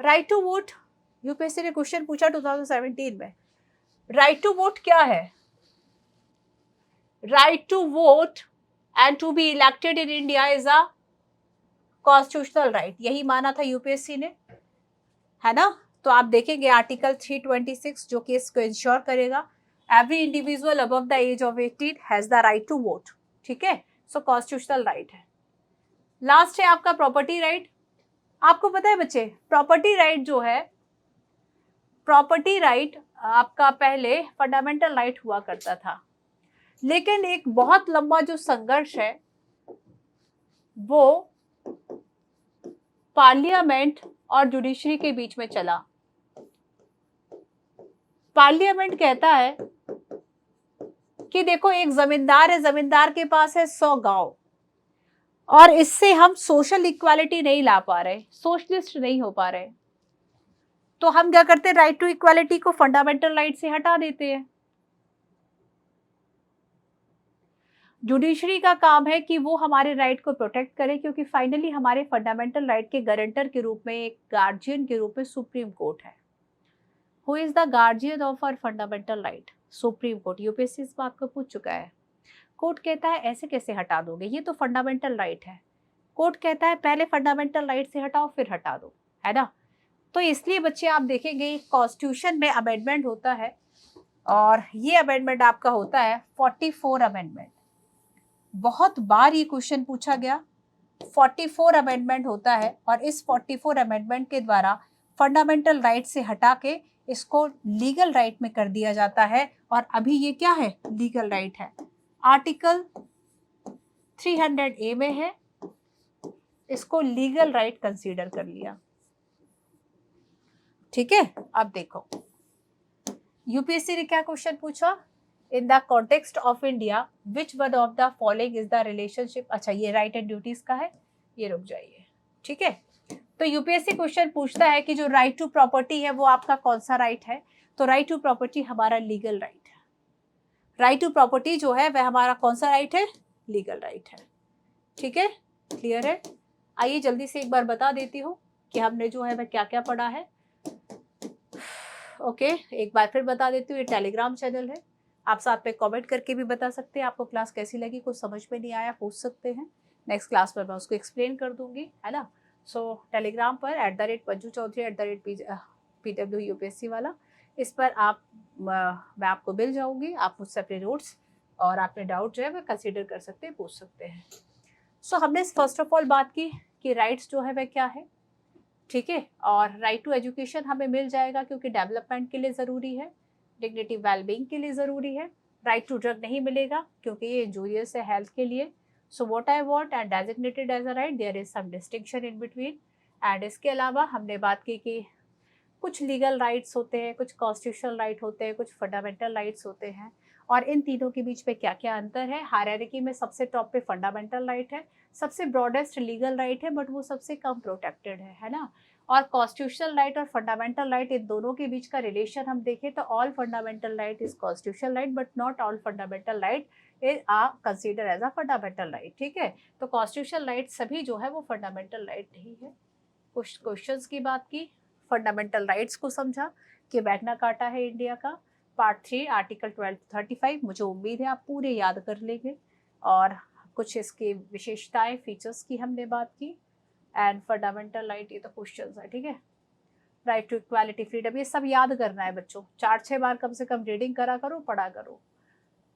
राइट टू वोट, यूपीएससी ने क्वेश्चन पूछा 2017 में। राइट टू वोट क्या है, right to vote and to be elected in India is a constitutional right, यही माना था यूपीएससी ने, है ना। तो आप देखेंगे आर्टिकल 326 जो कि इसको इंश्योर करेगा, every individual above the age of 18 has the right to vote, ठीक है। सो कॉन्स्टिट्यूशनल राइट है। लास्ट है आपका प्रॉपर्टी राइट। आपको पता है बच्चे, प्रॉपर्टी राइट जो है, प्रॉपर्टी राइट आपका पहले फंडामेंटल राइट हुआ करता था, लेकिन एक बहुत लंबा जो संघर्ष है वो पार्लियामेंट और जुडिशरी के बीच में चला। पार्लियामेंट कहता है कि देखो एक जमींदार है, जमींदार के पास है 100 गांव, और इससे हम सोशल इक्वालिटी नहीं ला पा रहे, सोशलिस्ट नहीं हो पा रहे, तो हम क्या करते हैं, राइट टू इक्वालिटी को फंडामेंटल राइट से हटा देते हैं। जुडिशरी का काम है कि वो हमारे राइट को प्रोटेक्ट करे, क्योंकि फाइनली हमारे फंडामेंटल राइट के गारंटर के रूप में, एक गार्जियन के रूप में सुप्रीम कोर्ट है। Who is the guardian of our fundamental right? Supreme court. UPSC इस बात को पूछ चुका है। कोर्ट कहता है ऐसे कैसे हटा दोगे, ये तो फंडामेंटल राइट है। कोर्ट कहता है पहले फंडामेंटल राइट से हटाओ फिर हटा दो, है ना। तो इसलिए बच्चे आप देखेंगे कॉन्स्टिट्यूशन में अमेंडमेंट होता है, और ये अमेंडमेंट आपका होता है 44 अमेंडमेंट। बहुत बार ये क्वेश्चन पूछा गया। 44 अमेंडमेंट होता है, और इस 44 अमेंडमेंट के द्वारा फंडामेंटल राइट से हटा के इसको लीगल राइट में कर दिया जाता है। और अभी ये क्या है, लीगल राइट है। आर्टिकल 300A में है, इसको लीगल राइट कंसीडर कर लिया। ठीक है, अब देखो यूपीएससी ने क्या क्वेश्चन पूछा, in the context of India which one of the following is the relationship. अच्छा, ये राइट एंड ड्यूटीज का है, ये रुक जाइए। ठीक है, तो यूपीएससी क्वेश्चन पूछता है कि जो राइट टू प्रॉपर्टी है वो आपका कौन सा राइट है। तो राइट टू प्रॉपर्टी हमारा लीगल राइट है। राइट टू प्रॉपर्टी जो है वह हमारा कौन सा राइट है, लीगल राइट है। ठीक है, क्लियर है। आइए जल्दी से एक बार बता देती हूँ कि हमने जो है वह क्या क्या पढ़ा है। ओके, एक बार फिर बता देती हूँ, ये टेलीग्राम चैनल है, आप साथ में कमेंट करके भी बता सकते हैं आपको क्लास कैसी लगी, कुछ समझ में नहीं आया पूछ सकते हैं, नेक्स्ट क्लास में मैं उसको एक्सप्लेन कर दूंगी, है ना। सो टेलीग्राम पर @पंजू चौधरी @PWUPSC वाला, इस पर आप मैं आपको मिल जाऊंगी। आप मुझसे अपने नोट्स और अपने डाउट जो है वह कंसिडर कर सकते हैं, पूछ सकते हैं। सो हमने फर्स्ट ऑफ ऑल बात की कि राइट्स जो है वह क्या है। ठीक है, और राइट टू एजुकेशन हमें मिल जाएगा क्योंकि डेवलपमेंट के लिए ज़रूरी है, डिग्निटी वेलबींग के लिए ज़रूरी है। राइट टू ड्रग नहीं मिलेगा क्योंकि ये इंजूरियस है हेल्थ के लिए। So what I want and designated as a right, there is some distinction in between. And इसके अलावा हमने बात की कि कुछ लीगल राइट्स होते हैं, कुछ कॉन्स्टिट्यूशनल राइट होते हैं, कुछ फंडामेंटल राइट्स होते हैं, और इन तीनों के बीच में क्या क्या अंतर है। हायरार्की में सबसे टॉप पे फंडामेंटल राइट है, सबसे ब्रॉडेस्ट लीगल राइट है, बट वो सबसे कम प्रोटेक्टेड है ना। और कॉन्स्टिट्यूशनल राइट और फंडामेंटल राइट, इन दोनों के बीच का रिलेशन हम देखें तो all fundamental right is constitutional right, but not all fundamental right is consider as a fundamental right. ठीक है, तो कॉन्स्टिट्यूशनल राइट सभी जो है वो फंडामेंटल राइट नहीं है। कुछ क्वेश्चंस की बात की, फंडामेंटल राइट्स को समझा कि मैग्ना कार्टा है इंडिया का। पार्ट 3 आर्टिकल 1235, मुझे उम्मीद है आप पूरे याद कर लेंगे। और कुछ इसकी विशेषताएं, फीचर्स की हमने बात की। एंड फंडामेंटल राइट, ये तो क्वेश्चंस है। ठीक है, राइट टू इक्वालिटी, फ्रीडम, ये सब याद करना है बच्चों। 4-6 बार कम से कम रीडिंग करा करो, पढ़ा करो।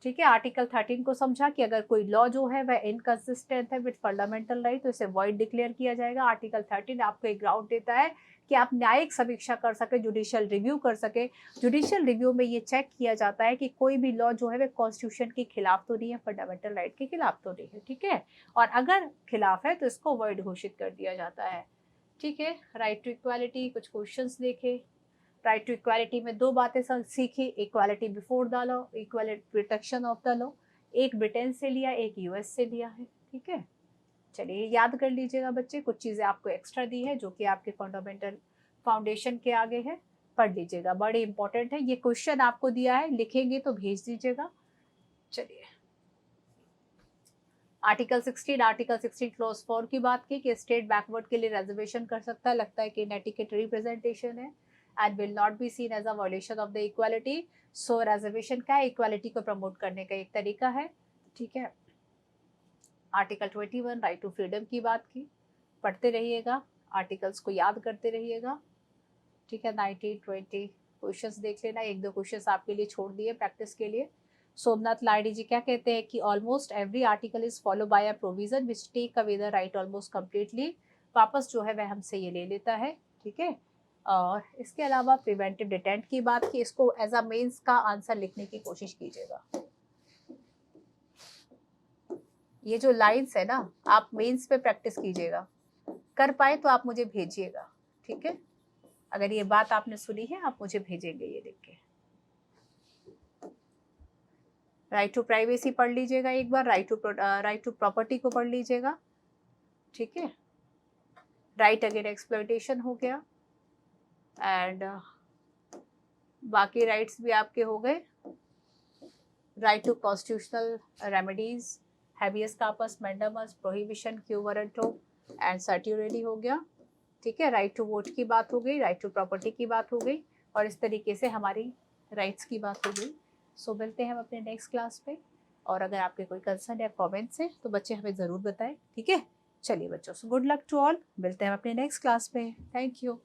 ठीक है, आर्टिकल 13 को समझा कि अगर कोई लॉ जो है वह इनकंसिस्टेंट है विद फंडामेंटल राइट तो इसे वॉइड डिक्लेयर किया जाएगा। आर्टिकल 13 आपको एक ग्राउंड देता है कि आप न्यायिक समीक्षा कर सके, जुडिशियल रिव्यू कर सके। जुडिशियल रिव्यू में ये चेक किया जाता है कि कोई भी लॉ जो है वह कॉन्स्टिट्यूशन के खिलाफ तो नहीं है, फंडामेंटल राइट के खिलाफ तो नहीं है। ठीक है, और अगर खिलाफ है तो इसको वॉइड घोषित कर दिया जाता है। ठीक है, राइट टू इक्वालिटी, कुछ क्वेश्चंस देखे। राइट टू इक्वालिटी में 2 बातें सीखी, equality before the law, equal protection of the law. एक ब्रिटेन से लिया, एक यूएस से लिया है। ठीक है, चलिए याद कर लीजिएगा बच्चे। कुछ चीज़ें आपको एक्स्ट्रा दी है जो कि आपके फंडामेंटल फाउंडेशन के आगे है, पढ़ लीजिएगा, बड़े इंपॉर्टेंट है। ये क्वेश्चन आपको दिया है, लिखेंगे तो भेज दीजिएगा। चलिए, आर्टिकल 16 क्लॉज 4 की बात की कि स्टेट बैकवर्ड के लिए रिजर्वेशन कर सकता है, लगता है कि इनएडिक्वेट रिप्रेजेंटेशन है and will not be seen as a violation of the equality. So reservation क्या है, इक्वालिटी को प्रमोट करने का एक तरीका है। ठीक है, आर्टिकल 21 राइट टू फ्रीडम की बात की, पढ़ते रहिएगा, आर्टिकल्स को याद करते रहिएगा। ठीक है, 19-20 क्वेश्चंस देख लेना, 1-2 क्वेश्चंस आपके लिए छोड़ दिए प्रैक्टिस के लिए। सोमनाथ लाहिड़ी जी क्या कहते हैं कि almost every article is follow by a provision which take away the right almost completely, वापस जो है वह हमसे ये ले लेता है, ठीक है। और इसके अलावा प्रिवेंटिव डिटेंट की बात की, इसको एज अ मेंस का आंसर लिखने की कोशिश कीजिएगा। ये जो लाइंस है ना, आप मेंस पे प्रैक्टिस कीजिएगा, कर पाए तो आप मुझे भेजिएगा, ठीक है। अगर ये बात आपने सुनी है आप मुझे भेजेंगे ये लिख के। राइट टू प्राइवेसी पढ़ लीजिएगा एक बार, राइट टू प्रॉपर्टी को पढ़ लीजिएगा, ठीक है। राइट अगेन एक्सप्लॉयटेशन हो गया, एंड बाकी राइट्स भी आपके हो गए। Right to constitutional remedies, habeas corpus, mandamus, prohibition, quo warranto and certiorari हो गया, ठीक है। राइट टू वोट की बात हो गई, राइट टू प्रॉपर्टी की बात हो गई, और इस तरीके से हमारी राइट्स की बात हो गई। सो मिलते हैं हम अपने नेक्स्ट क्लास पे, और अगर आपके कोई कंसर्न या कमेंट्स हैं तो बच्चे हमें ज़रूर बताएं, ठीक है। चलिए बच्चों, so good luck to all, मिलते हैं अपने नेक्स्ट क्लास पे। Thank you.